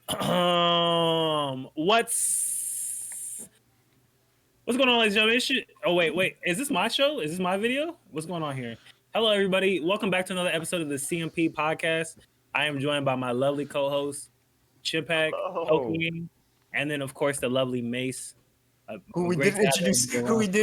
What's going on, ladies and gentlemen? Oh wait, is this my show? Is this my video? What's going on here? Hello, everybody. Welcome back to another episode of the CMP Podcast. I am joined by my lovely co-host, Chimpact, pokeaim, and then of course the lovely Mace. Who we didn't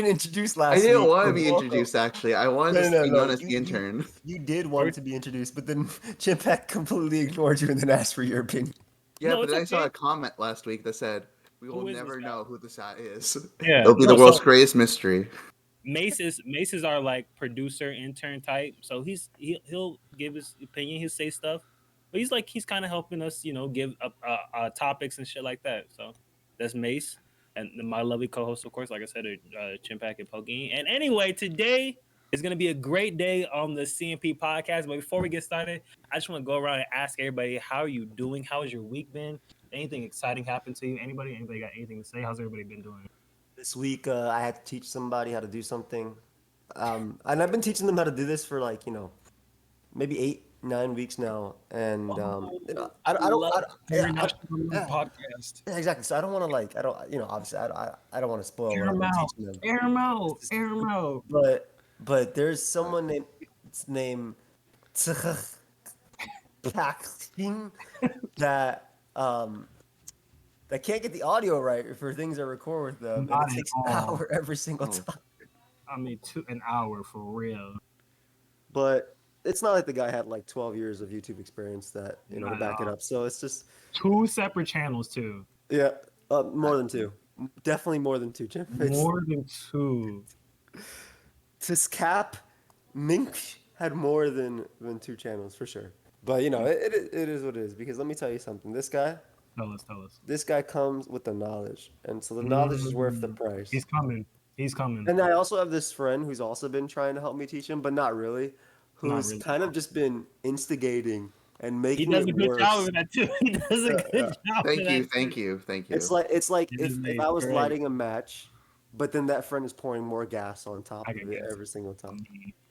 introduce last week. I didn't want to be introduced, actually. I wanted to be known as the intern. You did want to be introduced, but then Chimpact completely ignored you and then asked for your opinion. Yeah, but then I saw a comment last week that said, "We will never know who this guy is. Yeah, it'll be the world's greatest mystery." Mace is our like producer intern type, so he'll give his opinion, he'll say stuff, but he's kind of helping us, give up topics and shit like that. So that's Mace. And my lovely co-host, of course, like I said, Chimpact and pokeaim. And anyway, today is going to be a great day on the CMP podcast. But before we get started, I just want to go around and ask everybody, how are you doing? How has your week been? Anything exciting happened to you? Anybody got anything to say? How's everybody been doing? This week, I had to teach somebody how to do something. And I've been teaching them how to do this for maybe 8-9 weeks now, and I don't podcast. Exactly. So I don't want to obviously I don't want to spoil Air what I'm teaching them. Air them out. But there's someone named that can't get the audio right for things I record with them, and it takes an hour every single time. I mean, an hour for real. But it's not like the guy had like 12 years of YouTube experience that to back it up. So it's just 2 separate channels too. Yeah, more than 2. Definitely more than 2. More than 2. To cap, Mink had more than 2 channels for sure. But it is what it is, because let me tell you something. This guy. Tell us. This guy comes with the knowledge, and so the knowledge is worth the price. He's coming. And I also have this friend who's also been trying to help me teach him, but not really. Who's kind of just been instigating and making it worse. He does a good job of that too. He does a good job. Thank you. It's like if I was lighting a match, but then that friend is pouring more gas on top of it every single time.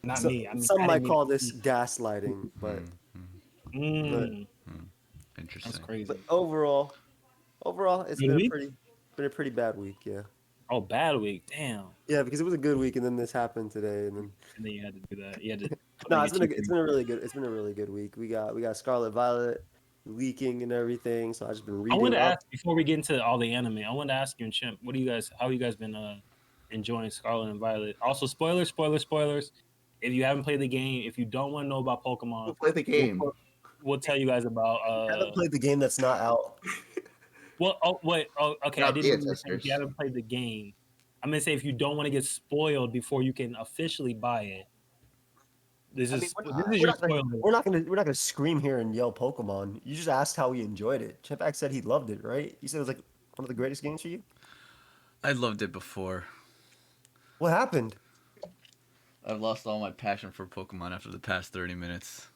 Not me. I mean, some might call this gaslighting, but interesting. That's crazy. But overall, it's been a pretty bad week. Yeah. Oh, bad week. Damn. Yeah, because it was a good week, and then this happened today, and then you had to do that. You had to. No, it's been a really good week. We got Scarlet Violet leaking and everything, so I just been reading. I want to ask, before we get into all the anime, I want to ask you and Chimp, how you guys been enjoying Scarlet and Violet? Also, spoilers. If you haven't played the game, if you don't want to know about Pokemon, we'll play the game. We'll tell you guys about. I haven't played the game that's not out. Well, okay. I didn't say if you haven't played the game. I'm gonna say if you don't want to get spoiled before you can officially buy it. This is your spoiler. We're not gonna scream here and yell Pokemon. You just asked how he enjoyed it. Chimpact said he loved it, right? You said it was like one of the greatest games for you. I loved it before. What happened? I've lost all my passion for Pokemon after the past 30 minutes.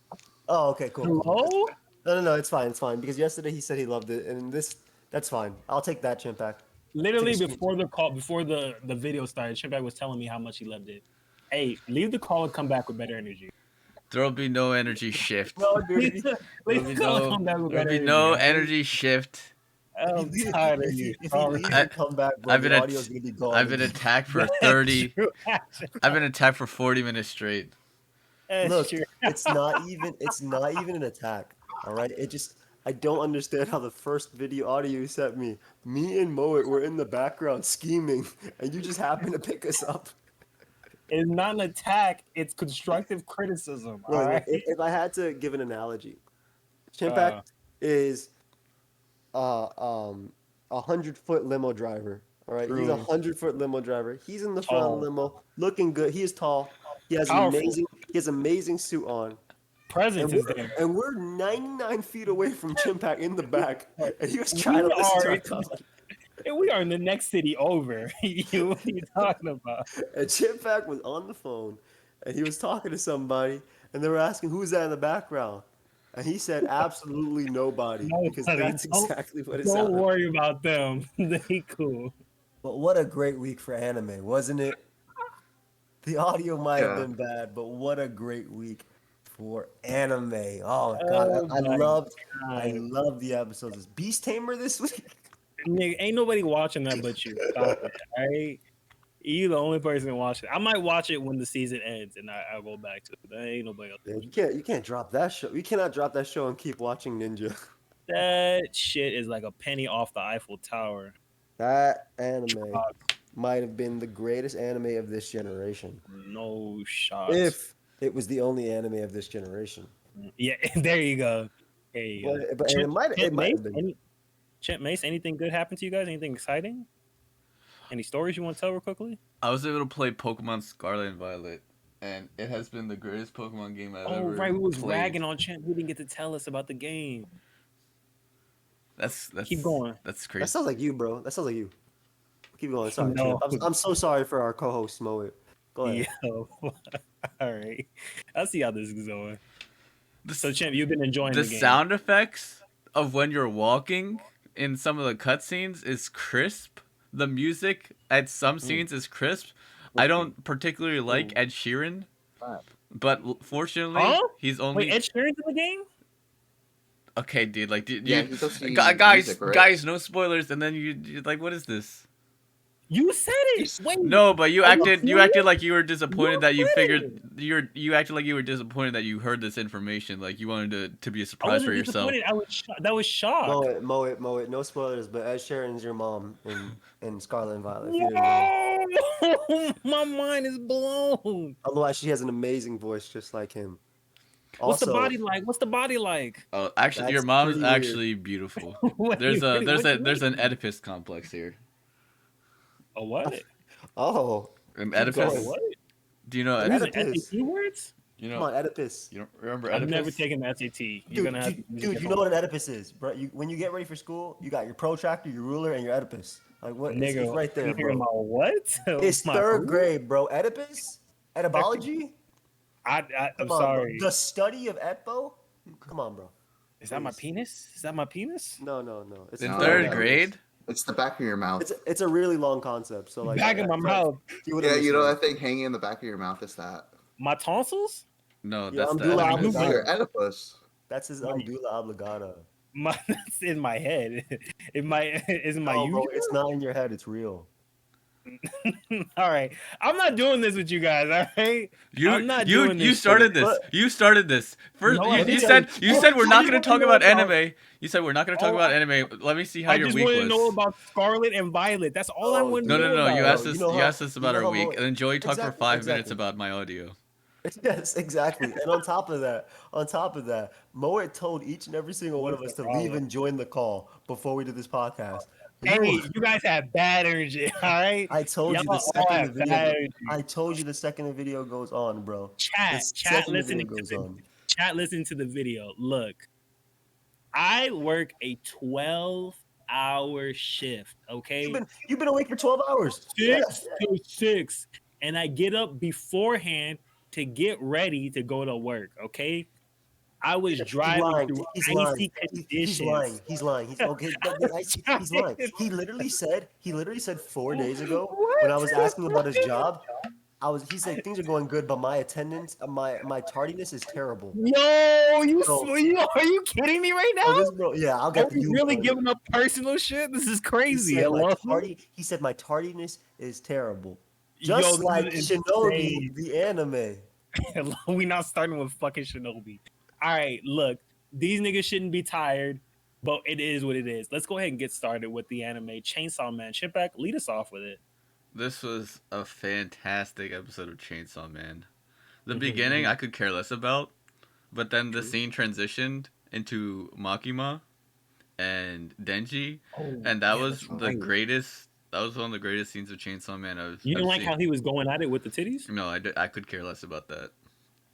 Oh, okay, cool. Oh? No, it's fine. Because yesterday he said he loved it, and that's fine. I'll take that, Chimpact. Literally before the video started, Chimpact was telling me how much he loved it. Hey, leave the call and come back with better energy. There'll be no energy shift. No, dude. There'll be no energy shift. I'm tired of you. Come back, bro. I've been attacked for 30. I've been attacked for 40 minutes straight. Look, it's not even an attack. All right, I don't understand how the first video audio you sent me and Moet were in the background scheming, and you just happened to pick us up. It's not an attack. It's constructive criticism. All right? If I had to give an analogy, Chimpact is a 100-foot limo driver. All right, he's a 100-foot limo driver. He's in the front of the limo, looking good. He is tall. He has amazing suit on. Presence is there. And we're 99 feet away from Chimpact in the back, and he was trying to listen to our call. And we are in the next city over. What are you talking about? And Chimpact was on the phone, and he was talking to somebody, and they were asking, "Who's that in the background?" And he said, "Absolutely nobody," because that's exactly what it sounded. Don't worry about them. They cool. But what a great week for anime, wasn't it? The audio might have been bad, but what a great week for anime. Oh god, Oh I my loved God. the episodes. Is Beast Tamer this week? Nigga, ain't nobody watching that but you. Stop it. All right. You the only person watching it. I might watch it when the season ends and I'll go back to it. There ain't nobody else. Yeah, you can't drop that show. You cannot drop that show and keep watching Ninja. That shit is like a penny off the Eiffel Tower. That anime might have been the greatest anime of this generation. No shots. If it was the only anime of this generation. Yeah, there you go. There you go. But it might have been. Chimp Mace, anything good happen to you guys? Anything exciting? Any stories you want to tell real quickly? I was able to play Pokemon Scarlet and Violet, and it has been the greatest Pokemon game I've ever Right, we was played. ragging on Chimp. He didn't get to tell us about the game. That's Keep going. That's crazy. That sounds like you, bro. That sounds like you. Keep going. Sorry, No. Champ. I'm so sorry for our co-host Moet. Go ahead. Yo. All right. I'll see how this is going. So, Champ, you've been enjoying the game. Sound effects of when you're walking in some of the cutscenes is crisp. The music at some scenes is crisp. I don't particularly like Ed Sheeran, but fortunately, he's only. Wait, Ed Sheeran's in the game? Okay, dude. Like, guys, music, right? guys, no spoilers. And then you're like, what is this? You said it. Wait. No, but you acted like you were disappointed that you figured you acted like you were disappointed that you heard this information. Like you wanted to be a surprise for yourself. That was shock. Moet, no spoilers, but Ed Sheeran's your mom in Scarlet and Violet. If you didn't know. My mind is blown. Otherwise, she has an amazing voice just like him. What's the body like? Oh, actually, your mom is actually beautiful. There's an Oedipus complex here. A what? Oh, an Oedipus. What? Do you know Oedipus? SAT words? You know, come on, Oedipus. You don't remember I've Oedipus? never taken the SAT. You're gonna have Dude, you know what an Oedipus is, bro? When you get ready for school, you got your protractor, your ruler, and your Oedipus. Like what? Nigga, it's right there, bro. What? It's third grade, bro. Oedipus? Etymology? I'm Come on, sorry. Bro. The study of Epo? Come on, bro. Is that my penis? Is that my penis? No. It's In third grade? It's the back of your mouth. It's a really long concept. So like Back of my mouth. Yeah, you know that thing hanging in the back of your mouth is that. My tonsils? No, Yeah, that's Umdula the It's your Oedipus. That's his Umdula oblongata. That's in my head. Is my No, bro, usual? it's not in your head. It's real. All right, I'm not doing this with you guys. All right, I'm not doing this. You started this. You started this. First, No, you said we're not going to talk about anime. You said we're not going to talk about anime. Let me see how your week was. I just want to know about Scarlet and Violet. That's all I want to know. No. about. You asked us. You know You how- asked us about you know our how week, Mo- and then Joey talked for 5 minutes exactly. about my audio. Yes, exactly. And on top of that, Moet told each and every single one of us to leave and join the call before we did this podcast. Hey, you guys have bad energy. All right. I told you Y'all the second have the video. bad energy. I told you the second the video goes on, bro. Chat, listening to the video. Look, I work a 12-hour shift. Okay, You've been awake for 12 hours. 6 to 6, and I get up beforehand to get ready to go to work. Okay. I was driving through icy conditions. He's lying. He's okay. He's lying. He literally said 4 days ago when I was asking about his job. He said things are going good, but my attendance, my tardiness is terrible. Yo, are you kidding me right now? Bro, yeah, I'll Are get you really giving up personal shit? This is crazy. He said my tardiness is terrible. Just like Shinobi, the anime. We not starting with fucking Shinobi. All right, look, these niggas shouldn't be tired, but it is what it is. Let's go ahead and get started with the anime Chainsawman. Chimpact, lead us off with it. This was a fantastic episode of Chainsawman. The beginning I could care less about, but then the scene transitioned into Makima and Denji, and that was the greatest. That was one of the greatest scenes of Chainsaw Man I've You don't like seen. how he was going at it with the titties? No, I could care less about that.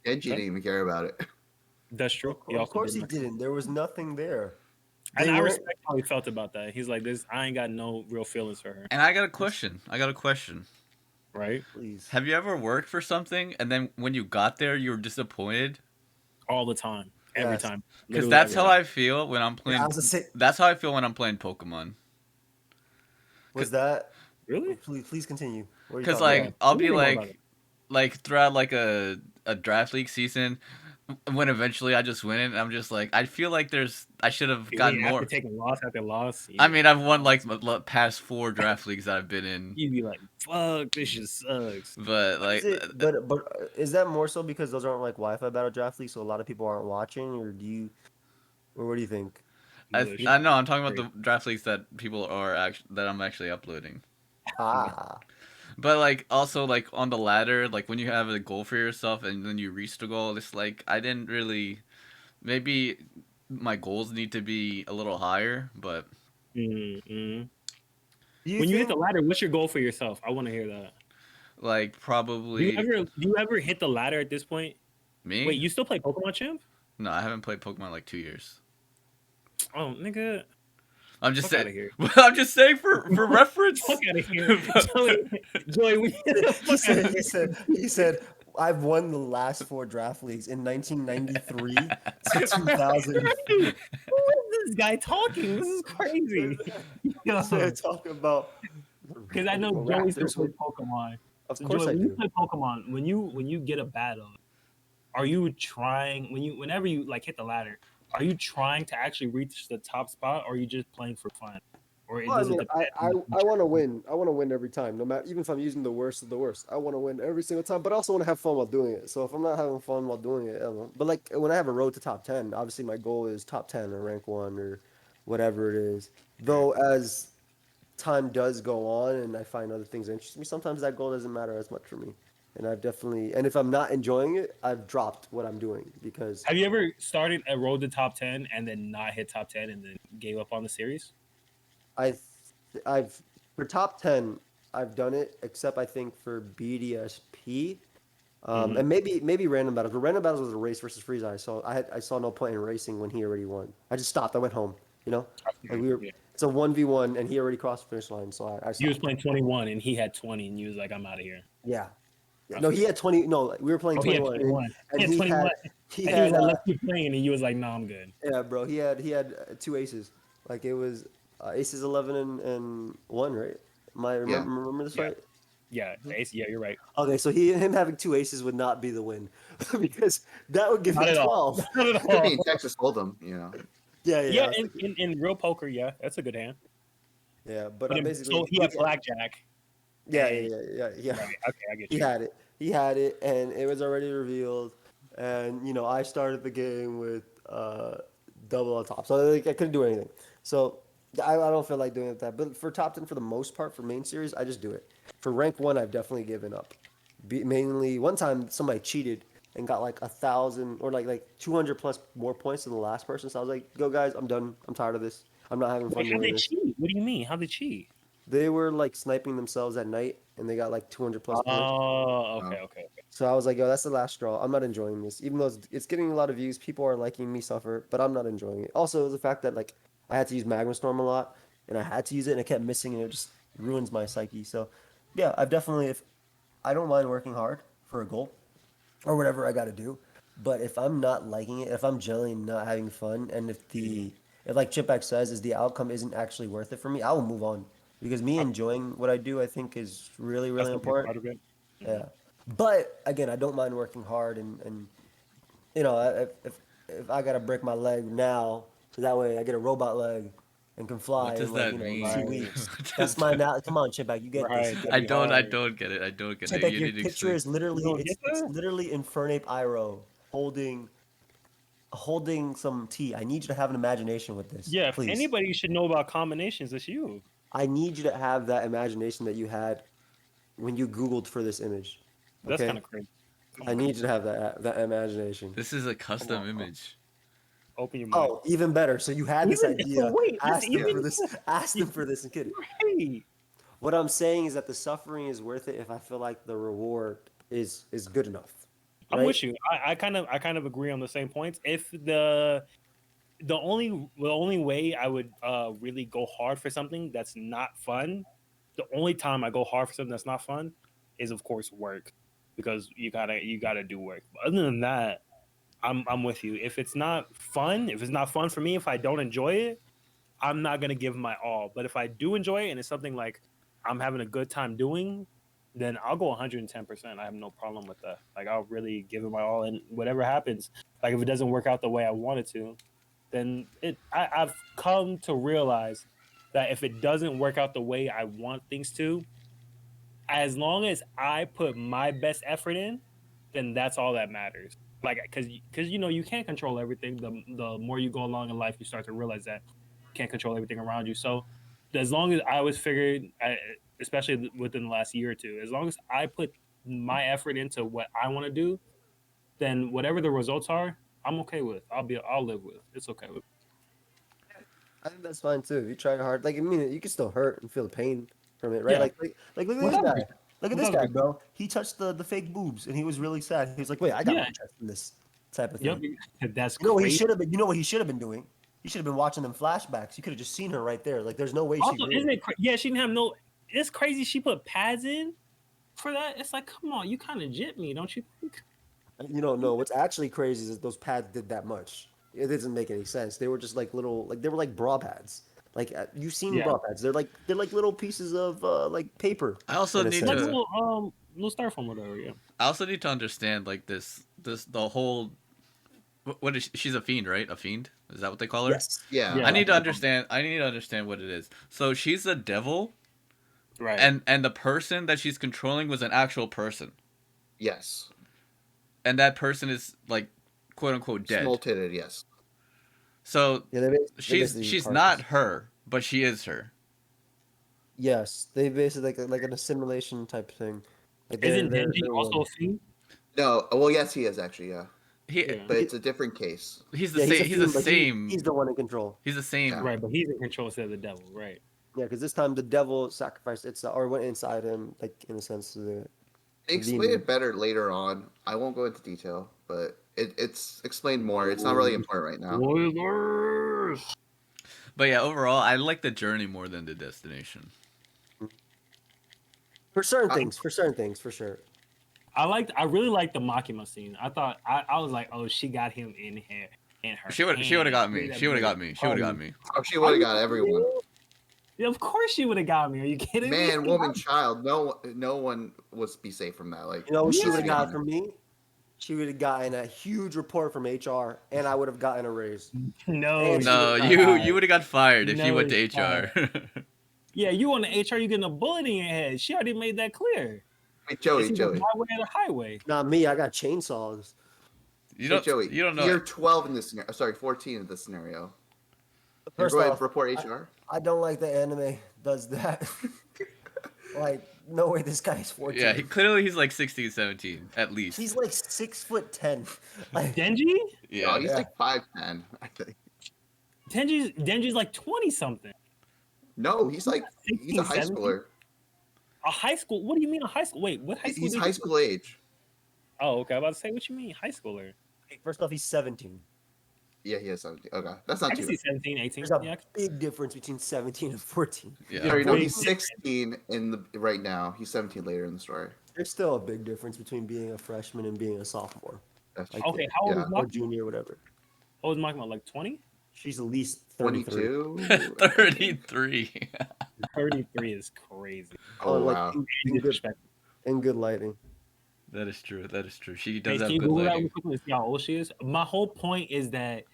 Denji didn't even care about it. That's true. Of course he didn't. There was nothing there. And I respect how he felt about that. He's like, "This, I ain't got no real feelings for her." And I got a question. Right? Please. Have you ever worked for something and then when you got there you were disappointed? All the time, every time. Because that's how I feel when I'm playing. Yeah, that's how I feel when I'm playing Pokemon. Was that really? Please continue. Because like I'll be like throughout like a draft league season, when eventually I just win it, and I'm just like, I feel like I should have gotten After more. taking loss after loss. I mean, I've won like past 4 draft leagues that I've been in, You'd be like, "Fuck, this shit sucks." but like, Is it? But is that more so because those aren't like Wi-Fi battle draft leagues, so a lot of people aren't watching, or what do you think? I know I'm talking about the draft leagues that people are that I'm actually uploading. Ah, But like also like on the ladder, like when you have a goal for yourself and then you reach the goal, it's like I didn't really. Maybe my goals need to be a little higher, but Mm-hmm. do you When you hit think? the ladder, what's your goal for yourself? I want to hear that. like Do probably you ever hit the ladder at this point? me. Wait, you still play Pokemon Champ? No, I haven't played Pokemon like 2 years. Oh, nigga, I'm just fuck out saying. of here. I'm just saying for reference. Fuck out of here, Joey. We get the He fuck out of said, here. he said, I've won the last 4 draft leagues in 1993 to 2000. Who is this guy talking? This is crazy. So talking about Because I know Joey still Raptors. plays Pokemon. Of So course Joey, I when you do. play Pokemon, when you get a battle, are you trying whenever you like hit the ladder, are you trying to actually reach the top spot, or are you just playing for fun? Or Well, I does it mean, depend? I want to win. I want to win every time, no matter even if I'm using the worst of the worst. I want to win every single time, but I also want to have fun while doing it. So if I'm not having fun while doing it, I don't know. But like when I have a road to top 10, obviously my goal is top 10 or rank 1 or whatever it is. Though as time does go on and I find other things that interest me, sometimes that goal doesn't matter as much for me. And I've definitely, and if I'm not enjoying it, I've dropped what I'm doing because Have you ever started a road to top 10 and then not hit top 10 and then gave up on the series? I, I've for top 10, I've done it except I think for BDSP. And maybe random battles. But random battles was a race versus Frieza. I saw no point in racing when he already won. I just stopped. I went home. You know, like we were. Yeah. It's a 1v1, and he already crossed the finish line, so I He was stopped. playing 21 and he had 20 and he was like, I'm out of here. Yeah. No, he had 20. No, we were playing Oh, he had 21, 21. and He had he 21. he And he was had like, let's keep playing. And he was like, no, I'm good. yeah, bro. He had 2 aces. Like it was aces 11 and 1, right? Remember this Yeah. right? Yeah, Ace, yeah, you're right. Okay, so him having 2 aces would not be the win because that would give Not him at all. 12. Not at It could all. be in Texas Hold'em, you know. Yeah, Yeah, yeah, in real poker, yeah, that's a good hand. yeah. But But basically, so he had blackjack. yeah, and- yeah. Right, okay, I get He you. had it. He had it, and it was already revealed. And I started the game with double on top, so like, I couldn't do anything. So I don't feel like doing it that. But for top 10, for the most part, for main series, I just do it. For rank 1, I've definitely given up. Mainly, one time somebody cheated and got like 1,000 or like 200 plus more points than the last person. So I was like, "Go guys, I'm done. I'm tired of this. I'm not having fun Wait, how'd doing they this." cheat? What do you mean? How'd they cheat? They were like sniping themselves at night, and they got like 200 plus points. Oh, okay. So I was like, "Yo, that's the last straw. I'm not enjoying this. Even though it's getting a lot of views, people are liking me suffer, but I'm not enjoying it." Also, it was the fact that like I had to use Magma Storm a lot, and I had to use it, and I kept missing, and it just ruins my psyche. So, yeah, I've definitely if I don't mind working hard for a goal or whatever I got to do, but if I'm not liking it, if I'm generally not having fun, and if like Chimpact says, is the outcome isn't actually worth it for me, I will move on because me enjoying what I do, I think is really That's really the big important. part of it. Yeah, but again, I don't mind working hard, and if I gotta break my leg now, so that way I get a robot leg and can fly What does in like that mean? 2 weeks. What That's does my that- now. Come on, Chimpact, you get this. Right. You That'd get I be it. don't. I hard. don't get it. I don't get it. Chimpact, You your need to picture explain. is literally You don't it's, get it's that? literally Infernape Iroh holding some tea. I need you to have an imagination with this, Yeah, if please. anybody should know about combinations, it's you. I need you to have that imagination that you had when you Googled for this image. That's kind Okay, of crazy. Come I on, need you to have that imagination. This is a custom on. image. Open your mind. Oh, even better. So you had this Even idea, wait, that's asked them even for this, asked them for this, and kidding. right. What I'm saying is that the suffering is worth it if I feel like the reward is good enough. I'm Right? with you. I kind of agree on the same points. If the only way I would really go hard for something that's not fun, the only time I go hard for something that's not fun is of course work, because you gotta do work. But other than that, I'm with you. If it's not fun, for me, if I don't enjoy it, I'm not gonna give my all. But if I do enjoy it and it's something like I'm having a good time doing, then I'll go 110%. I have no problem with that. Like I'll really give it my all, and whatever happens, like if it doesn't work out the way I want it to, then I've come to realize that if it doesn't work out the way I want things to, as long as I put my best effort in, then that's all that matters. Like because you can't control everything. The more you go along in life, you start to realize that you can't control everything around you. So as long as I always figured, especially within the last year or two, as long as I put my effort into what I want to do, then whatever the results are, I'm okay with. I'll live with. It's okay with. I think that's fine too. If you try hard, like I mean, you can still hurt and feel the pain from it, right? Yeah. Like look at this guy. Look at this guy, 1000%. bro. He touched the fake boobs and he was really sad. He was like, "Wait, I got Yeah. my chest in this type of thing." Yep, that's You know what he crazy. should have been. You know what he should have been doing. He should have been watching them flashbacks. You could have just seen her right there. Like, there's no way she. Also, Grew. isn't it? Yeah, she didn't have no. It's crazy. She put pads in for that. It's like, come on, you kind of jit me, don't you think? You don't know. What's actually crazy is that those pads did that much. It doesn't make any sense. They were just like little, like they were like bra pads. Like you've seen Yeah. bra pads. They're like little pieces of like paper. I also in a need sense. Like to. little styrofoam, whatever. Yeah. I also need to understand like the whole. What is she's a fiend, right? A fiend? Is that what they call her? Yes. Yeah. Yeah. I need to understand. I need to understand what it is. So she's a devil, Right. and the person that she's controlling was an actual person, Yes. and that person is like, quote unquote, dead. Small-titted, yes. So Yeah. They she's basically not her, but she is her. Yes, they basically like an assimilation type thing. Like Isn't Denji they're also a one. fiend? No, well, yes, he is actually, yeah. He Yeah. But it's a different case. he's the Yeah, same. a He's fiend, the but same. He's the one in control. He's the same. Yeah. Right, but he's in control instead of the devil. Right. Yeah, because this time the devil sacrificed itself or went inside him, like in a sense. They explain it better later on. I won't go into detail, but it's explained more. It's not really important right now. Spoilers. But yeah, overall, I like the journey more than the destination. For certain things, for sure. I really liked the Makima scene. I thought I was like, oh, she got him in here in her. She would have got me. hand. She would have got me. She would have got me. Oh, she would have got everyone. Yeah, of course she would have got me. Are you kidding me? Man, woman, child. No one would be safe from that. Like, You know what she would have Yeah. got from me? She would have gotten a huge report from HR, and I would have gotten a raise. No, And No, she you would've you would have got fired if you No, went to it's HR. Yeah, you on the HR, you getting a bullet in your head. She already made that clear. wait, Joey, It's either Joey. my way or the highway. Not me. I got chainsaws. You Hey, don't. Joey, You don't know. You're 12 in this scenario. Sorry, 14 in this scenario. You're First going off, to report HR? I don't like the anime does that. Like, no way, this guy's 14. Yeah, clearly he's like 16, 17, at least. He's like 6'10". Like, Denji? Yeah. No, he's Yeah. like 5'10", I think. Denji's like 20 something. No, he's a 16, high 17? schooler. A high school? What do you mean a high school? Wait, what high school? He's did high you- school age. Oh, okay. I was about to say, what you mean high schooler? first off, he's 17. Yeah, he is 17. Okay, that's I not can too see 17, 18. There's a Yeah, big difference between 17 and 14. Yeah. bad. You already know Wait, he's 16 right now. He's 17 later in the story. There's still a big difference between being a freshman and being a sophomore. That's Like, okay, how old yeah. is Or Mark? junior, whatever. What was Mark about? Like 20? She's at least 33. 22. 33. 33 is crazy. Oh like, wow. in good, Disrespectful. in good lighting. That is true. That is true. She Hey, does can have you good Google that lighting. real quickly to see how old she is? My whole point is that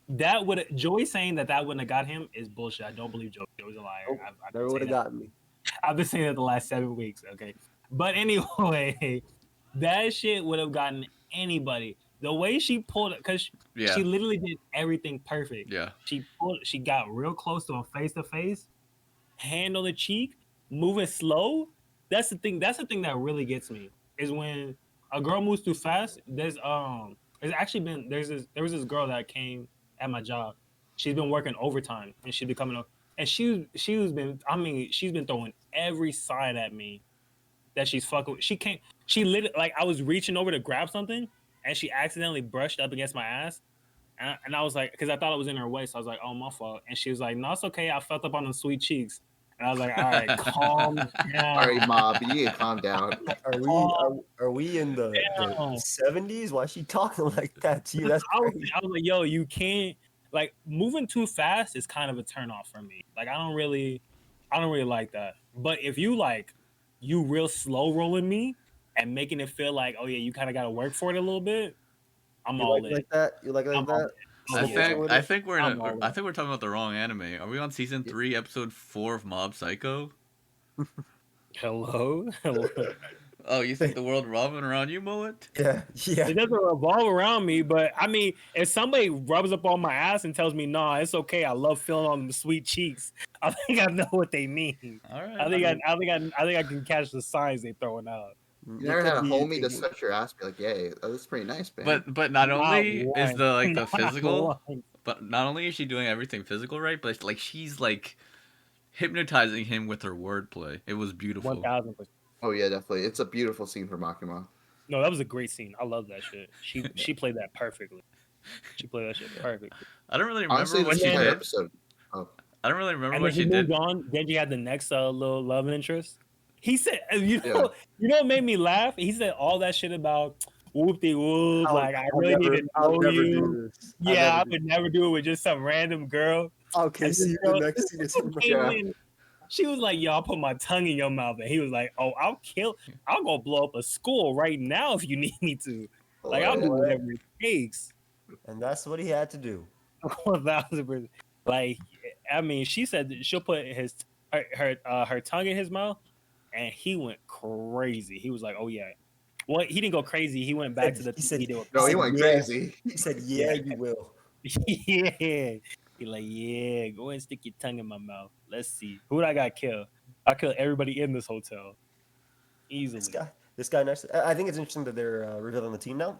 would Joey saying that wouldn't have got him is bullshit. I don't believe Joey. Joey's a liar. Nope, I've Never been would have saying that. gotten me. I've been saying that the last 7 weeks. Okay, but anyway, that shit would have gotten anybody. The way she pulled it, because Yeah. she literally did everything perfect. Yeah. She got real close to him face to face, hand on the cheek, moving slow. That's the thing. That's the thing that really gets me is when a girl moves too fast. There's actually been there was this girl that came at my job. She's been working overtime and she's becoming and she's been throwing every sign at me that she's fucking. She literally, like, I was reaching over to grab something and she accidentally brushed up against my ass. And I was like, because I thought it was in her way, so I was like, "Oh, my fault." And she was like, "No, it's okay. I felt up on the sweet cheeks." And I was like, "All right, calm down." All right, Mob, you need to calm down. Are we in the Damn. 70s? Why is she talking like that to you? That's I was crazy. like, "Yo, you can't like moving too fast is kind of a turn off for me. Like, I don't really like that. But if you you real slow rolling me and making it feel like, oh yeah, you kind of got to work for it a little bit. I'm You all in. like that? You like I'm all that? in. Oh, I yeah. think I think we're I'm all I in. think we're talking about the wrong anime. Are we on season 3, episode 4 of Mob Psycho? Hello? Hello? Oh, you think the world revolving around you, Moet? Yeah, yeah. It doesn't revolve around me, but I mean, if somebody rubs up on my ass and tells me, "Nah, it's okay. I love feeling on them sweet cheeks," I think I know what they mean. All right. I think I can catch the signs they throwing out. You It never could had a be- homie to touch your ass, be like, "Yay, that's pretty nice, man." But not Not only is one. the like the Not physical, one. but not only is she doing everything physical right, but like she's like hypnotizing him with her wordplay. It was beautiful. 1000%. Oh yeah, definitely. It's a beautiful scene for Makima. No, that was a great scene. I love that shit. She played that perfectly. She played that shit perfectly. I don't really remember Honestly, what this she entire did. episode. Oh, I don't really remember And what then she he moved did. on. Denji had the next little love interest. He said, Yeah. you know what made me laugh? He said all that shit about whoop de whoop. Like, I really need to I'll know never you. do this. I'll Yeah, I never do would never do it with just some random girl. Okay, And see then, you the next scene is Yeah. She was like, "Yo, I'll put my tongue in your mouth," and he was like, "Oh, I'll go blow up a school right now if you need me to. Like, I'll do whatever it takes." and that's what he had to do. 1000%. Like, I mean, she said that she'll put her tongue in his mouth, and he went crazy. He was like, "Oh yeah." Well, he didn't go crazy. He went back to the He said, he did with No, he said, went yeah. crazy. He said, "Yeah, you will." yeah. He like, yeah, go ahead and stick your tongue in my mouth. Let's see. Who would I got killed? I killed everybody in this hotel. Easily. This guy next. I think it's interesting that they're revealing the team now.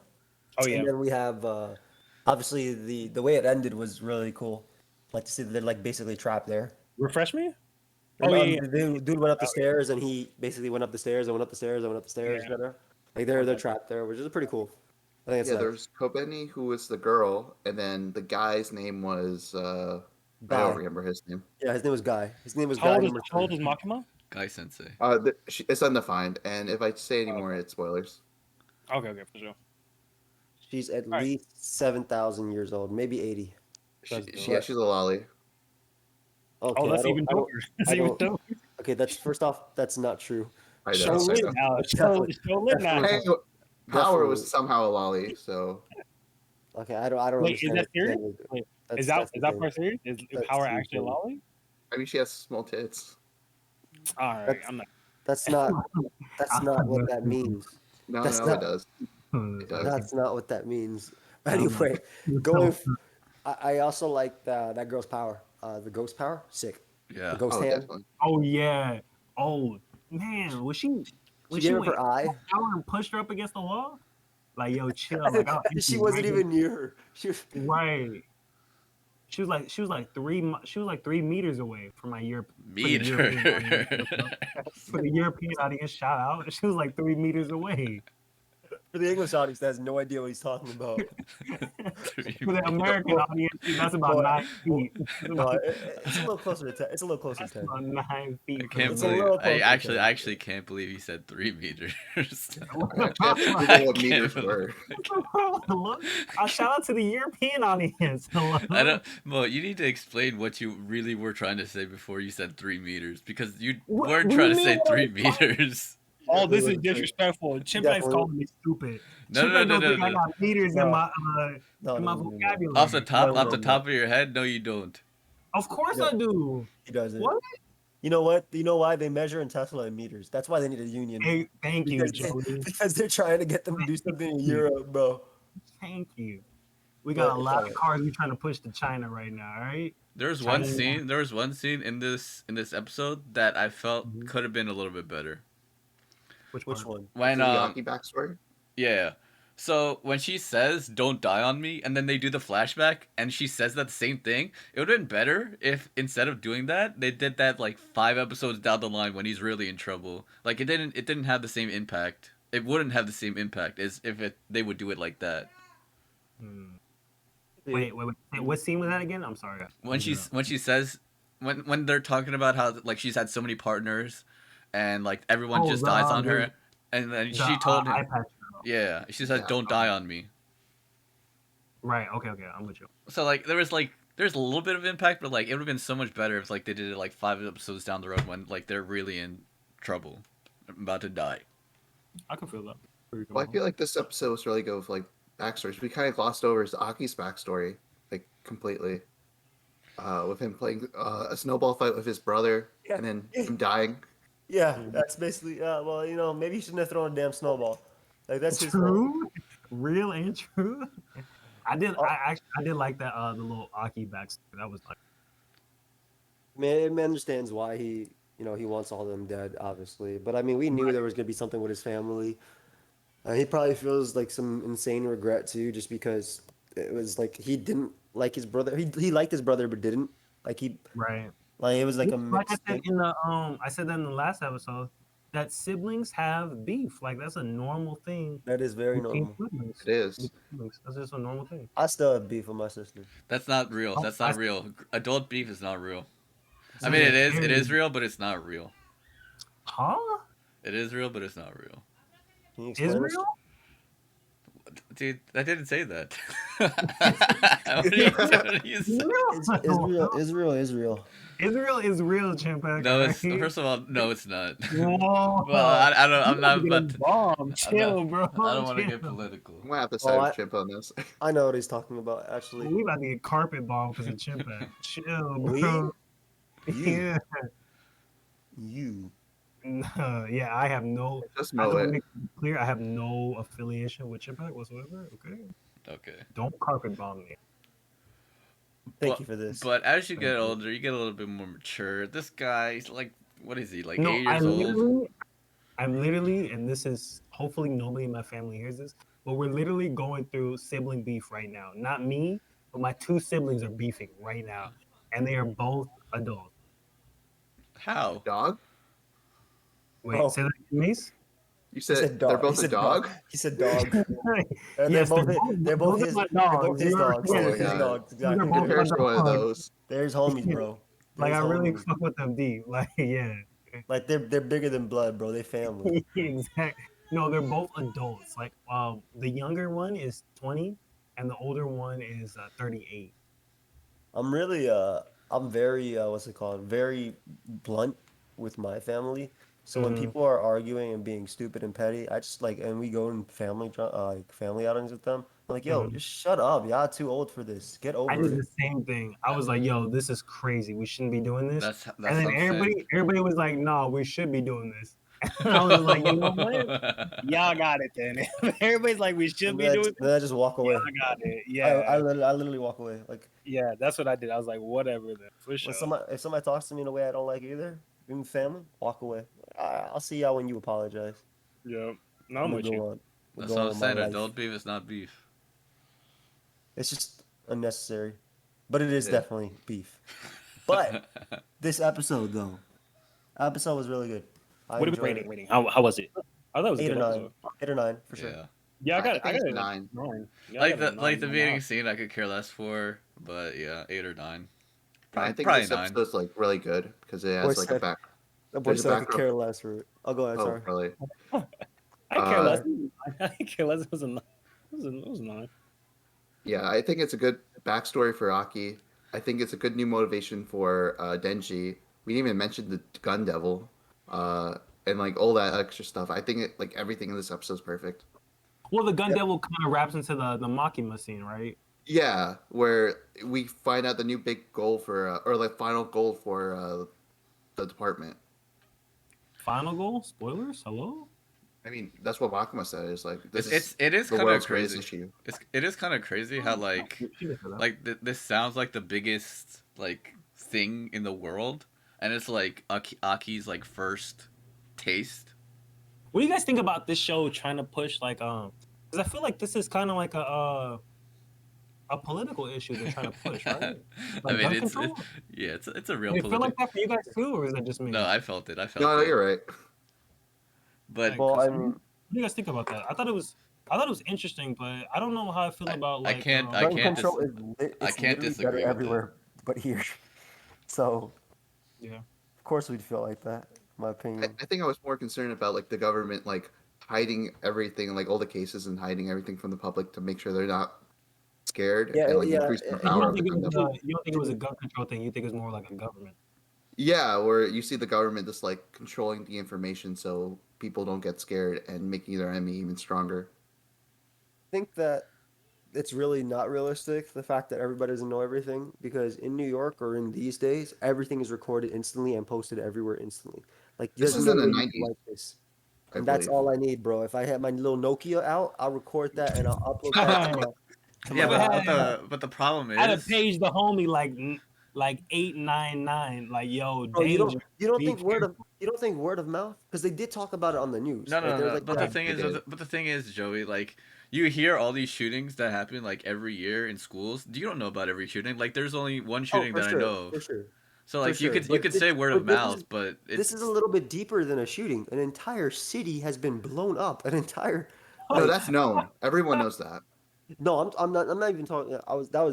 Oh yeah. And then we have obviously the way it ended was really cool. Like to see that they're like basically trapped there. Refresh me? And, Oh, yeah. the dude went up the stairs and he basically went up the stairs and went up the stairs and went up the stairs. Yeah. Like they're trapped there, which is pretty cool. I think it's Yeah, nice. there's Kobeni, who was the girl, and then the guy's name was I Guy. don't remember his name. Yeah, his name was Guy. His name was How Guy. old is Makima? Guy Sensei. It's undefined, and if I say anymore, it's spoilers. Okay, for sure. She's at Right. least 7,000 years old, maybe 80. Yeah, she's a lolly. Okay, Oh, that's I even don't- doper. That's I even don't- doper. Okay, that's first off, that's not true. I Show know. lit now. Show lit now. Hey, Power Definitely. was somehow a lolly, so Okay, I don't Wait, is understand. that serious? it. Wait, That's- is that that's the thing. part serious? Is That's Power the actually a thing. lolly? I mean, she has small tits. All right, That's- I'm not. That's not what that means. No, That's no, not- it does. It does. That's not what that means. Anyway, going. I also like that girl's power. The ghost power, sick. Yeah. The ghost Oh, hand. definitely. Oh yeah. Oh man, was she? She gave her went her eye. power and pushed her up against the wall? Like, yo, chill. Like, She wasn't even near her. She was, right. She was like 3 meters away from my Europe. Meter. For the European audience, shout out. She was like 3 meters away. for the English audience, that has no idea what he's talking about. For the American audience, that's about Boy, 9 feet. No, it's a little closer to 10. It's a little closer to 10. About 9 feet. I can't It's a believe. little I closer. actually can't believe he said 3 meters. I actually have to Google what meters were. Look, I shout out to the European audience. I don't. Well, you need to explain what you really were trying to say before you said 3 meters, because you What- weren't what trying do to you say mean? 3 meters. Oh, this is disrespectful. Chimpakt's Definitely. calling me stupid. No, Chimpact no, don't think I no. got meters No. in my No, in my no, no, no. vocabulary. Off the top, No, off the no, top of your head, no, you don't. Of course Yeah. I do. He doesn't. What? You know what? You know why they measure in Tesla and meters? That's why they need a union. Hey, thank you, Because, Jody. because they're trying to get them to do something in Europe, bro. Thank you. We got a But- lot of cars we're trying to push to China right now, all right? There was China. one scene in this episode that I felt Mhm. could have been a little bit better. Which part? one? When The Miyagi backstory. yeah. So when she says "Don't die on me," and then they do the flashback, and she says that same thing, it would have been better if instead of doing that, they did that like 5 episodes down the line when he's really in trouble. Like it didn't have the same impact. It wouldn't have the same impact as if they would do it like that. Wait. What scene was that again? I'm sorry. When she says when they're talking about how like she's had so many partners, and like everyone Oh, just dies on her, and then she told him, yeah, she said, Yeah. "Don't die on me." Right. Okay. I'm with you. So like there's a little bit of impact, but like it would have been so much better if like they did it like 5 episodes down the road when like they're really in trouble. I'm about to die. I can feel that. Well, I feel like this episode was really good with like backstories. We kind of glossed over Aki's backstory like completely, with him playing a snowball fight with his brother, and then him dying. Yeah, that's basically. Well, maybe he shouldn't have thrown a damn snowball. Like that's his fault. True, real and true. I did. I did like that. The little Aki backstory. That was like. Man understands why he wants all of them dead, obviously. But I mean, we knew there was gonna be something with his family. He probably feels like some insane regret too, just because it was like he didn't like his brother. He liked his brother, but didn't like he. Right. Like it was like a Like I mixed said thing. in the I said that in the last episode that siblings have beef. Like that's a normal thing. That is very between normal. siblings. It is. That's just a normal thing. I still have beef with my sister. That's not real. Oh, That's not real. Adult beef is not real. I mean, it is real, but it's not real. Huh? It is real, but it's not real. Can you explain this? Israel? Dude, I didn't say that. What are you saying? Israel. Israel is real, Chimpact. No, it's right? first of all, no, it's not. Whoa. Well, I don't. I'm not. But Bomb. Chill, bro. I don't want to Chill. get political. I'm gonna have to side with Chimp on this. I know what he's talking about, actually. We about to get carpet bombed because of Chimpact. Chill, bro. You? Yeah. You. Yeah, I have no. Just I know don't it. make it clear. I have no affiliation with Chimpact whatsoever. Okay. Okay. Don't carpet bomb me. Thank you for this. But as you get older, you get a little bit more mature. This guy, he's like, what is he? Like No, 8 years old? I'm literally, and this is hopefully nobody in my family hears this, but we're literally going through sibling beef right now. Not me, but my two siblings are beefing right now, and they are both adults. How? Dog? Wait, Oh. say that again, Mace? You He said, said dog. they're both He a said dog? He said dog. Yes, they're both his my dogs. You're- Dogs. Oh my His God. dogs. They're Exactly. both Here's my one of dogs. those. There's homies, bro. Like I There's really homies. fuck with them deep. Like yeah, Like they're bigger than blood, bro. They family. exactly. No, they're both adults. Like the younger one is 20, and the older one is 38. I'm very what's it called? Very blunt with my family. So when Mhm. people are arguing and being stupid and petty, I just and we go in family outings with them. I'm like, yo, Mhm. just shut up. Y'all too old for this. Get I over did it. the same thing. I was like, "Yo, this is crazy. We shouldn't be doing this." That's And what then I'm saying. everybody was like, "No, we should be doing this." And I was like, "You know what? Y'all got it then. Everybody's like, we should And be then, doing then I just walk away. I got it. I Yeah. literally walk away. Like Yeah, that's what I did. I was like, whatever then. For sure. if somebody talks to me in a way I don't like either, in family, walk away. I'll see y'all when you apologize. Yeah. No, I'm We'll with go you. on. We'll That's go what on I'm with my saying. life. Adult beef is not beef. It's just unnecessary, but it is Yeah. definitely beef. But this episode though, episode was really good. I What are we enjoyed it. rating? How was it? I thought it was a 8 good or 9. episode. 8 or 9 for sure. Yeah. Yeah, I got I think it. it's 9. Yeah, I Like got the a like the 9. beginning scene, I could care less for, but yeah, 8 or 9. I think Probably this 9. episode's like really good because it has Voice like a said- back. The boy There's a said I could background. care less for it. I'll go ahead. Oh, Sorry. really? I care less. Uh, I care less. It was a 9. It was 9. Yeah, I think it's a good backstory for Aki. I think it's a good new motivation for Denji. We didn't even mention the gun devil, and like all that extra stuff. I think like everything in this episode is perfect. Well, the gun devil kind of wraps into the Makima scene, right? Yeah, where we find out the new big goal for, or the final goal for the department. Final goal? Spoilers? Hello? I mean, that's what Makima said. Is like this It is the kind of world's greatest crazy. issue. It is kind of crazy how like She did say that. this sounds like the biggest like thing in the world, and it's like Aki's like first taste. What do you guys think about this show trying to push like because I feel like this is kind of like a political issue they're trying to push, right? I Like mean, gun it's control? yeah, it's a real Did it feel political. like that for you guys too, or is that just me? No, I felt it. I felt No, it. you're right. But Like, Well, I what mean, do you guys think about that? I thought it was interesting, but I don't know how I feel about I like can't- I gun can't control dis- is lit, I it's can't literally disagree better with it. everywhere but here. So, yeah. of course we'd feel like that, in my opinion. I think I was more concerned about like the government like hiding everything, like all the cases and hiding everything from the public to make sure they're not scared Yeah, and like yeah, increase the you You power don't of the think gun devil. you don't think it was a gun control thing? You think it was more like a government? Yeah, where you see the government just like controlling the information so people don't get scared and making their enemy even stronger. I think that it's really not realistic, the fact that everybody doesn't know everything, because in New York or in these days, everything is recorded instantly and posted everywhere instantly. Like, This there's is no in the way you can 90s, like this. I And that's believe. all I need, bro. If I had my little Nokia out, I'll record that and I'll upload that to I Yeah, my laptop. but the problem had to is, page the homie like 899. Like, yo, Bro, danger. Be careful. you don't think word of mouth? Because they did talk about it on the news, no, right? no, There's no. like But Yeah, the that. thing they is, did. Joey, like you hear all these shootings that happen like every year in schools. You don't know about every shooting. Like, there's only one Oh, shooting for that I know sure, for of. sure, So for like sure. you could say word of But mouth, but this is a it's little bit deeper than a shooting. An entire city has been blown up. An entire No, like that's known. Everyone knows that. no, I'm not even talking. That was That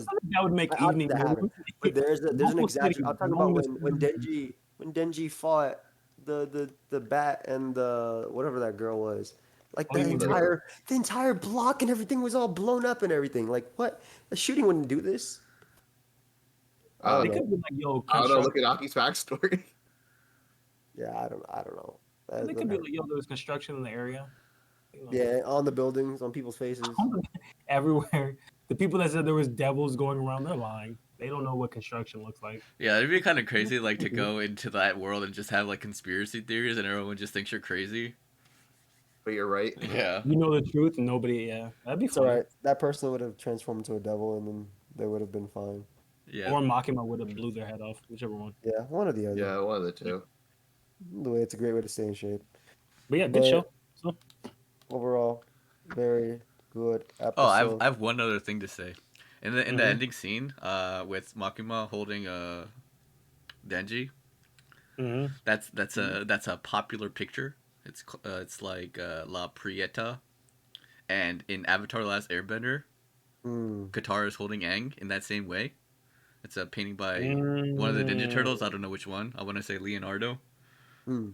would make obviously evening that happened. news. But there's an Local exaggeration. cities I'm talking about blown to when smithereens. Denji fought the bat and the whatever that girl was. Like Oh, you mean the the entire block and everything was all blown up and everything. Like what? A shooting wouldn't do this. I Uh, don't they know. could be like, yo, I don't know. Look construction. at Aki's backstory. Yeah, I don't know. They could be like, yo, there's construction in the area. You know, Yeah, on the buildings, on people's faces. everywhere. The people that said there was devils going around, they're lying. They don't know what construction looks like. yeah, it'd be kind of crazy like to go into that world and just have like conspiracy theories and everyone just thinks you're crazy. But you're right. Yeah. You know the truth, and nobody. Yeah, that'd be It's funny. alright. That person would have transformed into a devil and then they would have been fine. Yeah. Or Makima would have blew their head off, whichever one. Yeah, one or the other. Yeah, one of the two. The way it's a great way to stay in shape. But yeah, good But show. So overall, very good Oh, episode. I have one other thing to say. In the Mhm. ending scene, with Makima holding Denji, that's a popular picture. It's like La Prieta, and in Avatar: The Last Airbender, Mm. Katara is holding Aang in that same way. It's a painting by one of the Ninja Mm. Turtles. I don't know which one. I want to say Leonardo. Mm.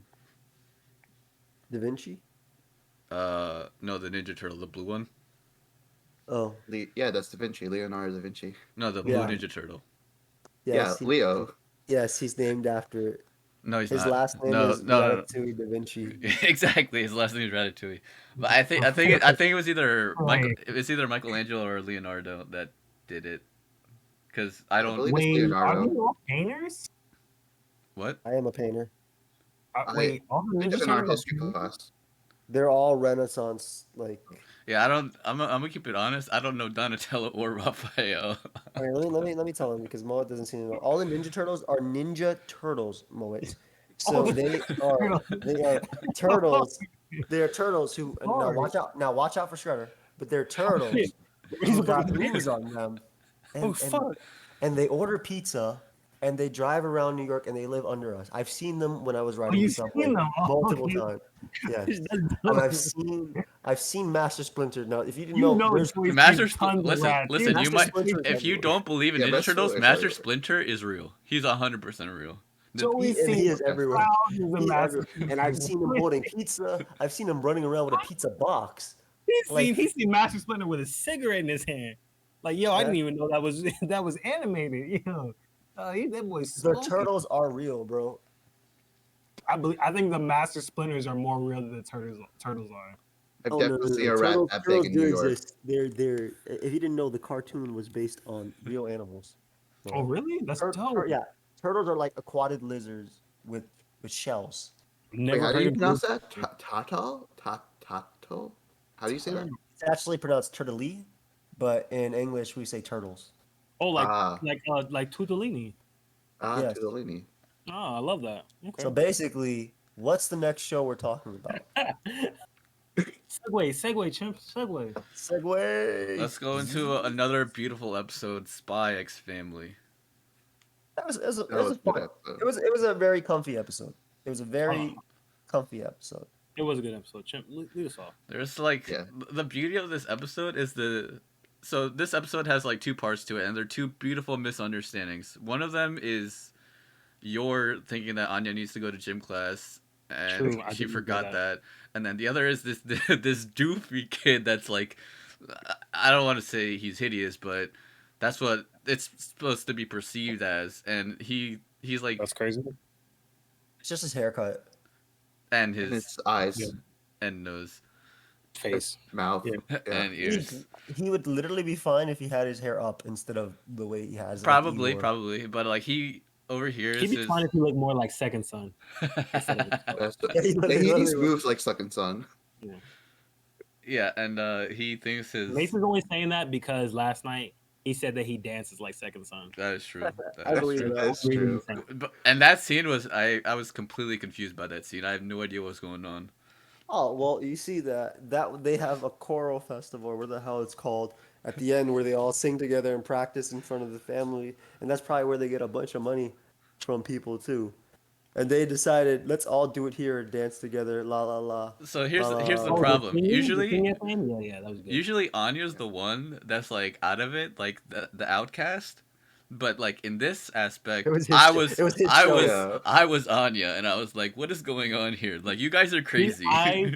Da Vinci? No, the Ninja Turtle, the blue one. Oh, Yeah, that's Da Vinci. Leonardo da Vinci. No, the blue Yeah. Ninja Turtle. yes. Yeah, Leo. Yes, he's named after. No, he's His not. last name No, is no, Ratatouille Da Vinci. no. Exactly. His last name is Ratatouille. But I think it was either Michael. Right. It was either Michelangelo or Leonardo that did it. Because I I don't. believe it's Wait, are Leonardo. they all painters? What? I am a painter. Wait, all the I Ninja took an art Turtles are history painters? class. They're all Renaissance, like. Yeah, I don't. I'm gonna keep it honest. I don't know Donatello or Raphael. All right, let me tell him because Moet doesn't seem to know. All the Ninja Turtles are Ninja Turtles, Moet. Oh, So they are turtles. They are turtles who now Sorry. watch out. Now watch out for Shredder. But they're turtles who got wings on them, Oh, and fuck. they order pizza, and they drive around New York, and they live under us. I've seen them when I was Oh, riding the you've subway seen them? Oh, multiple okay. times. Yes, That's and dope. I've seen Master Splinter. Now, if you didn't You know, know there's Joey's Master, seen tons of rats. listen. You Master might, Splinter is if you everywhere. don't believe in Yeah, Ninja that's Turtles, true, Master sorry. Splinter is real. He's 100% real. Joey's And he seen is everywhere. thousands of He's Master everywhere. And I've seen him holding pizza. I'i've seen him running around with a pizza box. He's seen Master Splinter with a cigarette in his hand. Like, yo, I didn't even know that was that was animated. Yo, that boy's The smoking. turtles are real, bro. I think the Master Splinters are more real than the turtles are. I've Oh definitely seen a rat Turtles, that big turtles in do New York. exist. They're. If you didn't know, the cartoon was based on real animals. So, Oh, really? That's dope. yeah, turtles are like aquatic lizards with shells. Never Wait, how do heard you of pronounce this. that? Tatal? Tato? How do you say that? It's actually pronounced turtly, but in English we say turtles. Oh, Ah. like Tutolini. Yes. Tudolini. Oh, I love that. Okay. So basically, what's the next show we're talking about? segue, chimp, segue. Segway. Let's go into another beautiful episode, Spy X Family. It was a That was a good fun. episode. It was a very comfy episode. It was a very comfy episode. It was a good episode. Chimp, lead us off. There's like Yeah. the beauty of this episode is so this episode has like two parts to it, and they're two beautiful misunderstandings. One of them is you're thinking that Anya needs to go to gym class, and True, I she didn't know forgot that. that. And then the other is this this doofy kid that's like, I don't want to say he's hideous, but that's what it's supposed to be perceived as. And he's like, That's crazy. It's just his haircut. and And his his eyes, Yeah. and nose Face. mouth, Yeah. and ears. He would literally be fine if he had his hair up instead of the way he has it. Probably, like Igor. probably, but like he over here He'd is be his. fine if he looked more like Second Son. Instead of That's Yeah, he yeah, literally he's would. moves like Second Son. Yeah, and he thinks his. Mace is only saying that because last night he said that he dances like Second Son. That is true. That I is believe true. that. That's true. And that scene was I was completely confused by that scene. I have no idea what's going on. Oh well, you see that they have a choral festival, where the hell it's called, at the end where they all sing together and practice in front of the family, and that's probably where they get a bunch of money from people too. And they decided, let's all do it here and dance together, la la la. So here's la, here's la, the la. problem. The Usually singing thing? Yeah, that was good. Usually Anya's the one that's like out of it, like the outcast. But like in this aspect, It was his I show. was It was his I show. was Yeah. I was Anya, and I was like, what is going on here? Like you guys are crazy. I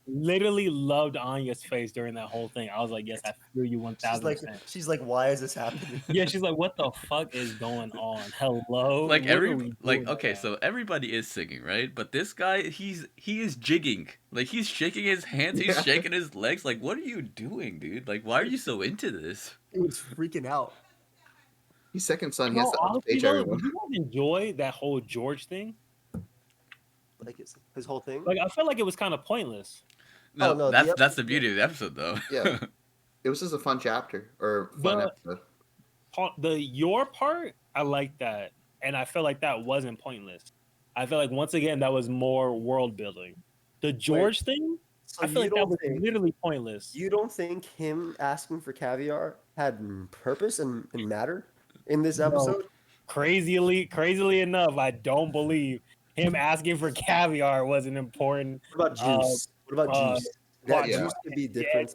literally loved Anya's face during that whole thing. I was like, yes, I feel you 1000%. She's like, why is this happening? Yeah, she's like, what the fuck is going on? Hello? like What are we doing okay, right now? so everybody is singing, right? But this guy, he is jigging. Like he's shaking his hands, he's Yeah. shaking his legs. Like, what are you doing, dude? Like, why are you so into this? He was freaking out. He's Second Son. He No, has to honestly, upstage though, everyone. did you guys enjoy that whole George thing? Like his whole thing. Like, I felt like it was kind of pointless. No, Oh, no, the that's the beauty of the episode, though. Yeah. It was just a fun chapter or fun The- episode. Your part, I like that, and I felt like that wasn't pointless. I felt like once again that was more world building. The George thing, So I feel like that was literally pointless. you don't think him asking for caviar had purpose and mattered in this No. episode? Crazily enough, I don't believe him asking for caviar wasn't important. What about juice? What about juice? That yeah. juice could be different.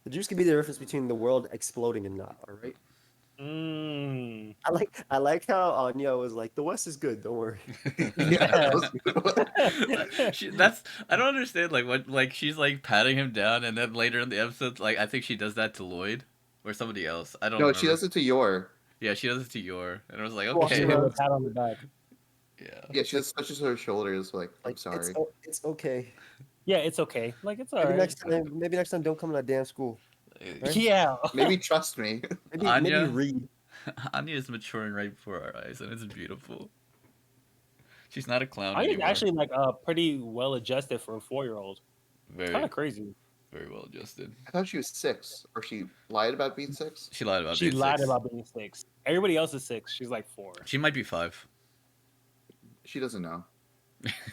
The juice could be the difference between the world exploding and not. All right. Mm. I like how Anya was like, the West is good. Don't worry. Yeah. That's I don't understand like what like she's like patting him down and then later in the episode like I think she does that to Lloyd or somebody else. I don't No, remember. she does it to Yor. Yeah, she does it to Yor. And I was like, Well, okay. Give him a pat on the back. Yeah. Yeah, she just touches her shoulders like, I'm Like sorry. it's okay. Yeah, it's okay. Like it's Maybe alright. next time, don't come to that damn school. Right? Yeah. Maybe trust me. Maybe Anya? read. Anya is maturing right before our eyes and it's beautiful. She's not a clown Anya's anymore. actually like pretty well adjusted for a 4-year-old. very Kind of crazy. very well adjusted. I thought she was 6, or she lied about being 6. She lied about She being lied 6. about being 6. Everybody else is 6. She's like 4. She might be 5. She doesn't know.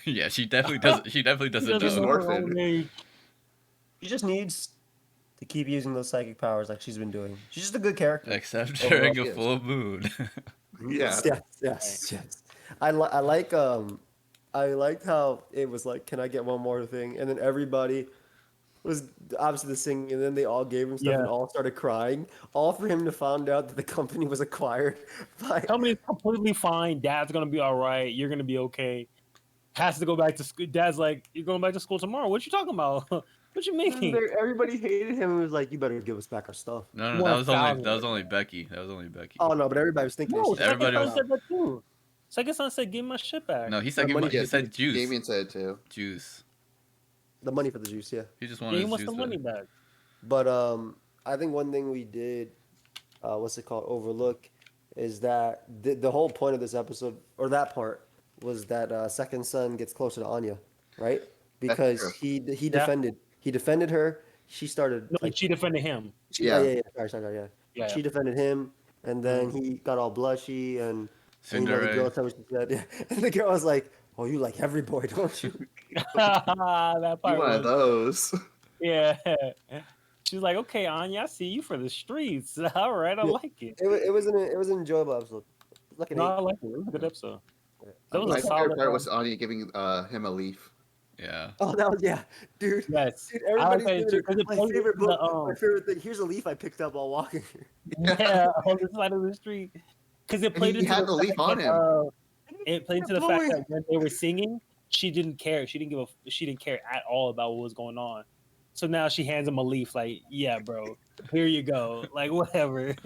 Yeah, she definitely doesn't. She definitely doesn't She's know. an orphan. She just needs to keep using those psychic powers like she's been doing. She's just a good character. Except Oh, during well, a yes. full moon. Yeah. Yes. I liked how it was like, can I get one more thing? And then everybody was obviously the singing, and then they all gave him stuff and Yeah. all started crying. All for him to find out that the company was acquired by. Company's completely fine. Dad's gonna be all right. You're gonna be okay. Has to go back to school. Dad's like, you're going back to school tomorrow. What you talking about? What you And mean? everybody hated him and was like, you better give us back our stuff. No, More that was only 1,000. Becky. That was only Becky. Oh no, but everybody was thinking. No, that shit. Everybody Second was- Son said that too. Second Son said, give my shit back. No, he said The money- he said juice. Damien said it too. Juice. The money for the juice, yeah. He just Yeah, wanted he his wants juice the money back. back. But I think one thing we did, overlook, is that the whole point of this episode, or that part, was that Second Son gets closer to Anya, right? Because true. he defended her. She started No, like she defended him. Yeah. Sorry, yeah. Yeah. She defended him, and then he got all blushy, and you know, the girl Cinderella. told me she said, yeah. And the girl was like, "Oh, you like every boy, don't you?" That You part one was, of those. yeah. She's like, okay, Anya, I see you for the streets. All right, I Yeah. like it. It was an enjoyable episode. Like an No, I 8. like it. It was a good episode. That was My a favorite solid part was Anya giving him a leaf. Yeah. Oh, that was dude. Yes. Dude, I like everybody's that doing too, it. 'cause it My plays favorite into book, the, my favorite thing. Here's a leaf I picked up while walking here. Yeah, on the side of the street. Because it And played he into had the leaf fact on that, him. it played into the fact that when they were singing, she didn't care. She didn't care at all about what was going on. So now she hands him a leaf, like, yeah, bro, here you go. Like, whatever.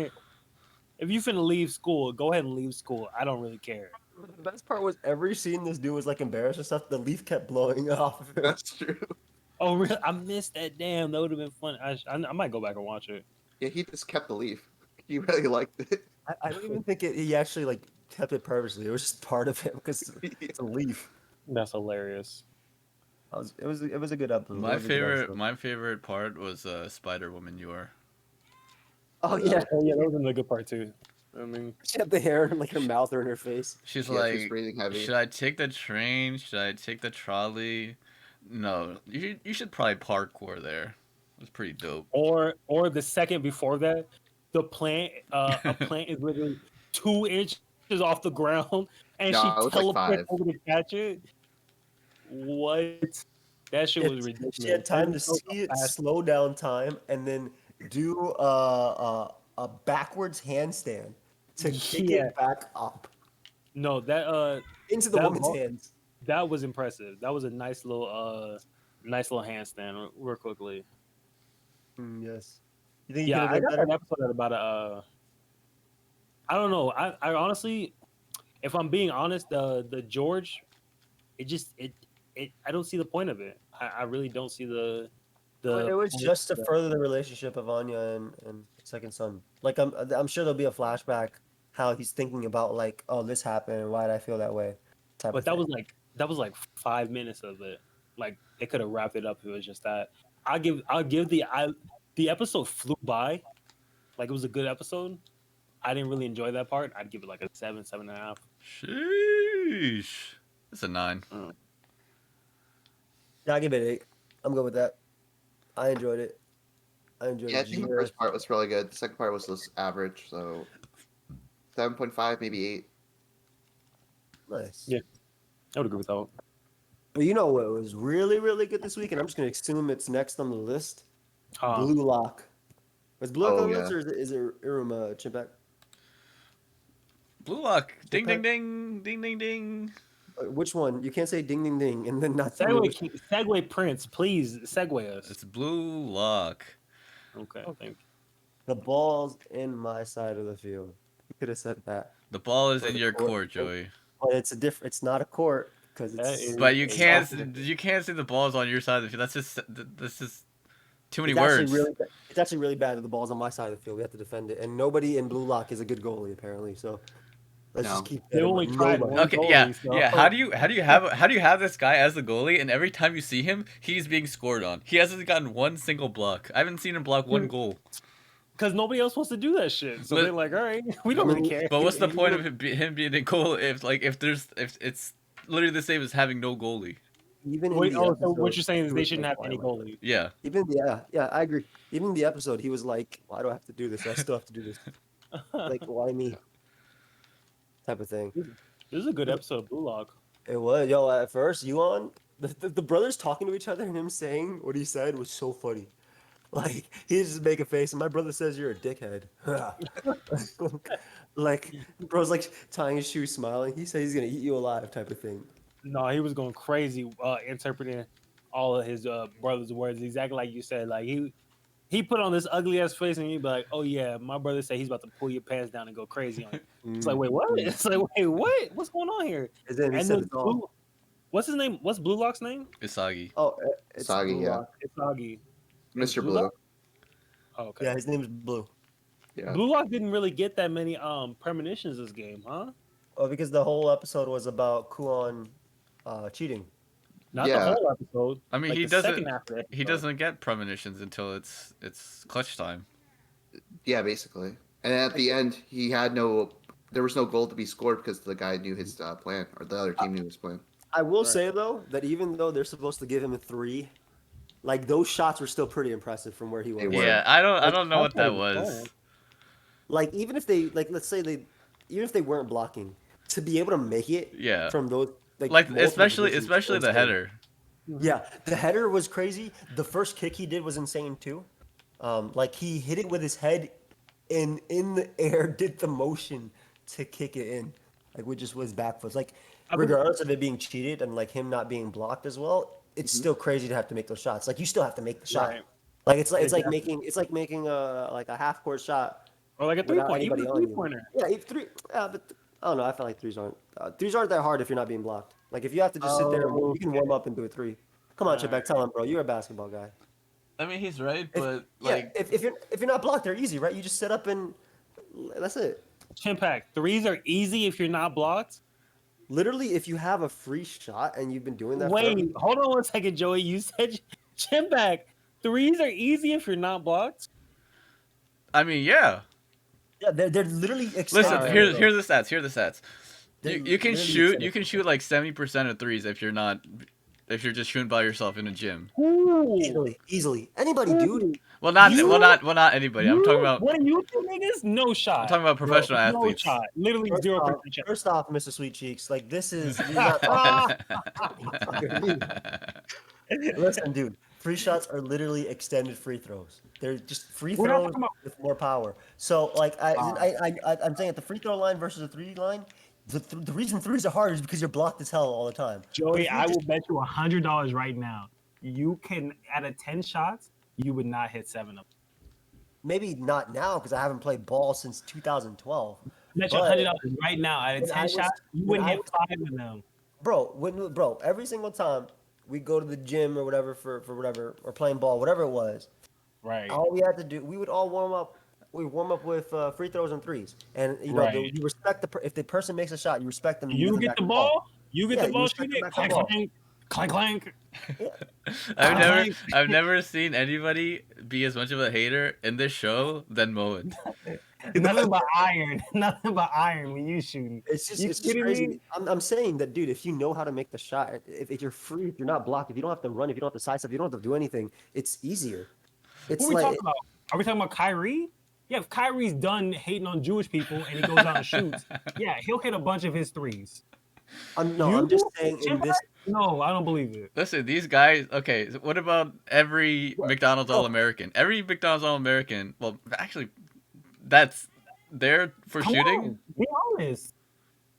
If you finna leave school, go ahead and leave school. I don't really care. The best part was every scene this dude was like embarrassed and stuff. The leaf kept blowing off of him. That's true. Oh, really? I missed that. Damn, that would have been fun. I might go back and watch it. Yeah, he just kept the leaf. He really liked it. I don't even think he actually like kept it purposely. It was just part of him because it's a leaf. That's hilarious. It was a good episode. My favorite part was Spider Woman Yor. Oh yeah, Oh yeah, that was another good part too. I mean, she had the hair in like her mouth or in her face. She's Yeah, she was like, breathing heavy. should I take the train? Should I take the trolley? No, you should probably parkour there. It was pretty dope. or the second before that, the plant a plant is literally 2 inches off the ground, and No, she it was like teleports 5. over to catch it. What? That shit was ridiculous. She had time to That was so see it, fast. slow down time, and then do a backwards handstand to kick Yeah. it back up No, that into the That woman's mo- hands. that was impressive. That was a nice little handstand real quickly. Yes. You think Yeah, you I could have got done that episode about I don't know. I honestly, if I'm being honest, the George, I don't see the point of it. I really don't see the better? It was point just to of it. further the relationship of Anya and second son. Like I'm sure there'll be a flashback how he's thinking about like, oh, this happened, why did I feel that way? Type But of that thing. was like 5 minutes of it. Like they could have wrapped it up if it was just that. I'll give the episode flew by. Like it was a good episode. I didn't really enjoy that part. I'd give it like a 7.5. Sheesh. It's a 9. Yeah, I'll give it 8. I'm good with that. I enjoyed it. I enjoyed Yeah, I it. think the first part was really good. The second part was just average, so 7.5, maybe 8. Nice. Yeah. I would agree with that. But you know what was really, really good this week, and I'm just gonna assume it's next on the list. Blue Lock. Was Blue Lock Oh, on the yeah. list, or is it Iruma Chimpact? Blue Lock. Ding, Okay. ding, ding. Ding, ding, ding. Which one? You can't say ding, ding, ding, and then not tell me which. Segue Prince, please segue us. It's Blue Lock. Okay, thank you. The ball's in my side of the field. You could have said that. The ball is Or in the your court. court, Joey. But it's it's not a court because That it's. is- But you It's can't awesome. you can't say the ball's on your side of the field. That's just too many It's actually words. really. It's actually really bad that the ball's on my side of the field. We have to defend it, and nobody in Blue Lock is a good goalie apparently. So let's No. just keep. They that in only mind. tried Nobody. one. Okay, yeah, goalie, so- yeah. How do you have this guy as the goalie, and every time you see him, he's being scored on. He hasn't gotten one single block. I haven't seen him block one goal. Because nobody else wants to do that shit. So But- they're like, all right, we don't really care. But what's the he point would- of him being a goal if it's literally the same as having no goalie? Even in Wait, the so episode, what you're saying is he they was shouldn't like, have any "Why am I-" goalie. Yeah. Even yeah, I agree. Even the episode, he was like, "Why do I have to do this? I still have to do this. Like, why me?" Type of thing. This is a good episode of Blue Lock. It was yo. At first, the brothers talking to each other and him saying what he said was so funny. Like he just make a face, and my brother says you're a dickhead. Like bro's like tying his shoes, smiling. He said he's gonna eat you alive, type of thing. No, he was going crazy interpreting all of his brother's words exactly like you said. Like he put on this ugly ass face and he'd be like, "Oh yeah, my brother said he's about to pull your pants down and go crazy on you." It's like, wait, what? It's like, wait, what? What's going on here? And then he And said then it's all. Blue, what's his name? What's Blue Lock's name? Isagi. Oh, it's Soggy, Blue yeah. Lock. Isagi. Mr. Blue Blue. Lock? Oh, okay. Yeah, his name is Blue. Yeah. Blue Lock didn't really get that many premonitions this game, huh? Oh, because the whole episode was about Kuon cheating. Not Yeah. the whole episode. I mean, like he the doesn't. second half of the He episode. doesn't get premonitions until it's clutch time. Yeah, basically. And at the end, there was no goal to be scored because the guy knew his plan, or the other team knew his plan. I will Right. say though that even though they're supposed to give him a 3, like those shots were still pretty impressive from where he was. They were. Yeah, I don't know I what thought that it was was. fine. Like even if they let's say even if they weren't blocking, to be able to make it Yeah. from those Like multiple especially positions especially was the insane. header. Yeah, the header was crazy. The first kick he did was insane too. Like he hit it with his head and in the air did the motion to kick it in. Like with just with his back foot. Like I mean- regardless of it being cheated and like him not being blocked as well, it's still crazy to have to make those shots. Like you still have to make the shot. Right. Like it's like Exactly. making a half court shot Or like a without 3-point, even anybody a on you. 3-pointer. Yeah, 3. But I don't know. I feel like threes aren't that hard if you're not being blocked. Like if you have to just sit there, and you can warm up and do a three. Come on, Chimpact, tell him, bro. You're a basketball guy. I mean, he's right, but If you're not blocked, they're easy, right? You just set up and that's it. Chimpact, threes are easy if you're not blocked. Literally, if you have a free shot and you've been doing that. Wait, forever, hold on one second, Joey. You said Chimpact, threes are easy if you're not blocked. I mean, yeah. yeah, they're literally. Listen, here's the stats. Here are the stats. They're You can literally shoot like 70% of threes if you're just shooting by yourself in a gym. Easily. Anybody, dude. Well, not anybody. I'm talking about. What do you think, niggas? No shot. I'm talking about professional athletes. No shot. Literally 0% shot. First off, Mr. Sweet Cheeks, like this is. Listen, dude. Free shots are literally extended free throws. They're just free throws with more power. So, like, I'm saying at the free throw line versus the three line, the reason threes are hard is because you're blocked as hell all the time. Joey, I will bet you $100 right now. You can, out of 10 shots, you would not hit 7 of them. Maybe not now because I haven't played ball since 2012. Bet you $100 right now, out of 10 shots, you wouldn't hit 5 of them. Bro, every single time we go to the gym or whatever for whatever, or playing ball, whatever it was. Right. All we had to do, we would all warm up. We warm up with free throws and threes, and you know you respect if the person makes a shot, you respect them. You get the ball. You get the ball. Shoot it. Clank, clank, clank. Yeah. I've never seen anybody be as much of a hater in this show than Moen. Nothing but iron. Nothing but iron when you shooting. It's just crazy. Me? I'm saying that, dude, if you know how to make the shot, if you're free, if you're not blocked, if you don't have to run, if you don't have to side step, if you don't have to do anything, it's easier. It's What are we talking about? Are we talking about Kyrie? Yeah, if Kyrie's done hating on Jewish people and he goes out and shoots, yeah, he'll hit a bunch of his threes. I'm just saying in this. No, I don't believe it. Listen, these guys. Okay, so what about every McDonald's All-American? Every McDonald's All-American. Well, actually, that's there for Come shooting. on, be honest.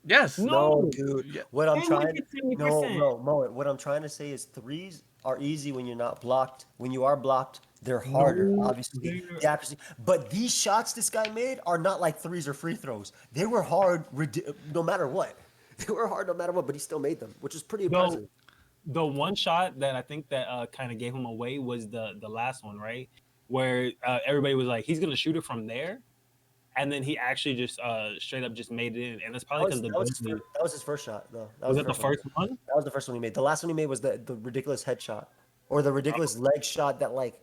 Yes. No, dude. Yeah. What I'm They trying. would get 70%. No. What I'm trying to say is threes are easy when you're not blocked. When you are blocked, they're harder, obviously. The accuracy. But these shots this guy made are not like threes or free throws. They were hard no matter what. They were hard no matter what, but he still made them, which is pretty impressive. The one shot that I think that kind of gave him away was the last one, right? Where everybody was like, he's gonna shoot it from there, and then he actually just straight up just made it in, and that's probably because that was his first shot, though. Was that the first one? That was the first one he made. The last one he made was the ridiculous headshot, or the ridiculous leg shot that like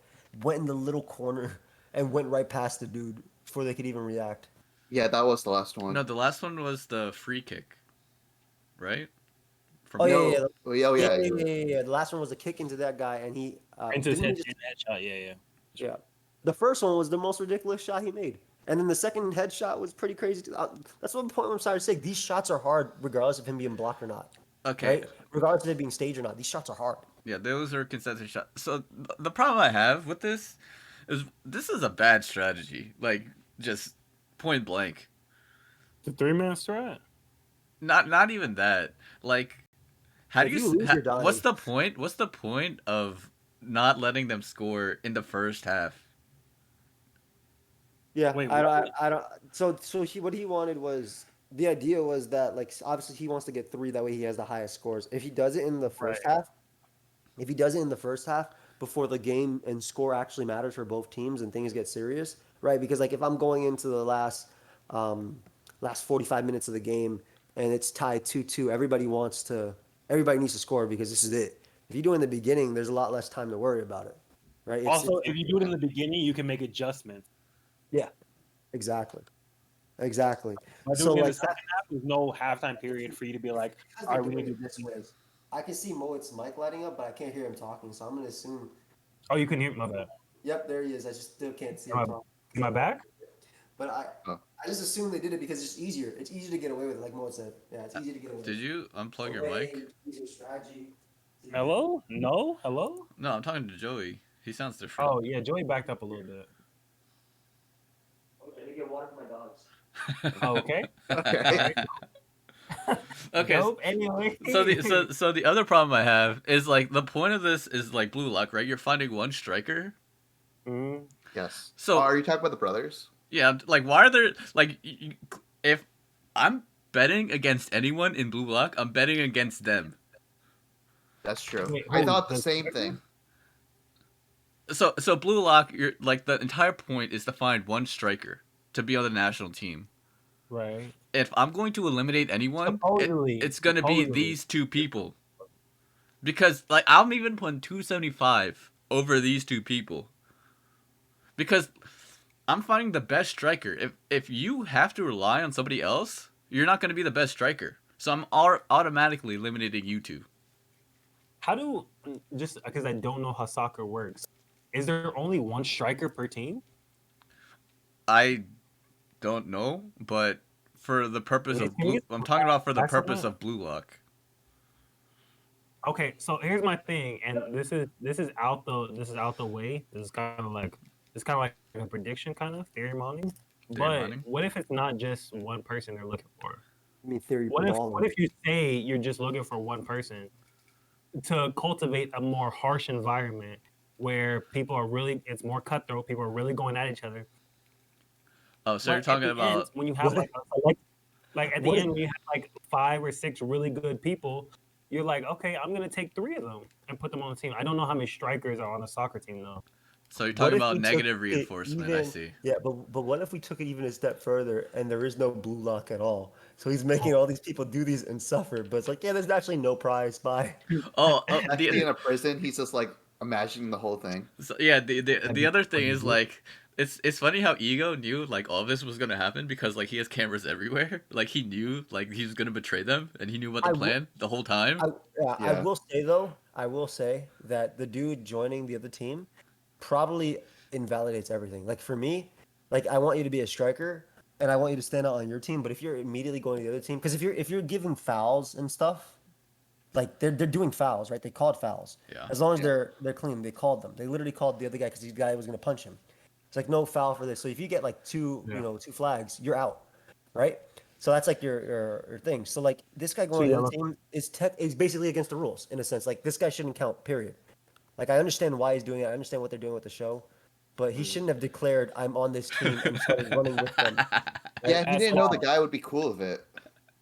went in the little corner and went right past the dude before they could even react. Yeah, that was the last one. No, the last one was the free kick, right? Yeah. The last one was a kick into that guy, and he Into his headshot. Yeah. Yeah. The first one was the most ridiculous shot he made. And then the second headshot was pretty crazy too. That's one point I'm sorry to say. These shots are hard regardless of him being blocked or not. Okay. Right? Regardless of it being staged or not. These shots are hard. Yeah, those are consensus shots. So the problem I have with this is a bad strategy. Like, just point blank. The 3-man strat. Not even that. Like, what's the point? What's the point of not letting them score in the first half? Yeah, Wait, I don't. So what he wanted was, the idea was that, like, obviously he wants to get 3, that way he has the highest scores. If he does it in the first half, before the game and score actually matters for both teams and things get serious, right? Because like if I'm going into the last 45 minutes of the game and it's tied 2-2, everybody needs to score because this is it. If you do it in the beginning, there's a lot less time to worry about it, right? Also, if you do it in the beginning, you can make adjustments. Yeah, exactly. By So doing it in like the second half, there's no halftime period for you to be like, all right, we need to do this way. I can see Moet's mic lighting up, but I can't hear him talking, so I'm gonna assume. Oh, you can hear my bad. Yep, there he is. I just still can't see him talking. Am I back? But I just assume they did it because it's easier. It's easier to get away with it, like Moet said. Yeah, it's easier to get away with it. Did you unplug your mic? Easier strategy. Hello? No? Hello? No, I'm talking to Joey. He sounds different. Oh, yeah, Joey backed up a little bit. Okay, let me get water for my dogs. Oh, okay. Okay. Okay. Nope, anyway. So the other problem I have is like the point of this is like blue lock, right? You're finding one striker. Mm. Yes. So are you talking about the brothers? yeah, like why are there like if I'm betting against anyone in Blue Lock, I'm betting against them. That's true. Wait, I hold on. thought the same thing. So Blue Lock, you're like the entire point is to find one striker to be on the national team. Right. If I'm going to eliminate anyone, it's going to be these two people. Because like I'm even putting 275 over these two people. Because I'm finding the best striker. If you have to rely on somebody else, you're not going to be the best striker. So I'm automatically eliminating you two. How do, just because I don't know how soccer works, is there only one striker per team? I don't know, but for the purpose of Blue, I'm talking about for the purpose of Blue Lock. Okay, so here's my thing, and this is out the way. This is kind of like a prediction, kind of theory modeling. But what if it's not just one person they're looking for? I mean, theory. What if you say you're just looking for one person to cultivate a more harsh environment where people are really, it's more cutthroat. People are really going at each other. Oh, so you're talking about when you have like at the end when you have like 5 or 6 really good people. You're like, okay, I'm gonna take 3 of them and put them on the team. I don't know how many strikers are on a soccer team though. So you're talking about negative reinforcement. I see. Yeah, but what if we took it even a step further and there is no Blue Lock at all? So he's making all these people do these and suffer, but it's like, yeah, there's actually no prize. Bye. Actually, in a prison, he's just like imagining the whole thing. So, yeah, the other thing is like. It's funny how Ego knew like all this was gonna happen because like he has cameras everywhere. Like he knew like he was gonna betray them and he knew about the plan the whole time. I will say that the dude joining the other team probably invalidates everything. Like for me, like I want you to be a striker and I want you to stand out on your team. But if you're immediately going to the other team, because if you're giving fouls and stuff, like they're doing fouls, right? They called fouls. Yeah. As long as they're clean, they called them. They literally called the other guy because the guy was gonna punch him. It's like no foul for this. So if you get like two flags, you're out, right? So that's like your thing. So like this guy going to the other team is basically against the rules in a sense. Like this guy shouldn't count. Period. Like I understand why he's doing it. I understand what they're doing with the show, but he shouldn't have declared I'm on this team and started running with them. Yeah, he didn't know the guy would be cool with it.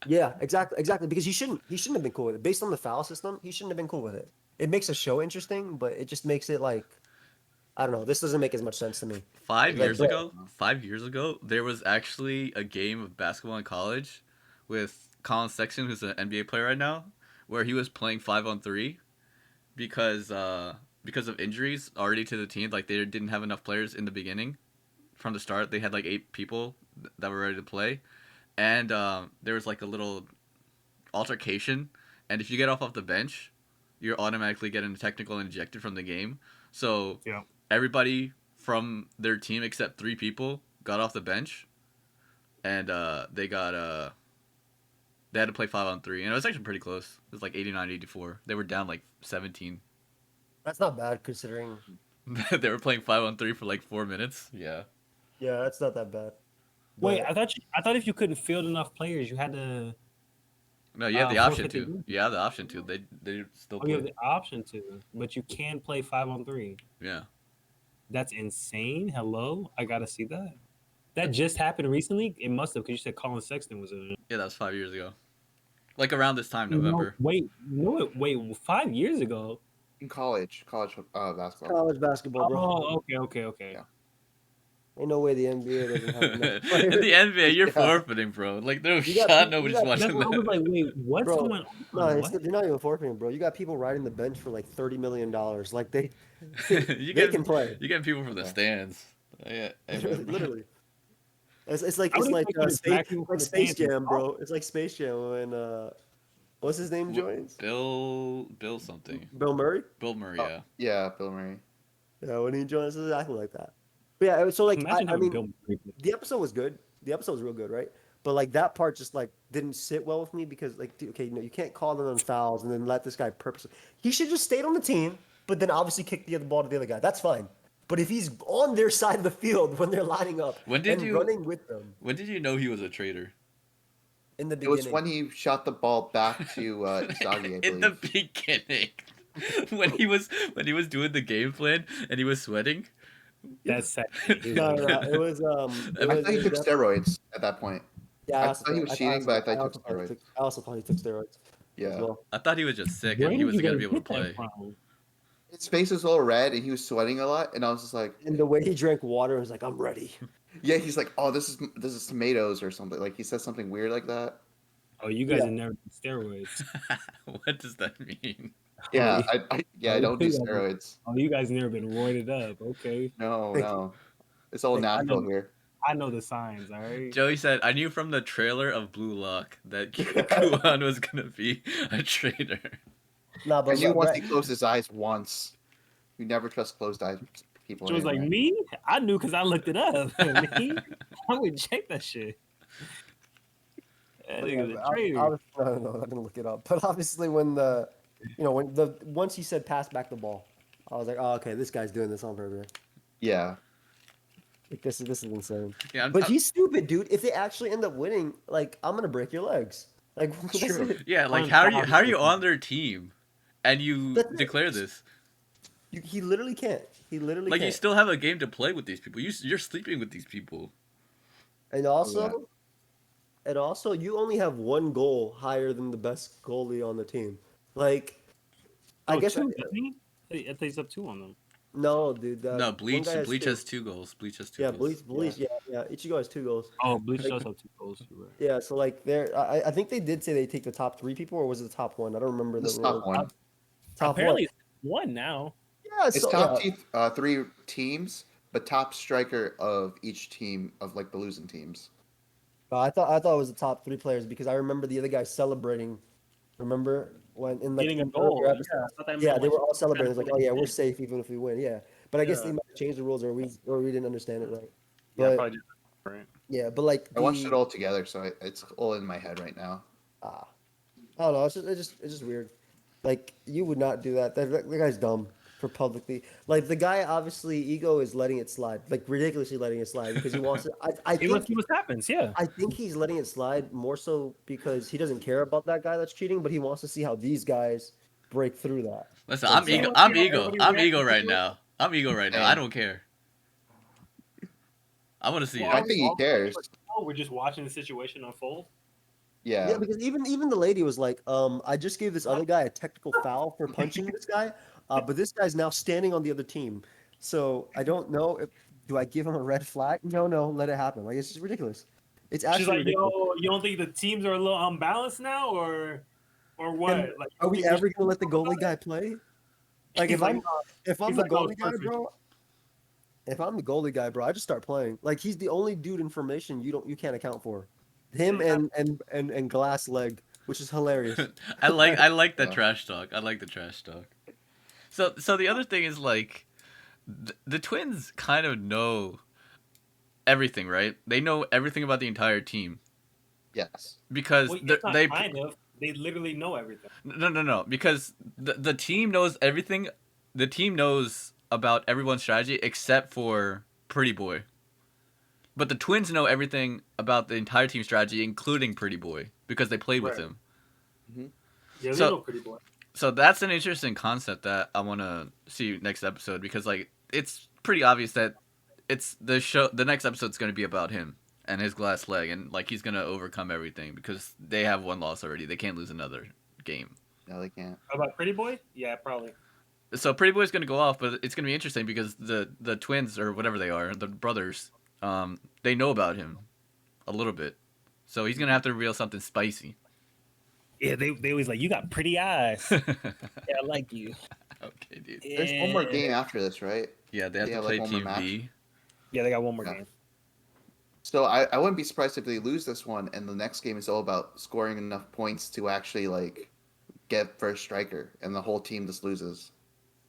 Yeah, exactly. Because he shouldn't have been cool with it. Based on the foul system, he shouldn't have been cool with it. It makes a show interesting, but it just makes it like. I don't know. This doesn't make as much sense to me. 5 years ago, there was actually a game of basketball in college with Colin Sexton, who's an NBA player right now, where he was playing 5-on-3 because of injuries already to the team. Like they didn't have enough players in the beginning. From the start, they had like 8 people that were ready to play, and there was like a little altercation. And if you get off the bench, you're automatically getting technical and ejected from the game. So everybody from their team except 3 people got off the bench, and they had to play 5-on-3, and it was actually pretty close. It was like 89-84. They were down like 17. That's not bad considering they were playing 5-on-3 for like 4 minutes. Yeah. Yeah, that's not that bad. Wait, I thought if you couldn't field enough players, you had to. No, you have the option to. You have the option to. They still play. You have the option to, but you can play 5-on-3. Yeah. That's insane. Hello, I gotta see that. That just happened recently. It must have, because you said Colin Sexton was in it. Yeah, that was 5 years ago. Like around this time, November. Wait, 5 years ago. In college basketball. College basketball, bro. Oh, okay. Yeah. Ain't no way the NBA doesn't have enough players. In the NBA, you're forfeiting, bro. Like there's no shot nobody's watching that. I was like, wait, what's going on? No, they're not even forfeiting, bro. You got people riding the bench for like $30 million. Like they can play. You get people from the stands. Yeah, literally. It's like Space Jam, bro. It's like Space Jam when what's his name joins? Bill something. Bill Murray? Bill Murray, yeah. Yeah, Bill Murray. Yeah, when he joins, it's exactly like that. But yeah, so like I mean, the episode was good. The episode was real good, right? But like that part just like didn't sit well with me because like, okay, you can't call them on fouls and then let this guy purposely. He should just stayed on the team, but then obviously kick the other ball to the other guy. That's fine. But if he's on their side of the field when they're lining up running with them, when did you know he was a traitor? In the beginning. It was when he shot the ball back to Isagi, I believe. In the beginning, when he was doing the game plan and he was sweating. That's sad. No, it was. I thought he took steroids at that point. Yeah, I thought he was cheating, but I thought he took steroids. I also thought he took steroids as Yeah. well. I thought he was just sick Where and he did you wasn't gonna guys be able to get that play. from? His face was all red and he was sweating a lot, and I was just like, And the way he drank water, was like, I'm ready. yeah, he's like, oh, this is tomatoes or something. Like he says something weird like that. Oh, you guys Yeah. have never did steroids. What does that mean? Yeah, Oh, I don't do steroids. Oh, you guys never been roided up. Okay. No. It's all Thank you. natural here. I know the signs, all right? Joey said, I knew from the trailer of Blue Lock that Kuan was gonna be a traitor. Nah, I but knew once Brett, he closed his eyes once. You never trust closed eyes people. She was like, anyway. me? I knew because I looked it up. Me? I would check that shit. That nigga's a traitor. no, I'm gonna look it up. But obviously, when once he said pass back the ball, I was like, oh, okay, this guy's doing this on purpose. Yeah. Like, this is insane. Yeah, But he's stupid, dude. If they actually end up winning, like, I'm gonna break your legs. Like, that's true. it. yeah, like how are you on their team, and you That's it. declare this? He literally can't. He literally Like can't. you still have a game to play with these people. You're sleeping with these people. And also, you only have one goal higher than the best goalie on the team. Like, I guess I think he's up 2 on them. no, dude. No, one Bleach guy Bleach two. has 2 goals. Bleach has 2 Yeah, goals. Bleach. Yeah. Ichigo has 2 goals. Oh, Bleach does have 2 goals. You're right. Yeah, so like I think they did say they take the top 3 people, or was it the top 1? I don't remember This the top rules. one. Top Apparently, it's 1 now. Yeah, It's so, top yeah. 3 teams, but top striker of each team of like the losing teams. I thought it was the top 3 players because I remember the other guys celebrating. Remember when in like Getting a the goal. earlier Yeah, episode? I thought that Yeah, meant, they like, were all celebrating. It's like, oh yeah, we're yeah. safe even if we win. Yeah, but I guess Yeah. they might have changed the rules, or we didn't understand it right. Yeah, But, probably just different. yeah, but like I watched it all together, so it's all in my head right now. I don't know. It's just weird. Like you would not do that. That guy's dumb for publicly. Like the guy, obviously, ego is letting it slide, like ridiculously letting it slide because he wants to. I He wants think to see what happens. Yeah. I think he's letting it slide more so because he doesn't care about that guy that's cheating, but he wants to see how these guys break through that. Listen, Like, I'm so- ego. I'm Yeah, ego. everybody I'm reacts ego to right it. now. I'm ego right now. I don't care. I want to see I it. think he cares. We're just watching the situation unfold. Yeah, Yeah. because even the lady was like, I just gave this other guy a technical foul for punching this guy, but this guy's now standing on the other team. So I don't know if do I give him a red flag? No, let it happen. Like it's just ridiculous. It's actually She's like, ridiculous. yo, you don't think the teams are a little unbalanced now, or what? And Like, are we think ever should gonna let the talk goalie about guy play? Like He's if like, I'm if I'm he's the like, oh, goalie guy, perfect. bro. If I'm the goalie guy, bro, I just start playing. Like he's the only dude in formation you can't account for. Him and Glass Leg, which is hilarious. I like the Yeah. trash talk. I like the trash talk. So the other thing is like, the twins kind of know everything, right? They know everything about the entire team Yes. because Well, they it's not kind of. They literally know everything. no because the team knows everything. The team knows about everyone's strategy except for Pretty Boy. But the twins know everything about the entire team strategy, including Pretty Boy, because they played with Right. him. Yeah, they So- know pretty boy. So that's an interesting concept that I want to see next episode, because like it's pretty obvious that it's the next episode's going to be about him and his glass leg, and like he's going to overcome everything because they have one loss already. They can't lose another game. No, they can't. About pretty boy? Yeah, probably. So Pretty Boy's going to go off, but it's going to be interesting because the twins, or whatever they are, the brothers, they know about him a little bit. So he's going to have to reveal something spicy. Yeah, they always like, you got pretty eyes. Yeah, I like you. Okay, dude. There's one more game after this, right? Yeah, they have Yeah, to like play one more Team match. B. Yeah, they got one more Yeah. game. So I wouldn't be surprised if they lose this one, and the next game is all about scoring enough points to actually like get first striker, and the whole team just loses.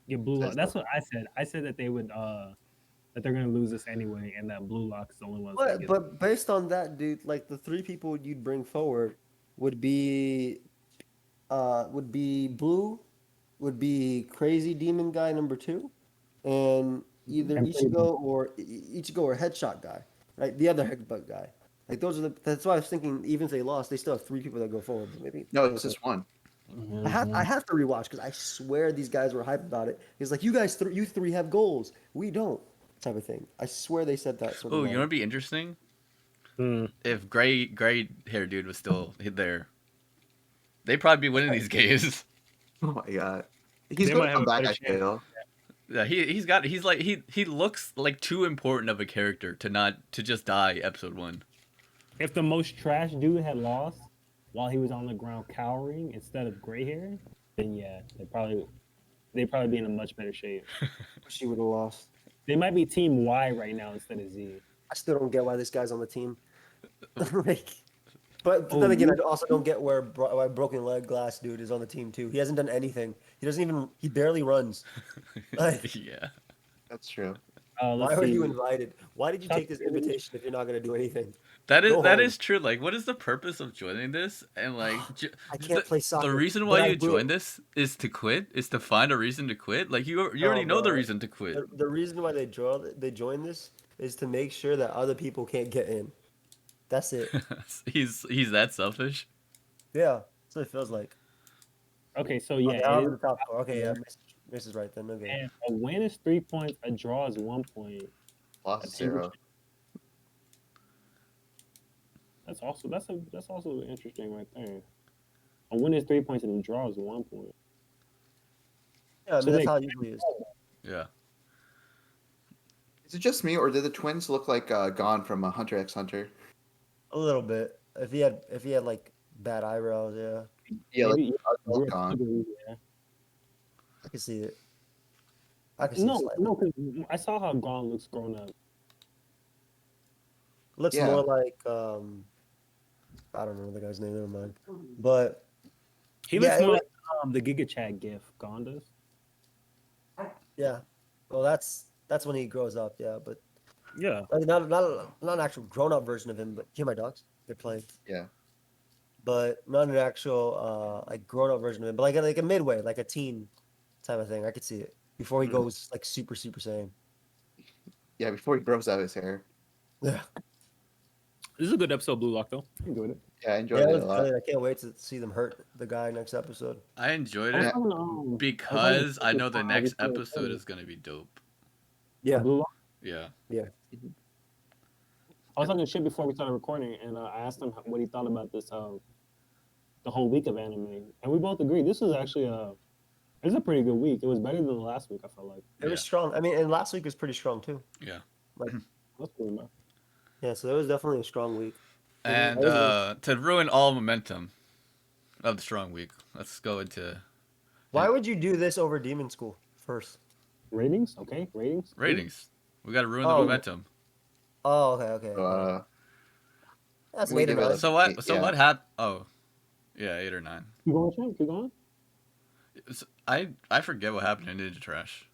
Yeah, blue lock. Says That's that. what I said. I said that they would that they're gonna lose this anyway, and that blue lock's the only one. That's gonna But based on that, dude, like the 3 people you'd bring forward would be Blue, would be Crazy Demon Guy number 2, and either Ichigo or Headshot Guy, right? The other Headbutt guy. Like those are that's why I was thinking even if they lost, they still have 3 people that go forward. But maybe No, it's just one. Mm-hmm. I have to rewatch because I swear these guys were hype about it. It's like you 3 have goals, we don't, type of thing. I swear they said that. Oh, you know what'd be interesting? If gray hair dude was still there, they'd probably be winning these games. Oh my god, he's They gonna might have come a back. better I chance. feel. Yeah, he looks like too important of a character to just die episode 1. If the most trash dude had lost while he was on the ground cowering instead of gray hair, then yeah, they'd probably be in a much better shape. She would have lost. They might be Team Y right now instead of Z. I still don't get why this guy's on the team. Like, but Oh, then again, I you- also don't get why Broken Leg Glass dude is on the team too. He hasn't done anything. He doesn't even. He barely runs. Like, Yeah. That's true. why let's are see. you invited? Why did you take this invitation if you're not gonna do anything? That Go home. is true. Like, what is the purpose of joining this? And like, I can't play soccer. the reason but why I you will. join this is to quit. Is to find a reason to quit. Like you already know the bro. reason to quit. The reason why they join this is to make sure that other people can't get in. That's it. he's that selfish. Yeah, that's what it feels like. Okay, so Okay, yeah, I'm it in is, the top 4. Okay, yeah, Miss is right then. Okay. and a win is 3 points, a draw is 1 point. Lost That's 0. That's also interesting right there. A win is 3 points and a draw is 1 point. Yeah, I So mean that's they- how it usually is. Yeah. Is it just me, or did the twins look like Gone from Hunter x Hunter? A little bit. If he had like bad eyebrows, yeah, Yeah, like Maybe- all Gone. Yeah. I can see it. I can see it No, slightly. no, because I saw how Gon looks grown up. Looks Yeah. more like I don't know the guy's name. Never mind. But He Yeah, looks it more was- like the Giga Chad gif. Gon does. yeah, well that's when he grows up. Yeah, but Yeah. like, not an actual grown up version of him. But hear my dogs. They're playing. Yeah. But not an actual like grown up version of him. But like a midway, like a teen type of thing. I could see it before he goes like super saiyan. Yeah, before he grows out his hair. Yeah. This is a good episode, Blue Lock, though. Enjoyed it. Yeah, I Yeah, enjoyed it it was a lot. good. I can't wait to see them hurt the guy next episode. I enjoyed I was it talking to, I because was I talking know to the Tom next before episode the is gonna be dope. Yeah. Blue Lock. Yeah. I was talking shit before we started recording, and I asked him what he thought about this the whole week of anime, and we both agreed this was actually a pretty good week. It was better than the last week. I felt like It was strong. I mean, and last week was pretty strong too. Yeah. that's cool, man. Yeah, so it was definitely a strong week. And to ruin all momentum of the strong week, let's go into Why would you do this over Demon School first? Ratings, okay, ratings. ratings. We got to ruin the Oh. momentum. Oh, okay. So, That's we later. give it Man. a- So what? So Yeah. what happened? Oh, yeah, 8 or 9. Keep going, Champ. Keep going. I forget what happened in Ninja Trash.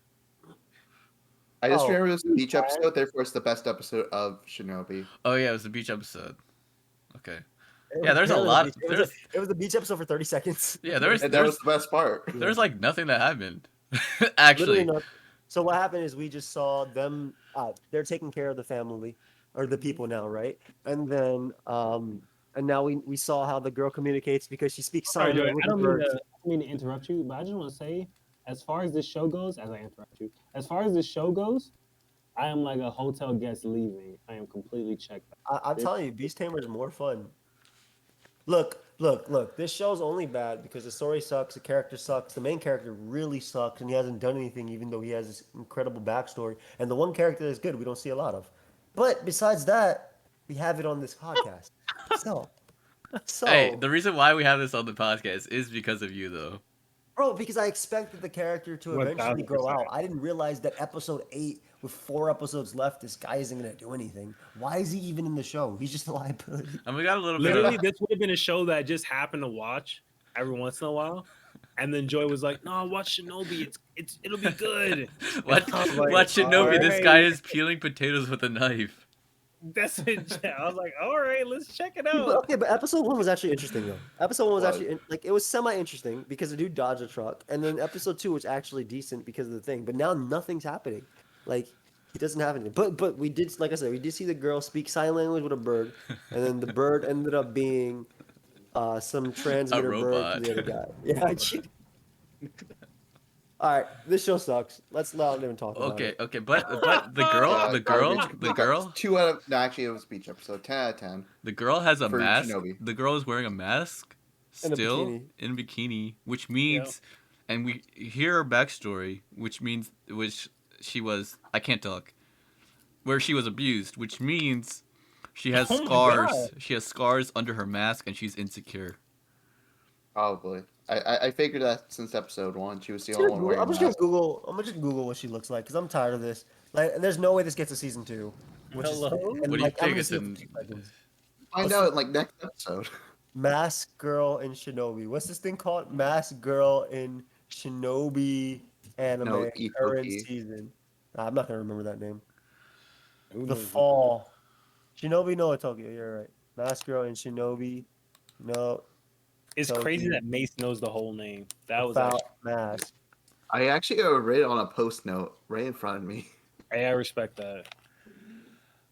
I just Oh, remember it was the beach tired? episode, therefore it's the best episode of Shinobi. Oh yeah, it was the beach episode. Okay. It Yeah, was there's a barely lot- beach- there's- It was the beach episode for 30 seconds. Yeah, there's And that was the best part. there's like nothing that happened. Literally Actually, not. So what happened is we just saw them. They're taking care of the family or the people now, right? And then and now we saw how the girl communicates because she speaks Sorry, sign Joey, language. I don't with birds. mean to interrupt you, but I just want to say, as far as this show goes, as I interrupt you, as far as this show goes, I am like a hotel guest leaving. I am completely checked out. I'm telling you, Beast Tamer is more fun. Look. This show's only bad because the story sucks, the character sucks, the main character really sucks, and he hasn't done anything even though he has this incredible backstory. And the one character that's good, we don't see a lot of. But besides that, we have it on this podcast. So, hey, the reason why we have this on the podcast is because of you, though. bro, because I expected the character to eventually grow 1000%. out. I didn't realize that episode 8, with 4 episodes left, this guy isn't gonna do anything. Why is he even in the show? He's just a liability. And we got a little bit Literally, of this would have been a show that I just happened to watch every once in a while, and then Joy was like, "No, watch Shinobi. It'll be good." what I'm like, what Shinobi. This alright. guy is peeling potatoes with a knife. That's it. I was like, "All right, let's check it But, out." okay, but episode 1 was actually interesting though. Episode 1 was Was. actually like it was semi-interesting because the dude dodged a truck, and then episode 2 was actually decent because of the thing. But now nothing's happening. Like he doesn't have anything. But we did, like I said, we did see the girl speak sign language with a bird, and then the bird ended up being some transmitter bird robot. to the other guy. Yeah. All right, this show sucks. Let's not even talk about Okay, it. okay, but the girl, the Garbage. girl, the Complete garbage. girl, 2 out of no, actually it was Beach episode. 10 out of 10 the girl has a for mask. Shinobi. The girl is wearing a mask In a still bikini. in bikini, which means, and we hear her backstory, which she was, I can't talk, where she was abused, which means she has Oh my scars. God. She has scars under her mask, and she's insecure. Probably. I figured that since episode 1. She was the only one wearing a I'm just gonna mask. Google. I'm gonna just Google what she looks like because I'm tired of this. Like, and there's no way this gets a season 2. Hello? And What do you like, I'm think? gonna It's see it in. for 2 seconds. Find out in like next episode. Mask Girl in Shinobi. What's this thing called? Mask Girl in Shinobi anime No, current Itoki. season. I'm not gonna remember that name. Who The knows? Fall. Shinobi no Tokyo. You're right. Mask Girl in Shinobi. No. It's Tokyo. crazy that Mace knows the whole name. That was Without actually, mask. I actually read it on a post note right in front of me. hey, I respect that.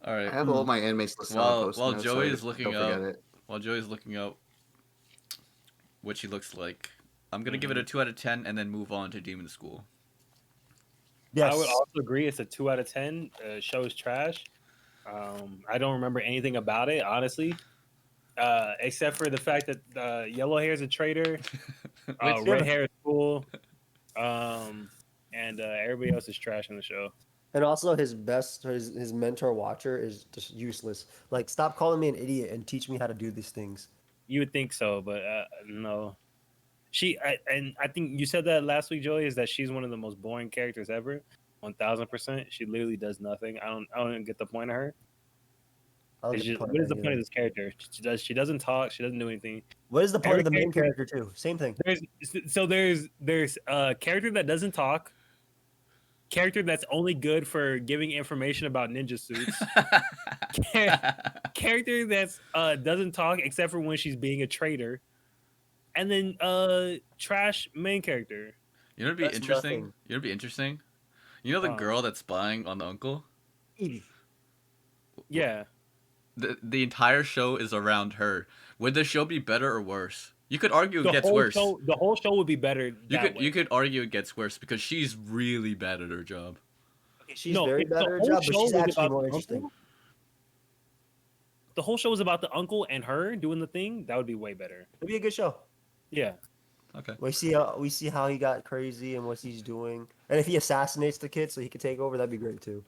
All I right. have all my animes listed on a post While note. Joey so is looking don't forget up, it. while Joey's looking up what she looks like, I'm gonna give it a 2 out of 10, and then move on to Demon School. Yes. I would also agree it's a 2 out of 10. Show is trash. I don't remember anything about it, honestly, except for the fact that yellow hair is a traitor, red hair is cool, and everybody else is trash in the show. And also his mentor watcher is just useless. Like, stop calling me an idiot and teach me how to do these things. You would think so, but no. And I think you said that last week, Joey, is that she's one of the most boring characters ever. 1000%. She literally does nothing. I don't even get the point of her. I don't It's get the just, point what of is the that point of either. this character? She doesn't talk. She doesn't do anything. What is the point Every of the main character- character too? Same thing. There's a character that doesn't talk. Character that's only good for giving information about ninja suits. Character that's doesn't talk except for when she's being a traitor. And then trash main character. You know what'd be That's interesting? nothing. You know what'd be interesting? You know the girl that's spying on the uncle? Yeah. The entire show is around her. Would the show be better or worse? You could argue it gets worse. The whole show would be better. You could argue it gets worse because she's really bad at her job. Okay, she's very bad at her job, but she's actually more interesting. The whole show is about the uncle and her doing the thing. That would be way better. It'd be a good show. Yeah. Okay. We see how he got crazy and what he's doing, and if he assassinates the kid so he could take over, that'd be great too.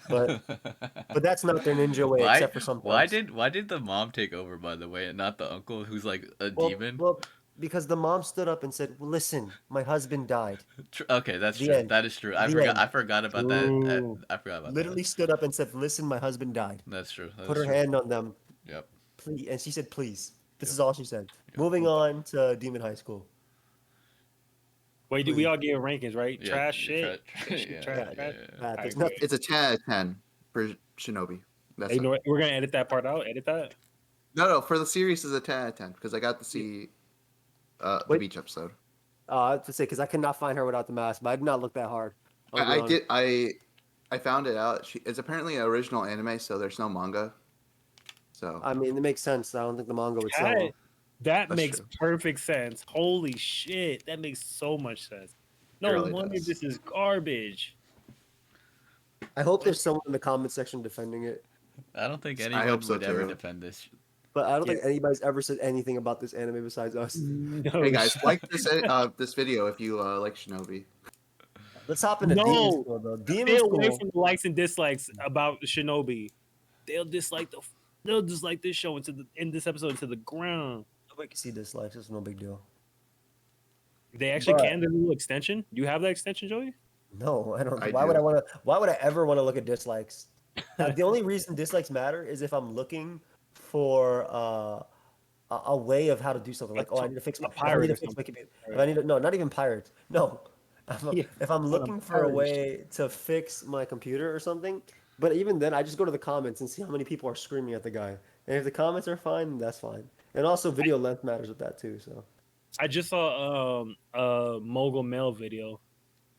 But that's not their ninja way, except for some. Why did the mom take over, by the way, and not the uncle who's like a demon? Well, because the mom stood up and said, well, "Listen, my husband died." Okay, that's The true. end. That is true. The end. I forgot about that. Ooh. I forgot about Literally stood up and said, "Listen, my husband died." that. That's true. Put her hand on them, Yep. please, and she said, "Please." This Yep. is all she said. Yep. Moving on to Demon High School. Wait, we all give rankings, right? Yeah, Trash shit. yeah, Trash. yeah. There's I nothing. It's a 10 out of 10 for Shinobi. That's Hey, you know it. what? We're gonna edit that part out. Edit that. No, for the series is a 10 out of 10 because I got to see the Wait. beach episode. I have to say because I could not find her without the mask, but I did not look that hard. I'll be I honest. did. I found it out. It's apparently an original anime, so there's no manga. So I mean, it makes sense. I don't think the manga would sell. That That's makes true. perfect sense. Holy shit, that makes so much sense. No really wonder does. this is garbage. I hope there's someone in the comment section defending it, I don't think I anyone hope so, would ever too. defend this. but I don't think anybody's ever said anything about this anime besides us. No, hey guys, like this video if you like Shinobi. Let's hop into No. Demon School, though. Demon stay away School. from the likes and dislikes about Shinobi. They'll dislike this show in this episode to the ground. Nobody can see dislikes. It's no big deal. They actually But- can the little extension. Do you have that extension, Joey? No, I don't. I Why would do. I want to? Why would I ever want to look at dislikes? The only reason dislikes matter is if I'm looking for a way of how to do something. Like, I need to fix my pirate or computer. If I need to, no, not even pirates. No, Yeah, if I'm on a looking for a pirate way to fix my computer or something. But even then, I just go to the comments and see how many people are screaming at the guy. And if the comments are fine, that's fine. And also, video length matters with that too. So I just saw a Mogul Mail video.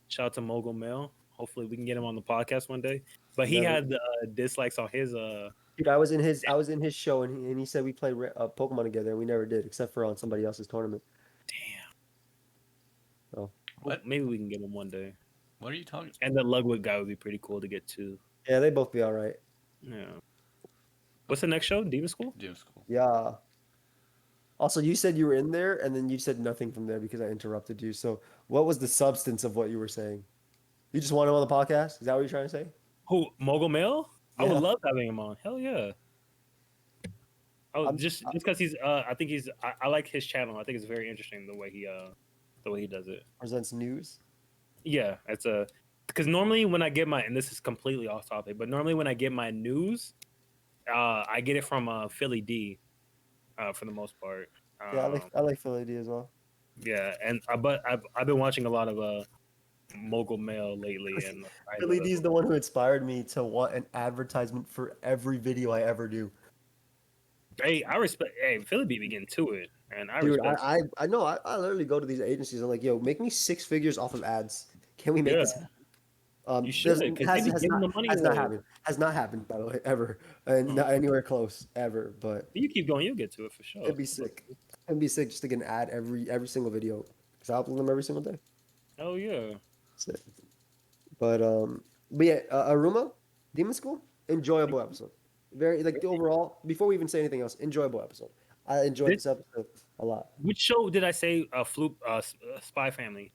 Shout out to Mogul Mail. Hopefully we can get him on the podcast one day. But he Never. had dislikes on his dude, I was in his show and he said we played Pokemon together and we never did except for on somebody else's tournament. damn. Oh. What? Maybe we can get him one day. What are you talking? And the Ludwig guy would be pretty cool to get too. Yeah, they both be all right. Yeah. What's the next show? Demon School? Demon School. Yeah. Also, you said you were in there, and then you said nothing from there because I interrupted you. So, what was the substance of what you were saying? You just want him on the podcast? Is that what you're trying to say? Who? Mogul Mail? I Yeah. would love having him on. Hell yeah. Oh, I'm- just because he's I think he's I like his channel. I think it's very interesting the way he does it. Presents news. Yeah, it's a because normally when I get my and this is completely off topic, but normally when I get my news, I get it from Philly D, for the most part. Yeah, I like Philly D as well. Yeah, and but I've been watching a lot of Mogul Mail lately, and Philly D is the one who inspired me to want an advertisement for every video I ever do. Hey, I respect. Hey, Philly B be getting to it, and I Dude, respect. I know. I literally go to these agencies. I'm like, yo, make me 6 figures off of ads. Can we make Yeah. this happen? You should, doesn't- 'cause they be giving the money has not away. happened. Has not happened, by the way, ever, and not anywhere close, ever. But You keep going, you'll get to it for sure. it'd be sick. It'd be sick just to get an ad every single video because I upload them every single day. Oh yeah. Sick. But yeah, Aruma, Demon School, enjoyable episode. Very like the overall. Before we even say anything else, enjoyable episode. I enjoyed this episode a lot. Which show did I say? Spy Family.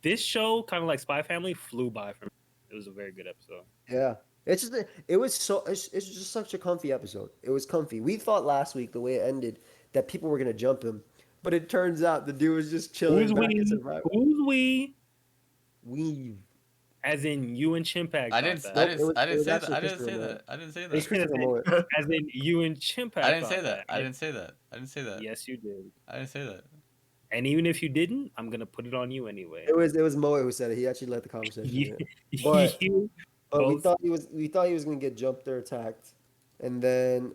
This show, kind of like Spy Family, flew by for me. It was a very good episode. Yeah, it's just it was so it's just such a comfy episode. It was comfy. We thought last week the way it ended that people were gonna jump him, but it turns out the dude was just chilling. Who's back we? in Survivor. Who's we? We. As in you and Chimpact. I didn't thought say that. It was that. actually I didn't Christopher say Moore. that. I didn't say It was that. Christopher Moore. As in you and Chimpact. I didn't thought say that. I And- didn't say that. I didn't say that. Yes, you did. I didn't say that. And even if you didn't, I'm gonna put it on you anyway. It was Moe who said it. He actually led the conversation. You- Yeah. But- you But we both- thought he was gonna get jumped or attacked, and then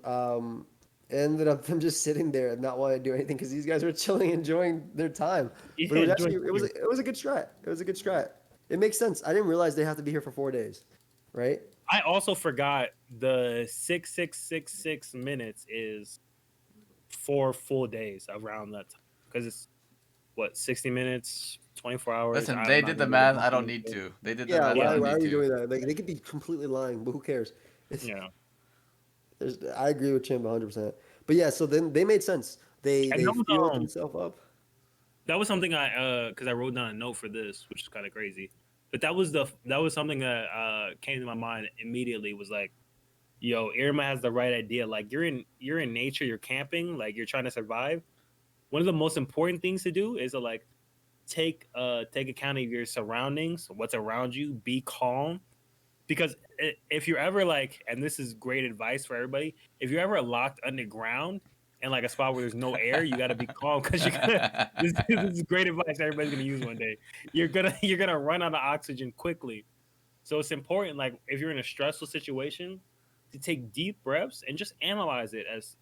it ended up them just sitting there and not wanting to do anything because these guys were chilling, enjoying their time. But it was Yeah, actually enjoy- it was a good strat. It was a good strat. It makes sense. I didn't realize they have to be here for 4 days, right? I also forgot the 6,666 minutes is 4 full days around that time because it's what 60 minutes, 24 hours. Listen, I'm they not did the gonna math. get I don't into need it. to. They did the Yeah. math. I Why don't are need you to. doing that? Like they could be completely lying, but who cares? Yeah, I agree with Chim 100%. But yeah, so then they made sense. They And that was, fueled um, themselves up. that was something because I wrote down a note for this, which is kind of crazy. But that was something that came to my mind immediately. Was like, yo, Irma has the right idea. Like you're in nature, you're camping, like you're trying to survive. One of the most important things to do is to like take account of your surroundings, what's around you, be calm. Because if you're ever like, and this is great advice for everybody, if you're ever locked underground in like a spot where there's no air, you got to be calm because this is great advice everybody's gonna use one day. You're gonna run out of oxygen quickly, so it's important. Like if you're in a stressful situation, to take deep breaths and just analyze it as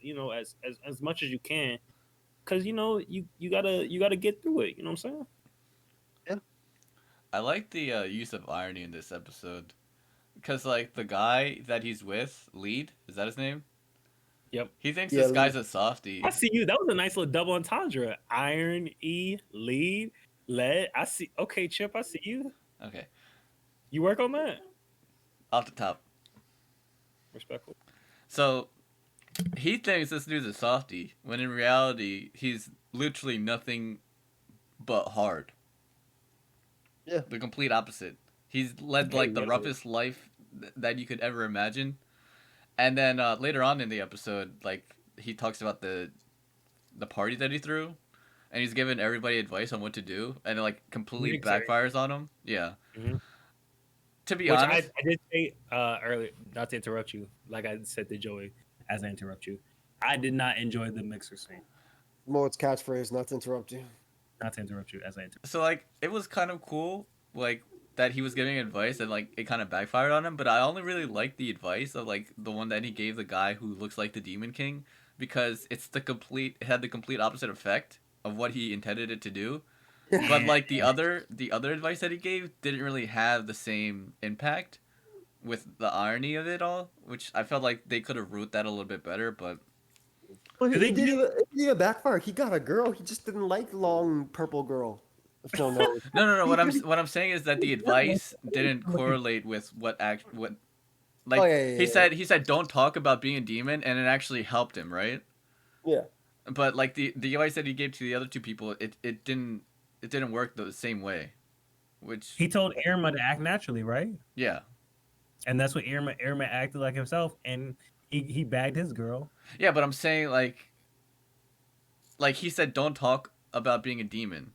as much as you can, because you gotta get through it. You know what I'm saying? I like the use of irony in this episode, because like the guy that he's with, Lead, is that his name? Yep. He thinks Yeah, this Lead. guy's a softie. I see you. That was a nice little double entendre. Iron, lead, lead. I see. Okay, Chip, I see you. Okay, You work on that. off the top. Respectful. So he thinks this dude's a softie, when in reality he's literally nothing but hard. Yeah. The complete opposite. He's led Okay, like the yeah. roughest life that you could ever imagine. And then later on in the episode, like he talks about the party that he threw, and he's giving everybody advice on what to do, and it like completely Exactly. backfires on him. Yeah. Mhm. To be Which honest, I did say earlier, not to interrupt you, like I said to Joey, as I interrupt you, I did not enjoy the mixer scene. Moe's catchphrase, not to interrupt you. Not to interrupt you, as I interrupt. so like it was kind of cool, like that he was giving advice and like it kind of backfired on him. But I only really liked the advice of like the one that he gave the guy who looks like the Demon King, because it had the complete opposite effect of what he intended it to do. But like the other advice that he gave didn't really have the same impact with the irony of it all, which I felt like they could have wrote that a little bit better. But But Did they it didn't even backfire. He got a girl. He just didn't like long purple girl. No, no. No. What I'm saying is that the advice didn't correlate with what Oh like yeah. he said don't talk about being a demon, and it actually helped him, right? Yeah. But like the advice that he gave to the other two people, it didn't work the same way. Which He told Irma to act naturally, right? yeah. And that's what Irma acted like himself, and he bagged his girl. Yeah, but I'm saying like he said don't talk about being a demon,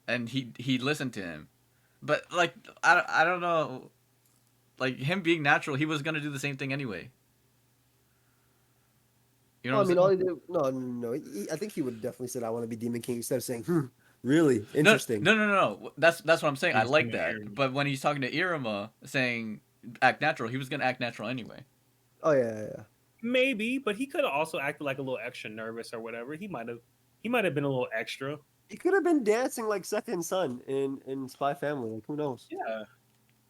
and he listened to him. But like I don't know, like him being natural, he was gonna do the same thing anyway. You know No, I what mean, I'm all saying? he did. No. I think he would definitely said, "I want to be Demon King," instead of saying, really No, interesting." no. That's what I'm saying. I He's like talking to that. Irma. But when he's talking to Iruma saying act natural, he was gonna act natural anyway. Oh yeah. Maybe, but he could have also acted like a little extra nervous or whatever. He might have been a little extra. He could have been dancing like Second Son in Spy Family. Like, who knows? Yeah,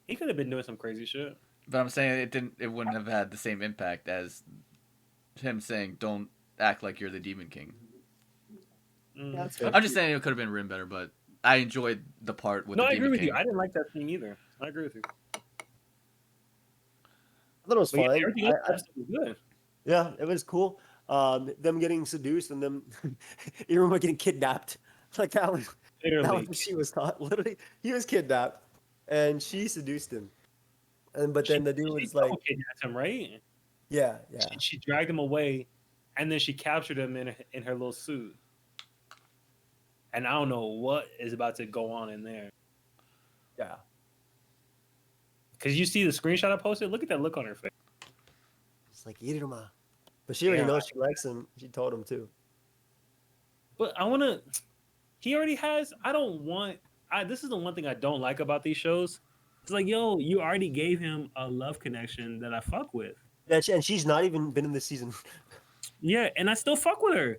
he could have been doing some crazy shit. But I'm saying it wouldn't have had the same impact as him saying don't act like you're the Demon King. Yeah, that's fair. I'm just saying it could have been written better, but I enjoyed the part with No, the I Demon agree with King. you. I didn't like that scene either. I agree with you. I thought it was But yeah, fine. everything else was good. Yeah, it was cool. Them getting seduced and them Iruma getting kidnapped. Like that was Literally. what she was taught. Literally, he was kidnapped, and she seduced him. But then the dude She was like, kidnapped him, right? yeah. She dragged him away, and then she captured him in her little suit. And I don't know what is about to go on in there. Yeah. Because you see the screenshot I posted? Look at that look on her face. It's like Iruma. But she already Yeah. knows she likes him. She told him too. But I want to... He already has... I don't want... this is the one thing I don't like about these shows. It's like, yo, you already gave him a love connection that I fuck with. Yeah, and she's not even been in this season. Yeah, and I still fuck with her.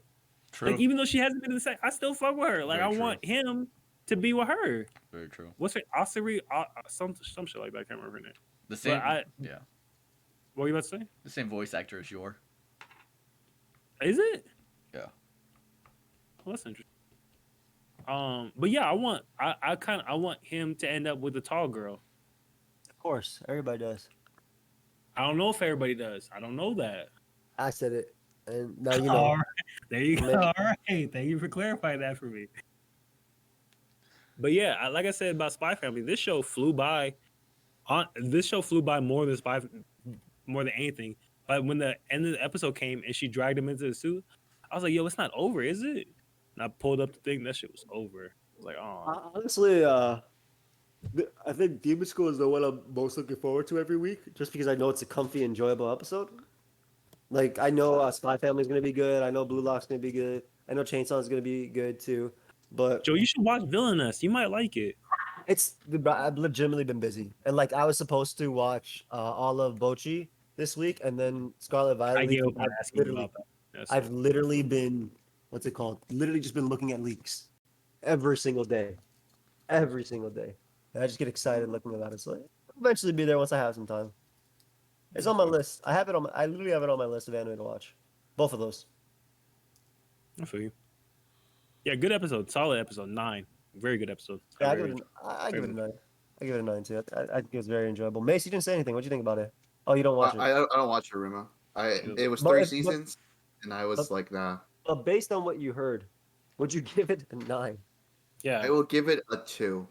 True. Like, even though she hasn't been in the set, I still fuck with her. Like, Very I true. want him to be with her. Very true. What's her... Asari... some shit like that. I can't remember her name. The same. Yeah. What were you about to say? The same voice actor as Yor. Is it? Yeah. Well, that's interesting. But yeah, I want him to end up with the tall girl. Of course, everybody does. I don't know if everybody does. I don't know that. I said it, and now you know. All right. There you go. Maybe. All right. Thank you for clarifying that for me. But yeah, like I said about Spy Family, this show flew by. This show flew by more than anything. But when the end of the episode came and she dragged him into the suit, I was like, "Yo, it's not over, is it?" And I pulled up the thing. That shit was over. I was like, "Oh." Honestly, I think Demon School is the one I'm most looking forward to every week, just because I know it's a comfy, enjoyable episode. Like, I know Spy Family is going to be good. I know Blue Lock's going to be good. I know Chainsaw is going to be good too. But Joe, you should watch Villainous. You might like it. I've legitimately been busy, and like I was supposed to watch all of Bocchi this week, and then Scarlet Violet. I gave up on I've asking literally- about that. That's I've literally been, what's it called? Literally just been looking at leaks every single day. Every single day. And I just get excited looking at it. So I'll eventually be there once I have some time. It's on my list. I literally have it on my list of anime to watch. Both of those. I feel you. Yeah, good episode. Solid episode. 9. Very good episode. Yeah, I give it a 9. I give it a 9 too. I think it was very enjoyable. Mace, you didn't say anything. What do you think about it? Oh, you don't watch it. I don't watch Aruma. It was But 3 if- seasons, and I was like, nah. But based on what you heard, would you give it a 9? Yeah. I will give it a 2.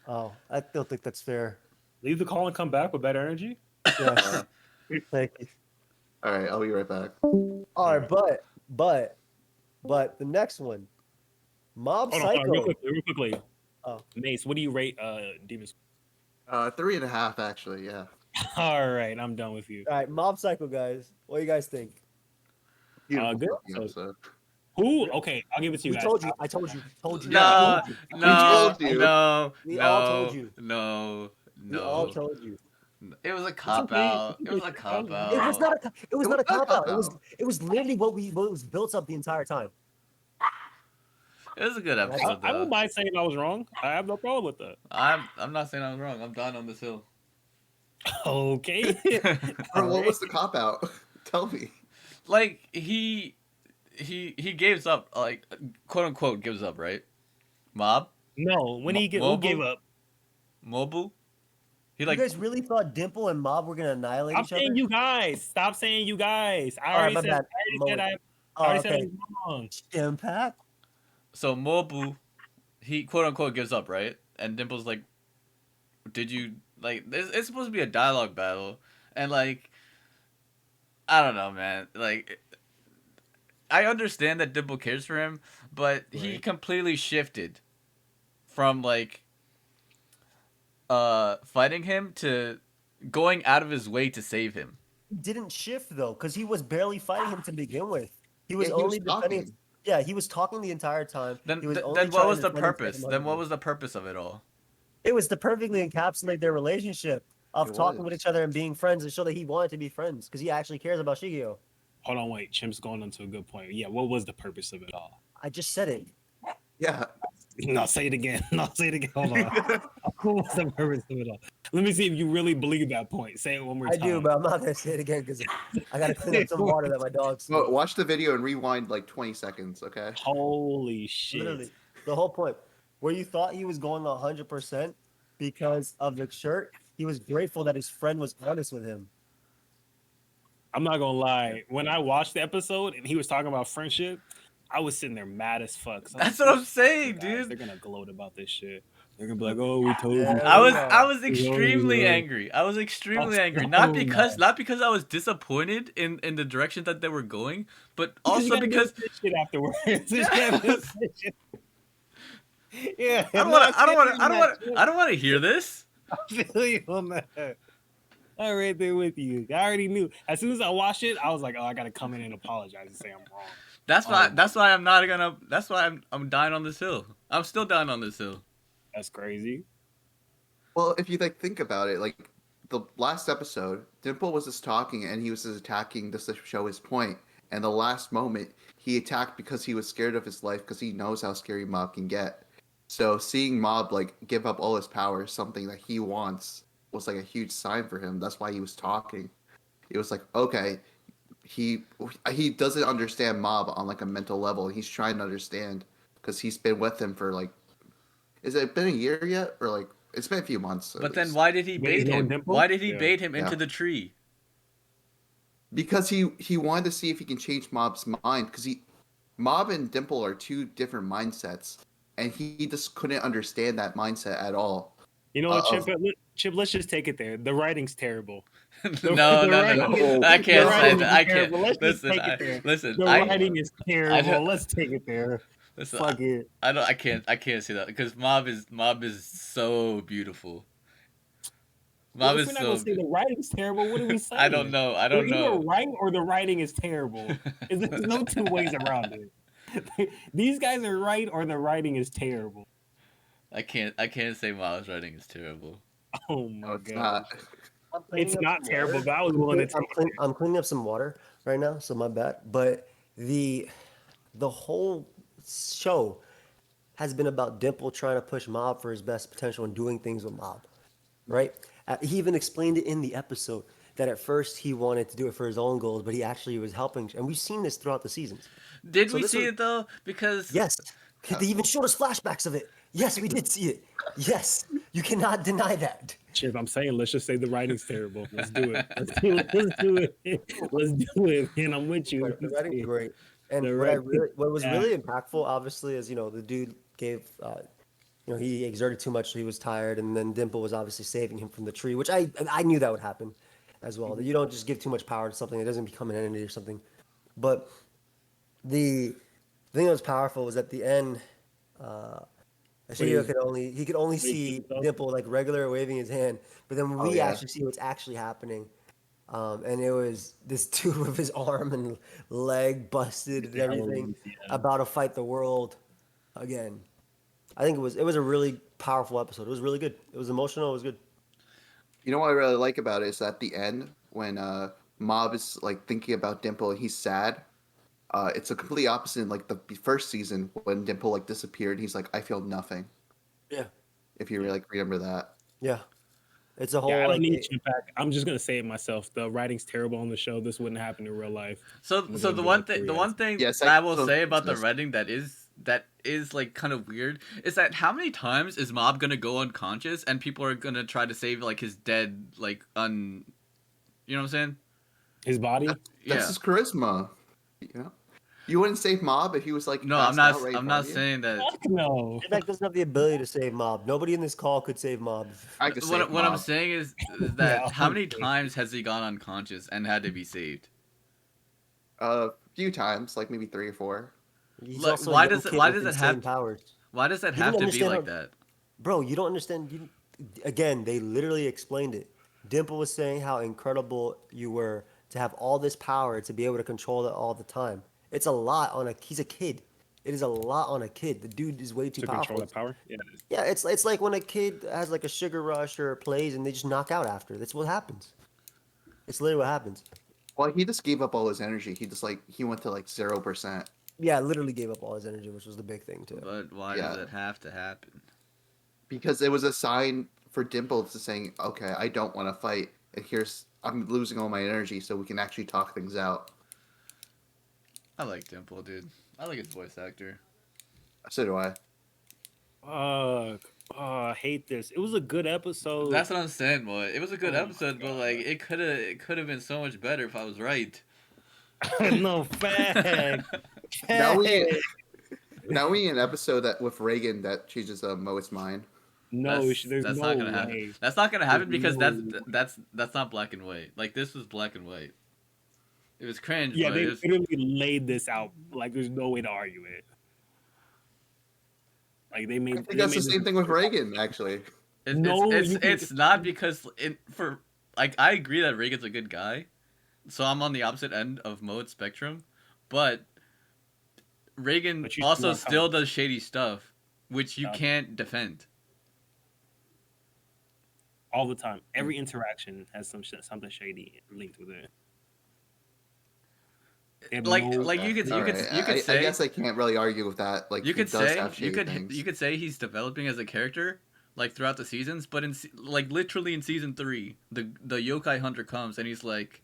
Oh, I don't think that's fair. Leave the call and come back with better energy. Yeah. Thank you. All right, I'll be right back. All right, but the next one, Mob Hold on, Psycho. real quickly. Oh. Mace, what do you rate Demons? 3.5 actually. Yeah. All right, I'm done with you. All right, Mob Psycho, guys. What do you guys think? Beautiful good fucking episode. Who? Okay, I'll give it to you We guys. told you. I told you. Told you. No, We told you. no, told you. no, We no, all told you. no, We all no. told you. It was a cop okay. out. It was a cop out. It was not a. It was not a not a cop out. cop-out. It was literally what was built up the entire time. It was a good episode. I Though. don't mind saying I was wrong. I have no problem with that. I'm not saying I was wrong. I'm dying on this hill. Okay. Bro, what was the cop out? Tell me. Like he gives up, like quote unquote gives up, right? Mob. No, when he who gave Mobile? up? Mobile? He You guys really thought Dimple and Mob were gonna annihilate I'm each other? saying you guys. Stop saying you guys. I All right, already my said. bad. I Oh, already said I okay. was wrong. Chimpact? So Mobile, he quote unquote gives up, right? And Dimple's like, "Did you like?" It's supposed to be a dialogue battle, and like, I don't know, man. Like, I understand that Dimple cares for him, but he completely shifted from like fighting him to going out of his way to save him. He didn't shift though, because he was barely fighting him to begin with. He was Yeah, he was only defending. talking. Yeah, he was talking the entire time. Then He was only then what trying was to the defend himself purpose? from Then what others. was the purpose of it all? It was to perfectly encapsulate their relationship of It talking was. with each other and being friends and show that he wanted to be friends because he actually cares about Shigeo. Hold on, wait. Chimp's going on to a good point. Yeah, what was the purpose of it all? I just said it. Yeah. No, say it again. No, say it again. Hold on. What was the purpose of it all? Let me see if you really believe that point. Say it one more I time. do, but I'm not gonna say it again because I gotta clean up some water that my dog's. Well, watch the video and rewind like 20 seconds, okay? Holy shit. Literally, the whole point. Where you thought he was going 100% because of the shirt, he was grateful that his friend was honest with him. I'm not gonna lie. When I watched the episode and he was talking about friendship, I was sitting there mad as fuck. So That's what I'm saying, dude. They're gonna gloat about this shit. They're gonna be like, "Oh, we told you." Yeah. I was extremely angry. I was extremely angry. Not because I was disappointed in the direction that they were going, but also because this shit afterwards. Yeah, I don't want to hear this. I feel you on that. I'm right there with you. I already knew. As soon as I watched it, I was like, "Oh, I gotta come in and apologize and say I'm wrong." That's why I'm not gonna. That's why I'm dying on this hill. I'm still dying on this hill. That's crazy. Well, if you like think about it, like the last episode, Dimple was just talking and he was just attacking just to show his point. And the last moment, he attacked because he was scared of his life because he knows how scary Mob can get. So seeing Mob like give up all his power, something that he wants, was like a huge sign for him. That's why he was talking. It was like, okay, he doesn't understand Mob on like a mental level. He's trying to understand because he's been with him for like, is it been a year yet or like it's been a few months? But then why did he bait him? Why did he bait him into the tree? Because he wanted to see if he can change Mob's mind because Mob and Dimple are two different mindsets and he just couldn't understand that mindset at all. You know what, Chip? Let's just take it there. The writing's terrible. No. I can't say that. I can't. Listen. The writing is terrible. Let's take it there. Listen, Fuck it. I can't say that because Mob is so beautiful. Mob If is we're not so. gonna say the writing's terrible, what are we saying? I don't know. We're either right or the writing is terrible. There's no two ways around it. These guys are right or the writing is terrible. I can't say Mob's writing is terrible. Oh my it's god. not. It's not terrible, but I was willing to I'm cleaning up some water right now, so my bad. But the whole show has been about Dimple trying to push Mob for his best potential and doing things with Mob, right? He even explained it in the episode that at first he wanted to do it for his own goals, but he actually was helping. And we've seen this throughout the seasons. Did we see it though? Because yes, they even showed us flashbacks of it. Yes, we did see it. Yes, you cannot deny that. Chip, I'm saying let's just say the writing's terrible. Let's do it. Let's do it. Let's do it, man. I'm with you. The writing's great. And what was really impactful, obviously, is the dude gave he exerted too much, so he was tired, and then Dimple was obviously saving him from the tree, which I knew that would happen as well. That you don't just give too much power to something; it doesn't become an entity or something. But the thing that was powerful was at the end. He could only see Dimple like regular waving his hand, but then we actually see what's actually happening. And it was this dude with his arm and leg busted and everything about to fight the world again. I think it was a really powerful episode. It was really good. It was emotional. It was good. You know what I really like about it is at the end when Mob is like thinking about Dimple and he's sad. It's a complete opposite in like the first season when Dimple like disappeared. He's like, I feel nothing. Yeah. If you like remember that. Yeah. It's a whole. I don't need Chimpact. I'm just gonna say it myself. The writing's terrible on the show. This wouldn't happen in real life. So the one thing that I will say about the writing that that is like kind of weird is that how many times is Mob gonna go unconscious and people are gonna try to save like his dead like you know what I'm saying? His body. That's Yeah. his charisma. Yeah. You wouldn't save Mob if he was like No, passed out right in I'm front not of you? saying that. Fuck no. Chimpact doesn't have the ability to save Mob. Nobody in this call could save Mob. I could save What I'm Mob. saying is that Yeah, how many okay. times has he gone unconscious and had to be saved? A few times, like maybe 3 or 4. He's Like, also a why young does it- kid why with does it insane have- powers? Why does that You have don't to be understand like how- that? Bro, you don't understand. Again, they literally explained it. Dimple was saying how incredible you were to have all this power to be able to control it all the time. It's a lot on a. He's a kid. It is a lot on a kid. The dude is way too To powerful. control the power. Yeah. Yeah, it's like when a kid has like a sugar rush or plays and they just knock out after. That's what happens. It's literally what happens. Well, he just gave up all his energy. He just he went to like 0%. Yeah, literally gave up all his energy, which was the big thing too. But why Yeah. does it have to happen? Because it was a sign for Dimple to saying, okay, I don't want to fight. And I'm losing all my energy so we can actually talk things out. I like Dimple, dude. I like his voice actor. So do I. Fuck. Oh, I hate this. It was a good episode. That's what I'm saying, boy. It was a good Oh my episode, but like it could have been so much better if I was right. No fact. Now we need an episode that with Reagan that changes Moet's mind. No, there's that's no not gonna way. happen. That's not gonna happen There's because no that's not black and white. Like this was black and white. It was cringe. Yeah, but they it was, literally laid this out. Like, there's no way to argue it. Like they made. I think that's the same thing with Reagan, actually. No, you can- it's not because I agree that Reagan's a good guy, so I'm on the opposite end of Moet's spectrum, but Reagan But you also still still does shady stuff, which you Yeah. can't defend. all the time. Every interaction has something shady linked with it. They have Like no- you could Alright, say I guess I can't really argue with that. Like you he could does say have shady things. you could say he's developing as a character like throughout the seasons, but literally in season 3, the yokai hunter comes and he's like,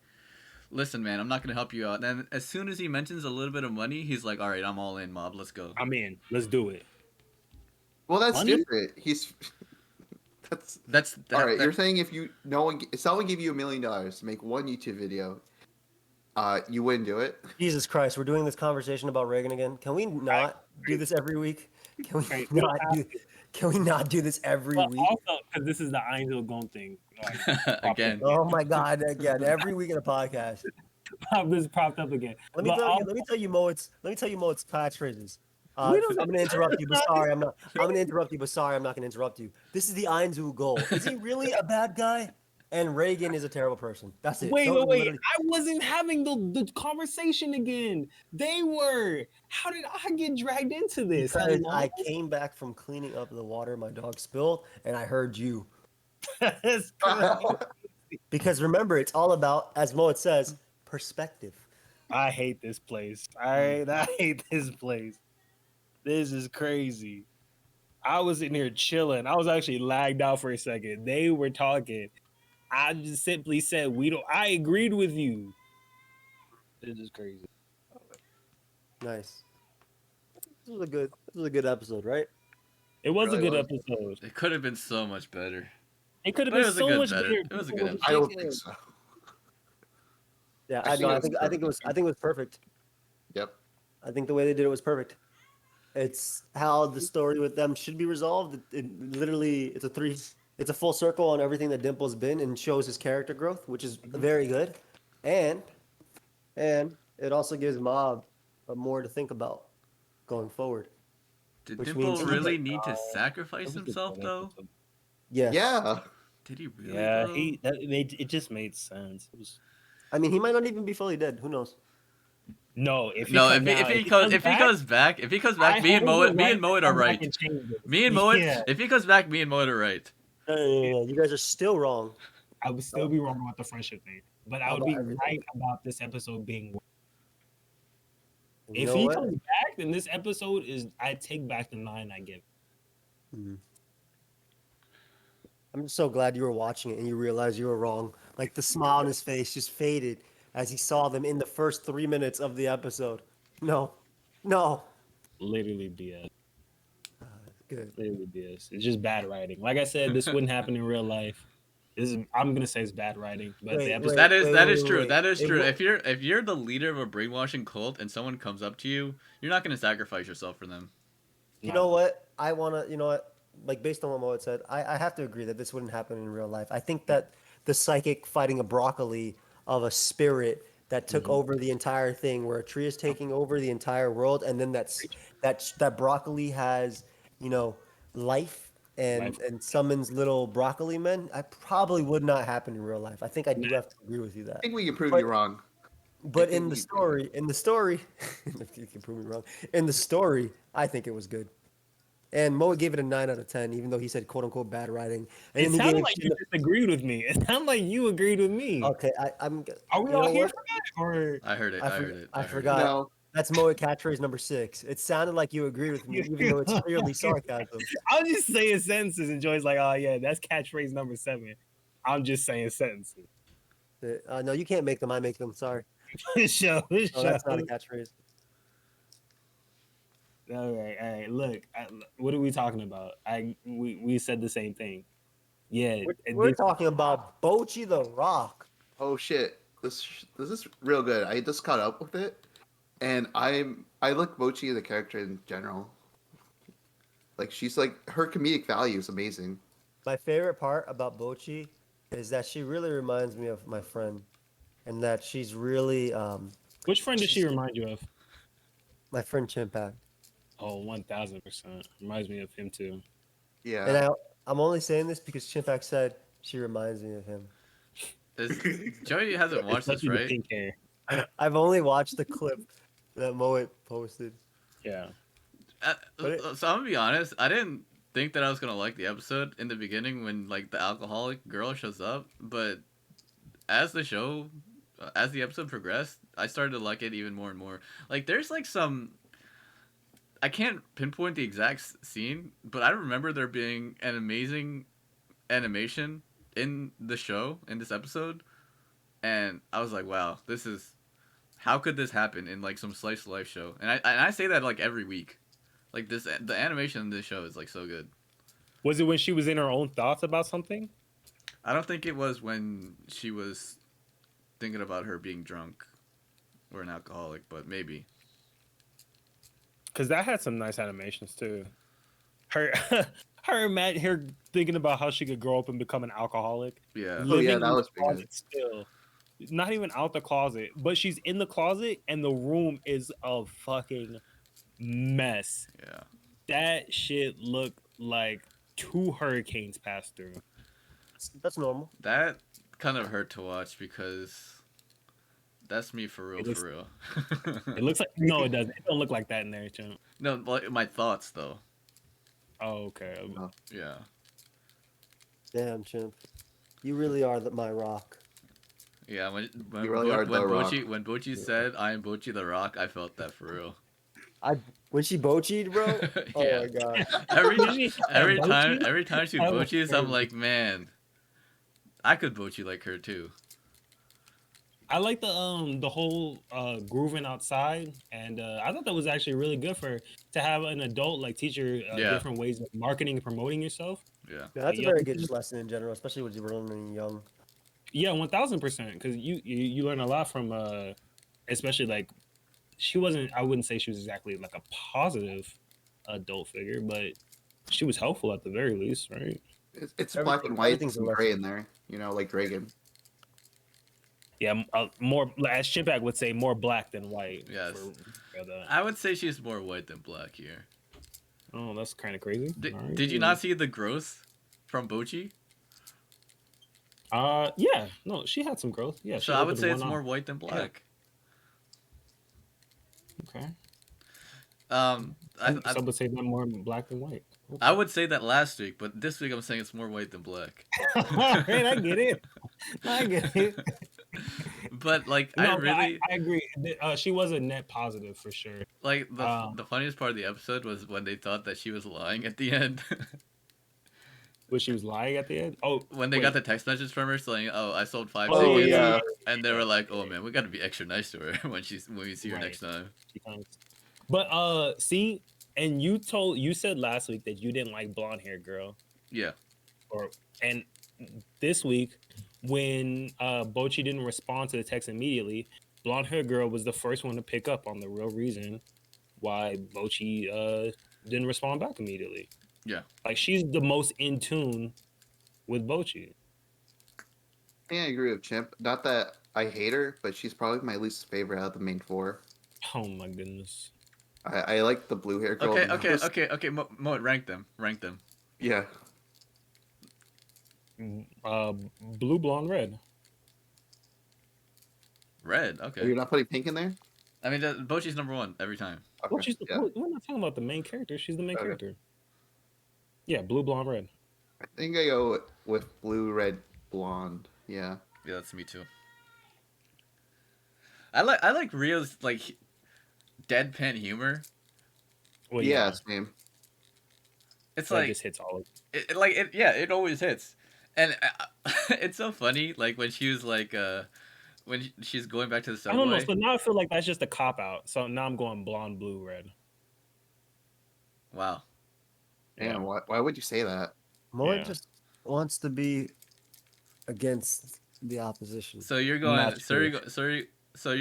"Listen, man, I'm not gonna help you out." And then as soon as he mentions a little bit of money, he's like, "All right, I'm all in, Mob. Let's go." I'm in. Let's do it. Well, that's Money? different. That's all right. You're saying if someone gave you $1 million to make one YouTube video, you wouldn't do it. Jesus Christ, we're doing this conversation about Reagan again. Can we not do this every week? Can we Right, not do? Can we not do this every But week? also, because this is the Angel Gon thing. Like, Again. Oh my God! Again, every week in a podcast. this popped up again. Let me But tell you. also- Let me tell you Moet's catchphrases. We don't- I'm gonna interrupt you, but sorry, I'm not. I'm gonna interrupt you, but sorry, I'm not gonna interrupt you. This is the Ainzu goal. Is he really a bad guy? And Reagan is a terrible person. That's it. Wait. Don't I literally- wasn't having the conversation again. They were. How did I get dragged into this? Because I came back from cleaning up the water my dog spilled, and I heard you. That's crazy. Because remember, it's all about, as Moet says, perspective. I hate this place. I hate this place. This is crazy. I was in here chilling. I was actually lagged out for a second. They were talking. I just simply said, "We don't." I agreed with you. This is crazy. Nice. This was a good episode, right? It was Really a good was. episode. It could have been so much better. It could have But it been was a so good much better- better. it was a People good were I don't kicking think it. so. Yeah, I think it was I think it was perfect. Yep. I think the way they did it was perfect. It's how the story with them should be resolved. It literally, it's a full circle on everything that Dimple's been and shows his character growth, which is very good. And it also gives Mob more to think about going forward. Did Which Dimple means- really need to It sacrifice was a himself good though? episode. Yes. Yeah. Did he really? Yeah, though? it just made sense. It was I mean, he might not even be fully dead. Who knows? no. If he No, comes out- if he goes back, me and Moet are right. Me and Moet, Yeah. if he comes back, me and Moet are right. No. You guys are still wrong. I would still be wrong about the friendship thing, but I would be About everything. right about this episode being. You If know he what? comes back, then this episode is. I take back the 9 I give. I'm just so glad you were watching it and you realized you were wrong. Like the smile on his face just faded as he saw them in the first 3 minutes of the episode. No. Literally BS. Good. Literally BS. It's just bad writing. Like I said, this wouldn't happen in real life. I'm gonna say it's bad writing, but the episode. That is true. Wait. That is It true. wa- If you're the leader of a brainwashing cult and someone comes up to you, you're not gonna sacrifice yourself for them. You know what? You know what? Like, based on what Moet said, I have to agree that this wouldn't happen in real life. I think that the psychic fighting a broccoli of a spirit that took over the entire thing, where a tree is taking over the entire world, and then that broccoli has, you know, life Life. and summons little broccoli men. I probably would not happen in real life. I think I do Nah. have to agree with you I that. think we can prove But- you wrong. But I in the think story, if you can prove me wrong, in the story, I think it was good. And Moa gave it a 9 out of 10, even though he said "quote unquote" bad writing. And It then he sounded gave like you disagreed with me. It sounded like you agreed with me. Okay, I'm. Are we you all know here what? for that? Or I heard it. I heard it. I heard forgot. No, That's Moa catchphrase number 6. It sounded like you agreed with me, even though it's clearly sarcasm. I'm just saying sentences, and Joy's like, "Oh yeah, that's catchphrase number 7." I'm just saying sentences. No, you can't make them. I make them. Sorry. Show. No, that's not a catchphrase. All right. Look, what are we talking about? We said the same thing. Yeah, We're talking about Bocchi the Rock. oh shit, this is real good. I just caught up with it, and I like Bocchi the character in general. Like she's like her comedic value is amazing. My favorite part about Bocchi is that she really reminds me of my friend, and that she's really Which friend did she remind you of? my friend Chimpact. Oh, 1000%. Reminds me of him too. Yeah, And I'm only saying this because Chimpact said she reminds me of him. Joey hasn't watched this, Especially the right? pink hair. I've only watched the clip that Moet posted. Yeah. So I'm gonna be honest. I didn't think that I was gonna like the episode in the beginning when like the alcoholic girl shows up, but as the episode progressed, I started to like it even more and more. Like there's like some. I can't pinpoint the exact scene, but I remember there being an amazing animation in the show in this episode, and I was like, "Wow, how could this happen in like some slice of life show?" And I say that like every week, like the animation in this show is like so good. Was it when she was in her own thoughts about something? I don't think it was when she was thinking about her being drunk or an alcoholic, but maybe. Because that had some nice animations too. Her her thinking about how she could grow up and become an alcoholic. Yeah. Oh, yeah, Living in that the was pretty closet still. Not even out the closet, but she's in the closet and the room is a fucking mess. Yeah. That shit looked like 2 hurricanes passed through. That's normal. That kind of hurt to watch because that's me for real, It looks- for real. It looks like no, it doesn't. It don't look like that in there, Chump. No, like my thoughts though. Oh, okay. Yeah. Damn, Chimp. You really are my rock. Yeah, when You really are the Rock. Bocchi said I am Bocchi the Rock, I felt that for real. When she Bocchi'd, bro. Oh Yeah. my god. Every time she That was Bocchis, I'm crazy. like, man, I could Bocchi like her too. I like the whole grooving outside, and I thought that was actually really good to have an adult like teach you Yeah. different ways of marketing and promoting yourself. Yeah. Yeah, that's a Yeah. very good lesson in general, especially when you're learning young. Yeah, 1000%. Because you learn a lot from especially like she wasn't. I wouldn't say she was exactly like a positive adult figure, but she was helpful at the very least, right? it's black and white, everything's a some gray in there. You know, like Dragon. Yeah, more as Chimpact would say, more black than white. Yes. for the- I would say she's more white than black here. oh, that's kind of crazy. Alright. Did you not see the growth from Bocchi? Yeah, no, she had some growth. Yeah, So she I would opened say one it's eye. more white than black. Okay. I Some would say that more black than white. I would say that last week, but this week I'm saying it's more white than black. Alright, I get it. I get it. But like No, I but really I agree. She was a net positive for sure. like the funniest part of the episode was when they thought that she was lying at the end. But she was lying at the end. Oh, When they wait. got the text message from her saying, "Oh, I sold 5 Oh, tickets," yeah. and they were like, "Oh man, we got to be extra nice to her when we see her Right. next time." She kinda- But see, and you said last week that you didn't like blonde hair girl, Yeah. and this week when Bocchi didn't respond to the text immediately, blonde hair girl was the first one to pick up on the real reason why Bocchi didn't respond back immediately. Yeah. Like she's the most in tune with Bocchi. I think I agree with Chimp. Not that I hate her, but she's probably my least favorite out of the main four. Oh my goodness. I like the blue hair girl. Okay. Mo, rank them. Yeah. Blue, blonde, red. Red. Oh, Okay. you're not putting pink in there? I mean, Bocchi's number one every time. Okay. Well, yeah. we're not talking about the main character. She's the main Okay. character. Yeah, blue, blonde, red. I think I go with blue, red, blonde. Yeah. Yeah, that's me too. I like Rio's like deadpan humor. Well, yeah, same. It's that like just hits all. it always hits, and it's so funny. Like when she was like when she's going back to the I subway. don't know. So now I feel like that's just a cop out. So now I'm going blonde, blue, red. Wow. Damn, why would you say that? Moet just wants to be against the opposition. So you're going. Not true.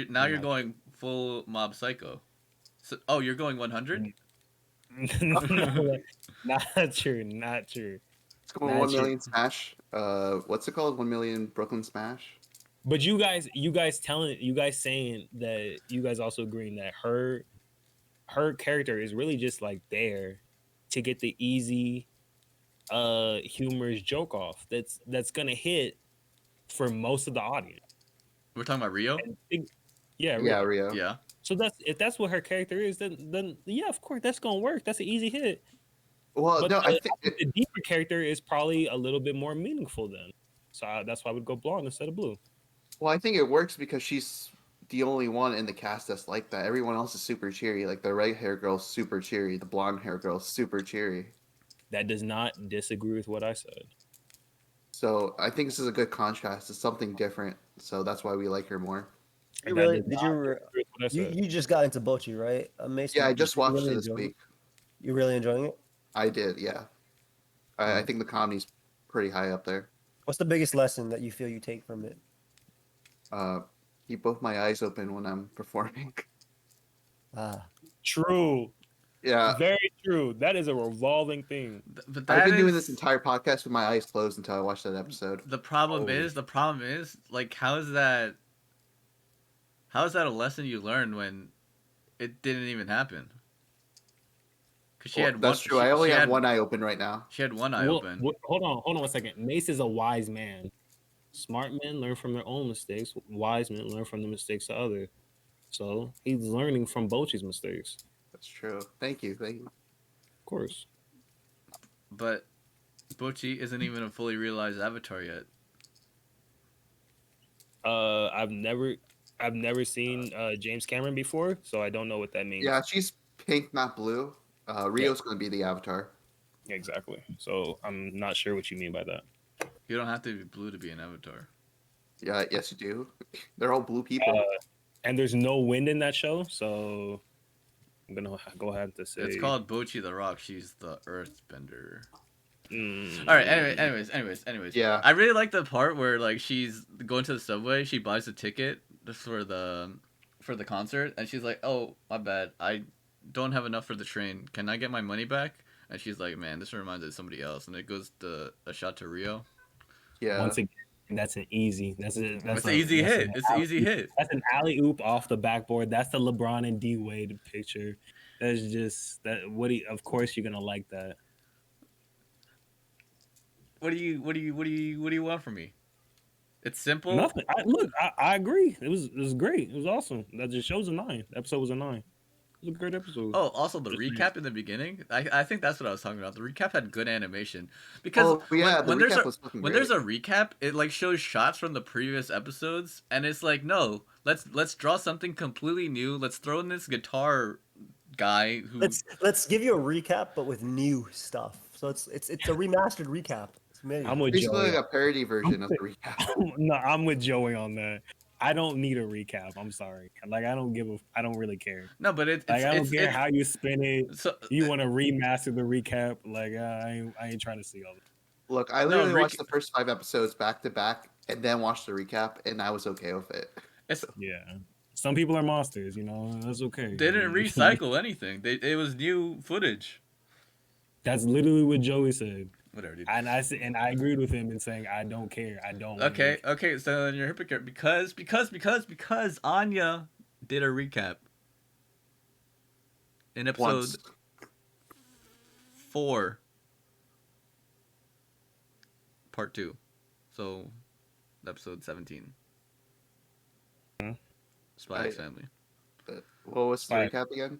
Now you're going full Mob Psycho. So you're going 100. Not true. Not true. It's going Nah, 1 shit. million smash. What's it called? 1 million Brooklyn Smash. But you guys saying that you guys also agreeing that her character is really just like there to get the easy humorous joke off that's gonna hit for most of the audience. We're talking about Rio. Yeah, Yeah, really. Rio. Yeah. So if that's what her character is, then yeah, of course that's gonna work. That's an easy hit. Well, But no, I think the deeper character is probably a little bit more meaningful then. So that's why I would go blonde instead of blue. Well, I think it works because she's the only one in the cast that's like that. Everyone else is super cheery. Like the red hair girl's super cheery. The blonde hair girl's super cheery. That does not disagree with what I said. So I think this is a good contrast. It's something different. So that's why we like her more. You That really does did not you disagree with what I said. you just got into Bocchi, right? Mason, Yeah, I just you watched really it this enjoying week. You really enjoying it? I did, yeah. I think the comedy's pretty high up there. What's the biggest lesson that you feel you take from it? Keep both my eyes open when I'm performing. True. Yeah. Very true. That is a revolving thing. But that I've been doing is- this entire podcast with my eyes closed until I watched that episode. The problem is, like, how is that a lesson you learned when it didn't even happen? Because she had that's one, true. I only she have had one eye open right now. She had one eye Well, open. hold on 1 second. Mace is a wise man. Smart men learn from their own mistakes. Wise men learn from the mistakes of others. So he's learning from Bocchi's mistakes. That's true. Thank you. Of course. But Bocchi isn't even a fully realized avatar yet. I've never seen James Cameron before, so I don't know what that means. Yeah, she's pink, not blue. Rio's going to be the avatar. Exactly. So I'm not sure what you mean by that. You don't have to be blue to be an avatar. Yeah, yes, you do. They're all blue people. And there's no wind in that show, so I'm gonna go ahead to say It's called Bocchi The Rock. She's the Earthbender. Mm. All right. Anyways. Yeah. I really like the part where like she's going to the subway. She buys a ticket for the concert, and she's like, "Oh, my bad. I don't have enough for the train. Can I get my money back?" And she's like, "Man, this reminds me of somebody else." And it goes to a shot to Rio. Yeah. Once again, that's an easy. That's It's an easy hit. It's an easy hit. That's an alley oop off the backboard. That's the LeBron and D Wade picture. That's just that. Of course, you're gonna like that. What do you want from me? It's simple. Nothing. I agree. It was great. It was awesome. That just shows a 9. The episode was a 9. It was a great episode. Oh, also the recap in the beginning. I think that's what I was talking about. The recap had good animation because when there's a recap, it like shows shots from the previous episodes, and it's like, no, let's draw something completely new. Let's throw in this guitar guy who Let's give you a recap, but with new stuff. So it's a remastered recap. It's amazing. I'm with Basically Joey. like a parody version of the recap. No, I'm with Joey on that. I don't need a recap. I'm sorry. Like I don't really care. No, but it's Like I don't care it's how you spin it. so You want to remaster the recap? Like I ain't trying to see all that. Look, I No, literally Rick- watched the first 5 episodes back to back, and then watched the recap, and I was okay with it. it's Yeah. Some people are monsters, you know. That's okay. they didn't recycle anything. It was new footage. That's literally what Joey said. Whatever, dude. And I agreed with him in saying I don't care. I don't. want Okay, to okay. So then you're a hypocrite because Anya did a recap in episode Once. 4, part 2. So episode 17. Spy X Family. What was the Spy- recap again?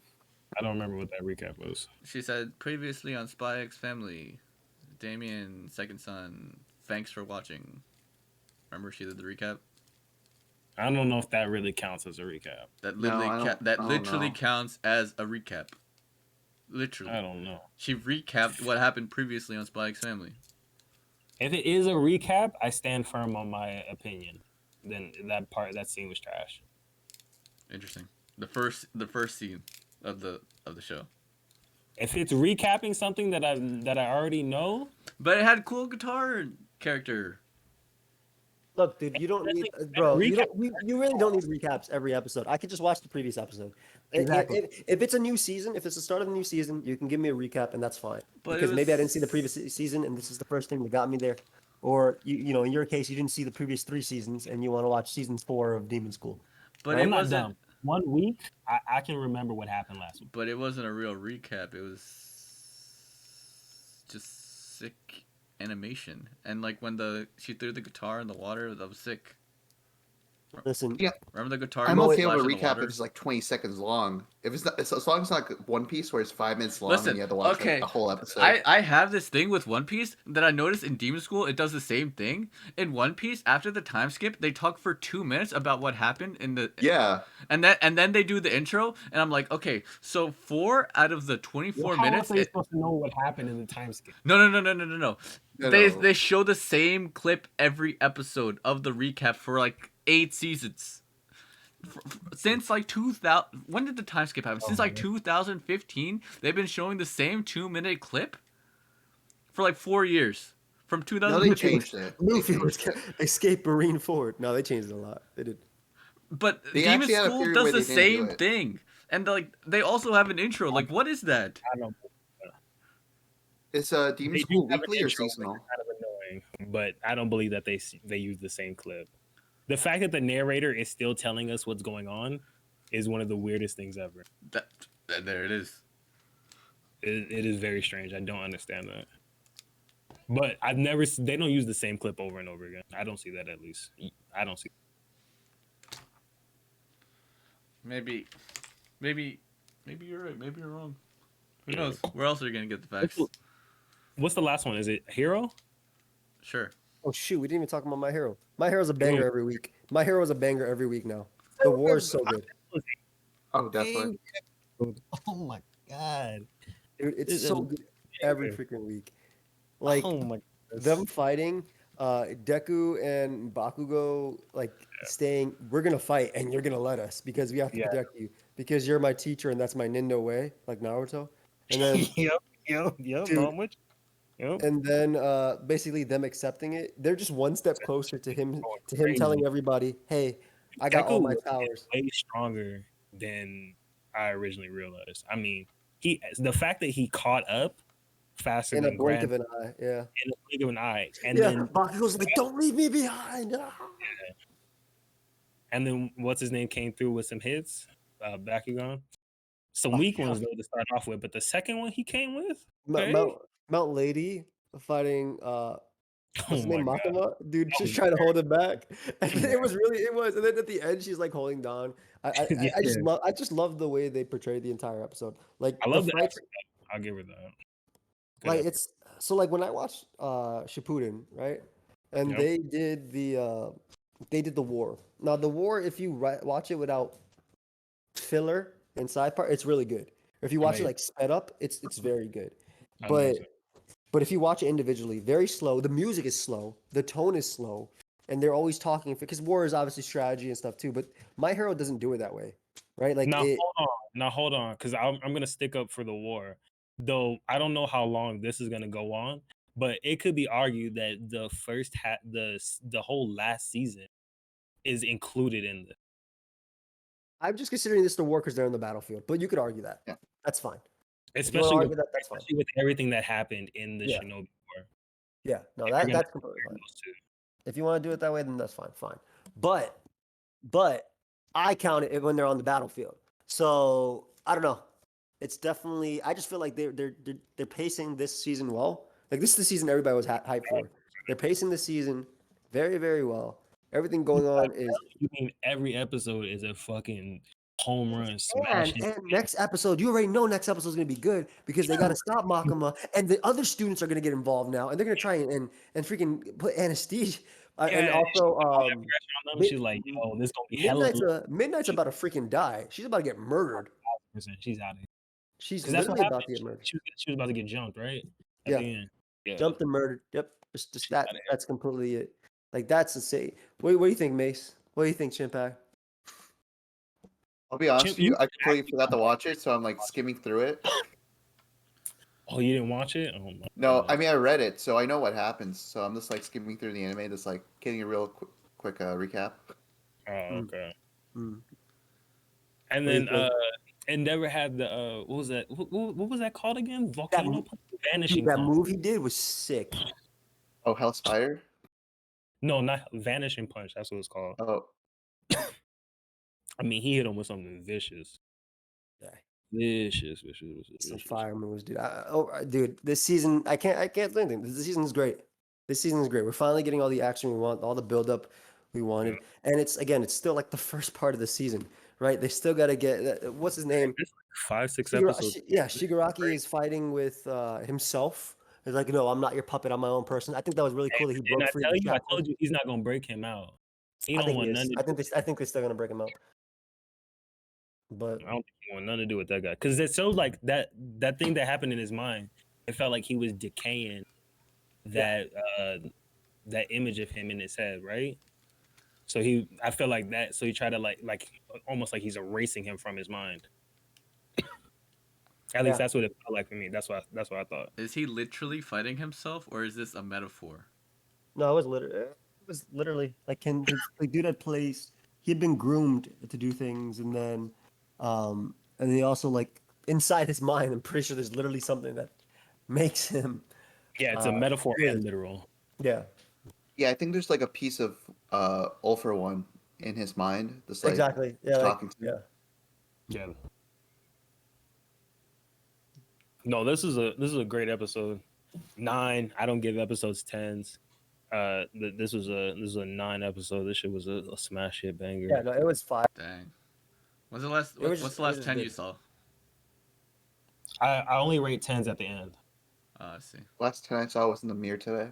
I don't remember what that recap was. She said previously on Spy X Family, Damien, second son, thanks for watching. Remember she did the recap? I don't know if that really counts as a recap. That No, literally I don't literally know. counts as a recap. Literally. I don't know. She recapped what happened previously on Spy X Family. If it is a recap, I stand firm on my opinion. Then that scene was trash. Interesting. The first scene of the show. If it's recapping something that I already know, But it had cool guitar character. Look, dude, you don't need, bro. You really don't need recaps every episode. I could just watch the previous episode. Exactly. If it's a new season, if it's the start of a new season, you can give me a recap, and that's fine. But it Because maybe I was- didn't see the previous season, and this is the first thing that got me there. Or you know, in your case, you didn't see the previous 3 seasons, and you want to watch season 4 of Demon School. But I'm it not wasn't dumb. 1 week, I can remember what happened last week. but it wasn't a real recap. It was just sick animation. And like when she threw the guitar in the water, that was sick. Listen, Yeah. Remember the guitar? I'm okay splash with a in the recap water? if it's like 20 seconds long. If it's not, as long as it's not like One Piece where it's 5 minutes long Listen, and you have to watch okay, like, a whole episode. I have this thing with One Piece that I noticed in Demon School. It does the same thing. In One Piece, after the time skip, they talk for 2 minutes about what happened in the Yeah. and then they do the intro, and I'm like, okay, so 4 out of the 24 How minutes. are they supposed to know what happened in the time skip? No. No, They show the same clip every episode of the recap for like 8 seasons. Since like 2000, when did the time skip happen? Since like 2015, they've been showing the same 2-minute clip for like 4 years. From No, they 2015. changed it. They changed it. Escape Marine Ford. No, they changed it a lot. They did. But They Demon actually had a School period does where the they didn't do same it. thing. And like they also have an intro. Like what is that? I don't. It's Demon They School do have an weekly or intro, seasonal? which is kind of annoying, but I don't believe that they use the same clip. The fact that the narrator is still telling us what's going on is one of the weirdest things ever. There it is. It is very strange. I don't understand that. But they don't use the same clip over and over again. I don't see that, at least. I don't see. Maybe you're right. Maybe you're wrong. Who knows? Where else are you gonna get the facts? What's the last one? Is it Hero? Sure. Oh shoot, we didn't even talk about My Hero. My Hero's a banger every week. My Hero is a banger every week now. The war is so good. Oh, definitely. Oh my god. Dude, it's It's so a good every freaking week. Like Oh my god. them fighting, Deku and Bakugo like staying, we're gonna fight and you're gonna let us because we have to Yeah. protect you. Because you're my teacher and that's my Nindo way, like Naruto. And then Yep. Dude. No, I'm with you. Yep. and then basically them accepting it. They're just one step closer to him Crazy. telling everybody, hey, I got all my Deku powers. is way stronger than I originally realized. I mean, the fact that he caught up faster In a than blink Grand of an eye. Yeah. in a blink of an eye, and Yeah. then Bakugo's like, don't leave me behind. Ah. what's his name came through with some hits, Bakugan. Some weak ones though to start off with, but the second one he came with, okay. Mount Lady fighting what's his my name? God. Makima? Dude, she's trying to hold him back. And it was. And then at the end she's like holding down. I just love the way they portrayed the entire episode. Like I love the fights, effort. I'll give her that. Good like effort. it's so like when I watched Shippuden, right? And Yep. they did the war. Now the war, if you watch it without filler and side part, it's really good. If you watch it Amazing. like sped up, it's very good. But Amazing. But if you watch it individually, very slow. The music is slow. The tone is slow. and they're always talking because war is obviously strategy and stuff too. But My Hero doesn't do it that way, right? Like Now it. hold on, because I'm gonna stick up for the war. Though I don't know how long this is gonna go on, but it could be argued that the first the whole last season is included in this. I'm just considering this the war because they're in the battlefield, but you could argue that. Yeah. That's fine. Especially argue with, that, that's fine. especially with everything that happened in the Yeah. Shinobi War. Yeah, no, If you're gonna that's completely compare fine. those two. If you want to do it that way, then that's fine, fine. But I count it when they're on the battlefield. So I don't know. It's definitely. I just feel like they're pacing this season well. Like this is the season everybody was hyped for. They're pacing the season very, very well. Everything going on is. You mean every episode is a fucking home run And, smashing? and next episode, you already know next episode is going to be good because they got to stop Makima, and the other students are going to get involved now, and they're going to try and freaking put anesthesia. And also, she's like, yo, this gonna be hella. Midnight's about to freaking die. She's about to get murdered. She's out of here. She's 'Cause that's what literally about happened. to get murdered. She was about to get jumped, right? At Yeah. the end. Yeah. Jumped and murdered. Yep. Just that. outta here. That's completely it. Like that's insane. What do you think, Mace? What do you think, Chimpact? I'll be honest Chimp, with you, you I completely forgot to watch it, so I'm like skimming through it. Oh, you didn't watch it? Oh my No, God. I mean I read it, so I know what happens. So I'm just like skimming through the anime, just like getting a real quick recap. Oh, okay. Mm. And What do you then think? it never had the what was that? What was that called again? Volcano Vanishing That Punch. move he did was sick. Oh, Hellspire? No, not Vanishing Punch. That's what it's called. Oh, I mean, he hit him with something vicious. Yeah. Vicious. Some fire moves, dude. Dude, this season I can't do anything. This season is great. This season is great. We're finally getting all the action we want, all the build up we wanted, and it's still like the first part of the season, right? They still got to get what's his name? It's like 5-6 episodes. Shigaraki is fighting with himself. He's like, no, I'm not your puppet. I'm my own person. I think that was really cool that he broke free. I told you he's not gonna break him out. He I don't think want he none. is. I think they're still gonna break him out. But I don't think he want nothing to do with that guy because it shows like that thing that happened in his mind. It felt like he was decaying that that image of him in his head, right? So I feel like that. So he tried to like almost like he's erasing him from his mind. At least that's what it felt like for me. That's what I thought. Is he literally fighting himself, or is this a metaphor? no, it was literally like the dude had placed. He had been groomed to do things, and then he also like inside his mind. I'm pretty sure there's literally something that makes him. Yeah, it's a metaphor and literal. Yeah. yeah, I think there's like a piece of All for One in his mind, just like Exactly. Yeah. talking to yeah. Yeah. No, this is a great episode. 9. I don't give episodes 10s. This was a 9 episode. This shit was a smash hit banger. Yeah. No, it was 5. Dang. What's the last? was What's just- the it last was 10 good. you saw? I only rate 10s at the end. Oh, I see. last 10 I saw was in the mirror today.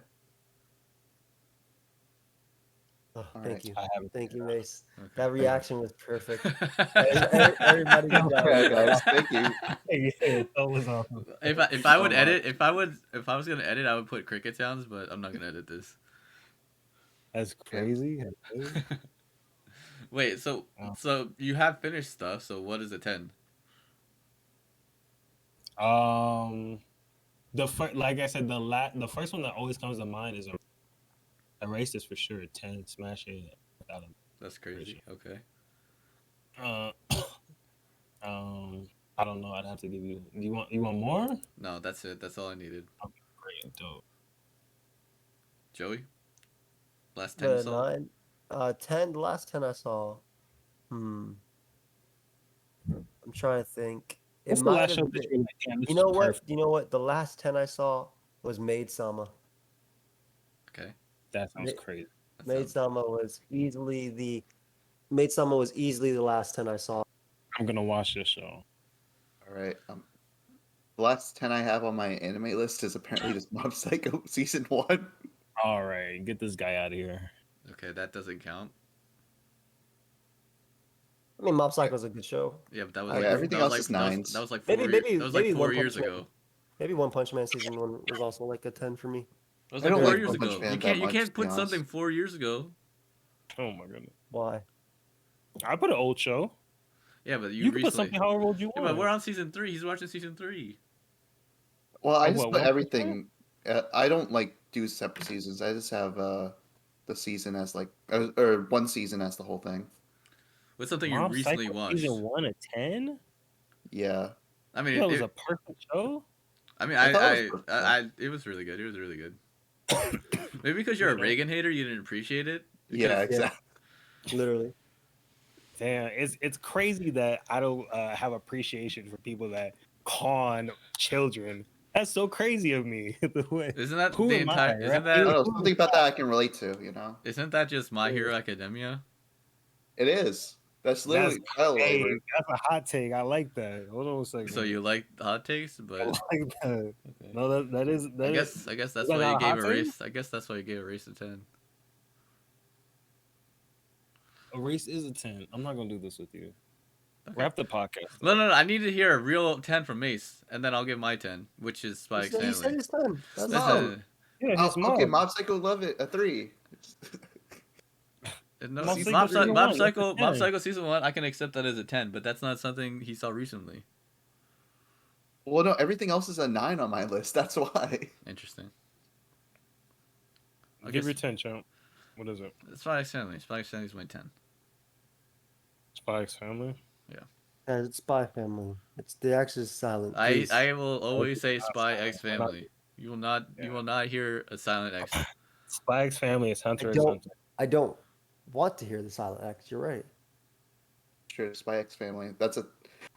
Oh, All thank right. you. I haven't. Thank you, Mace. Okay. That reaction was perfect. Everybody good job. Yeah, guys, thank you. Yeah, that was awesome. If I would edit, if I was gonna edit, I would put cricket sounds, but I'm not gonna edit this. That's crazy. Wait, so Wow. so you have finished stuff. So what is a 10? Like I said, the first one that always comes to mind is Erase this for sure. 10 smash it. Without a That's crazy. Okay. I don't know. I'd have to give you. You want more? No, that's it. That's all I needed. Great, dope. Joey, last 10 you The saw? 10. The last 10 I saw. I'm trying to think. It What's the might last have show been- that you're like, damn, this You is know what? perfect. You know what? The last 10 I saw was Maid Sama. Okay. That sounds Ma- crazy. That Maid sounds- Sama was easily the last 10 I saw. I'm gonna watch this show. All right. The last 10 I have on my anime list is apparently just Mob Psycho season 1. All right, get this guy out of here. Okay, that doesn't count. I mean, Mob Psycho was a good show. Yeah, but that was Oh, yeah, like everything that was else is like that was- nines. That was like Maybe- 4 maybe- years. That was like maybe 4 One years Punch Man. ago. Maybe One Punch Man season 1 was also like a 10 for me. That was I like don't 4 like years One Punch ago. Man You that can't much, to be put honest. something 4 years ago. Oh my goodness. Why? I put an old show. Yeah, but You can put recently. something however old you Yeah, want. but we're on season 3. He's watching season 3. Well, I Oh, just what, put 1%? everything. I don't like do separate seasons. I just have the season as like or one season as the whole thing. What's something you Mob recently Psycho watched? season 1 of 10. Yeah, I mean, That was a perfect show. I mean, I thought it was it was really good. It was really good. Maybe because you're a You know? Reagan hater, you didn't appreciate it. yeah, Because exactly. Literally. Damn, it's crazy that I don't have appreciation for people that con children. That's so crazy of me. The way, isn't that who the am entire? I? Isn't Right? I don't that know, something about that I can relate to. You know, isn't that just My Hero Academia? it is. That's That's literally child hey, labor. that's a hot take. I like that. Hold on a second. So you like hot takes, I but like that. okay. No, that is that I is. guess that's that why you not a gave hot a take? race. I guess that's why you gave a race of 10. A race is a 10. I'm not gonna do this with you. Okay. Wrap the podcast. No, up. no, no. I need to hear a real 10 from Mace, and then I'll give my 10, which is Spy X He said Family. it's done. That's No. done. Yeah, Oh, his mom. okay, Mob Psycho love it a 3. No, Mob Season Psycho season Mob one, Psycho, that's a Mob 10. Psycho season 1. I can accept that as a 10, but that's not something he saw recently. Well, no, everything else is a 9 on my list. That's why. Interesting. I Give guess your 10, champ. What is it? Spy X Family. Spy X Family is my 10. Spy X Family. Yeah, it's Spy Family. It's the X is silent. I Please. I will always say Spy X Why not? Family. You will not hear a silent X. Spy X Family is Hunter I x don't. Hunter. I don't want to hear the silent X. You're right. Sure, Spy X Family. That's a.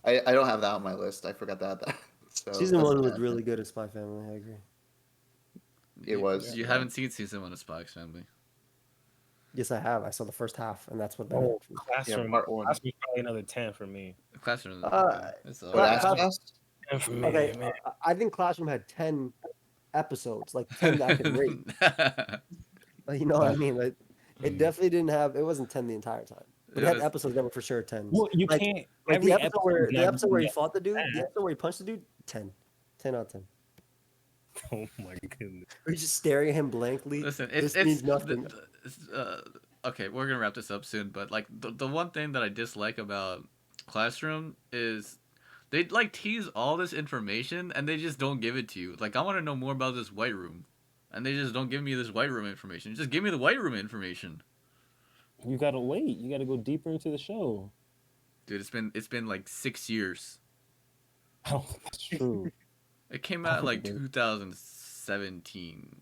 I don't have that on my list. I forgot to add that. So Season that's 1 was 10. really good at Spy Family. I agree. It was. You haven't seen season 1 of Spy X Family. Yes, I have. I saw the first half, and that's what. Oh, Yeah, Classroom. part 1. Classroom's probably another 10 for me. Classroom. It's But Class- Ass 10 for me, Okay, man. I think Classroom had 10 episodes, like 10 that I could rate. Like, you know what I mean? Like, it definitely didn't have. It wasn't 10 the entire time, but it had episodes that were for sure 10s. Well, you like, can't. Like every the episode where he yeah. fought the dude, the episode where he punched the dude, 10 out of 10. Oh my goodness. Where he's just staring at him blankly. Listen, This means nothing. Okay, we're gonna wrap this up soon, but like the one thing that I dislike about Classroom is they like tease all this information and they just don't give it to you. Like I want to know more about this White Room, and they just don't give me this White Room information. Just give me the White Room information, You gotta wait. You gotta go deeper into the show. dude. It's been like 6 years. Oh, that's true. It came out like 2017,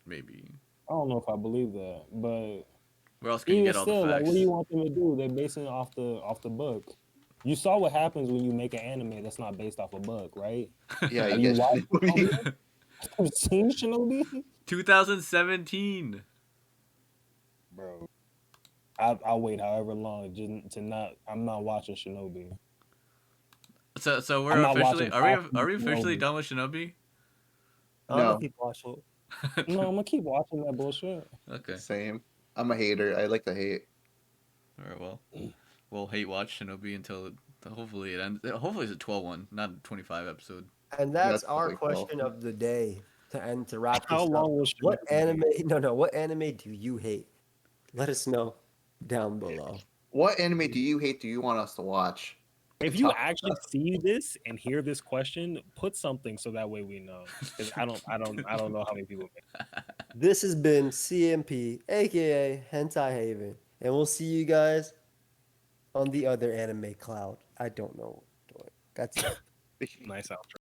maybe. I don't know if I believe that, but Where else can you even get all still, the like, facts? what do you want them to do? They're basing it off the book. You saw what happens when you make an anime that's not based off a book, right? Yeah, Have you you guys. watched Shinobi? Have you seen Shinobi? 2017. Bro, I'll wait however long just to not. I'm not watching Shinobi. So we're I'm not officially watching are we officially Shinobi. done with Shinobi? I'm gonna No. keep watching it. No, I'm gonna keep watching that bullshit. Okay. Same. I'm a hater. I like to hate. All right. Well, we'll hate watch Shinobi until hopefully it ends. Hopefully it's a 12-1, not a 25 episode. And that's That's our like, well. question of the day to wrap this How up. long was What Shinobi? anime? No. What anime do you hate? Let us know down below. What anime do you hate? Do you want us to watch? If you actually see this and hear this question, put something so that way we know. Because I don't know how many people. This has been CMP, aka Hentai Haven, and we'll see you guys on the other anime cloud. I don't know what I'm doing. That's it. Nice outro.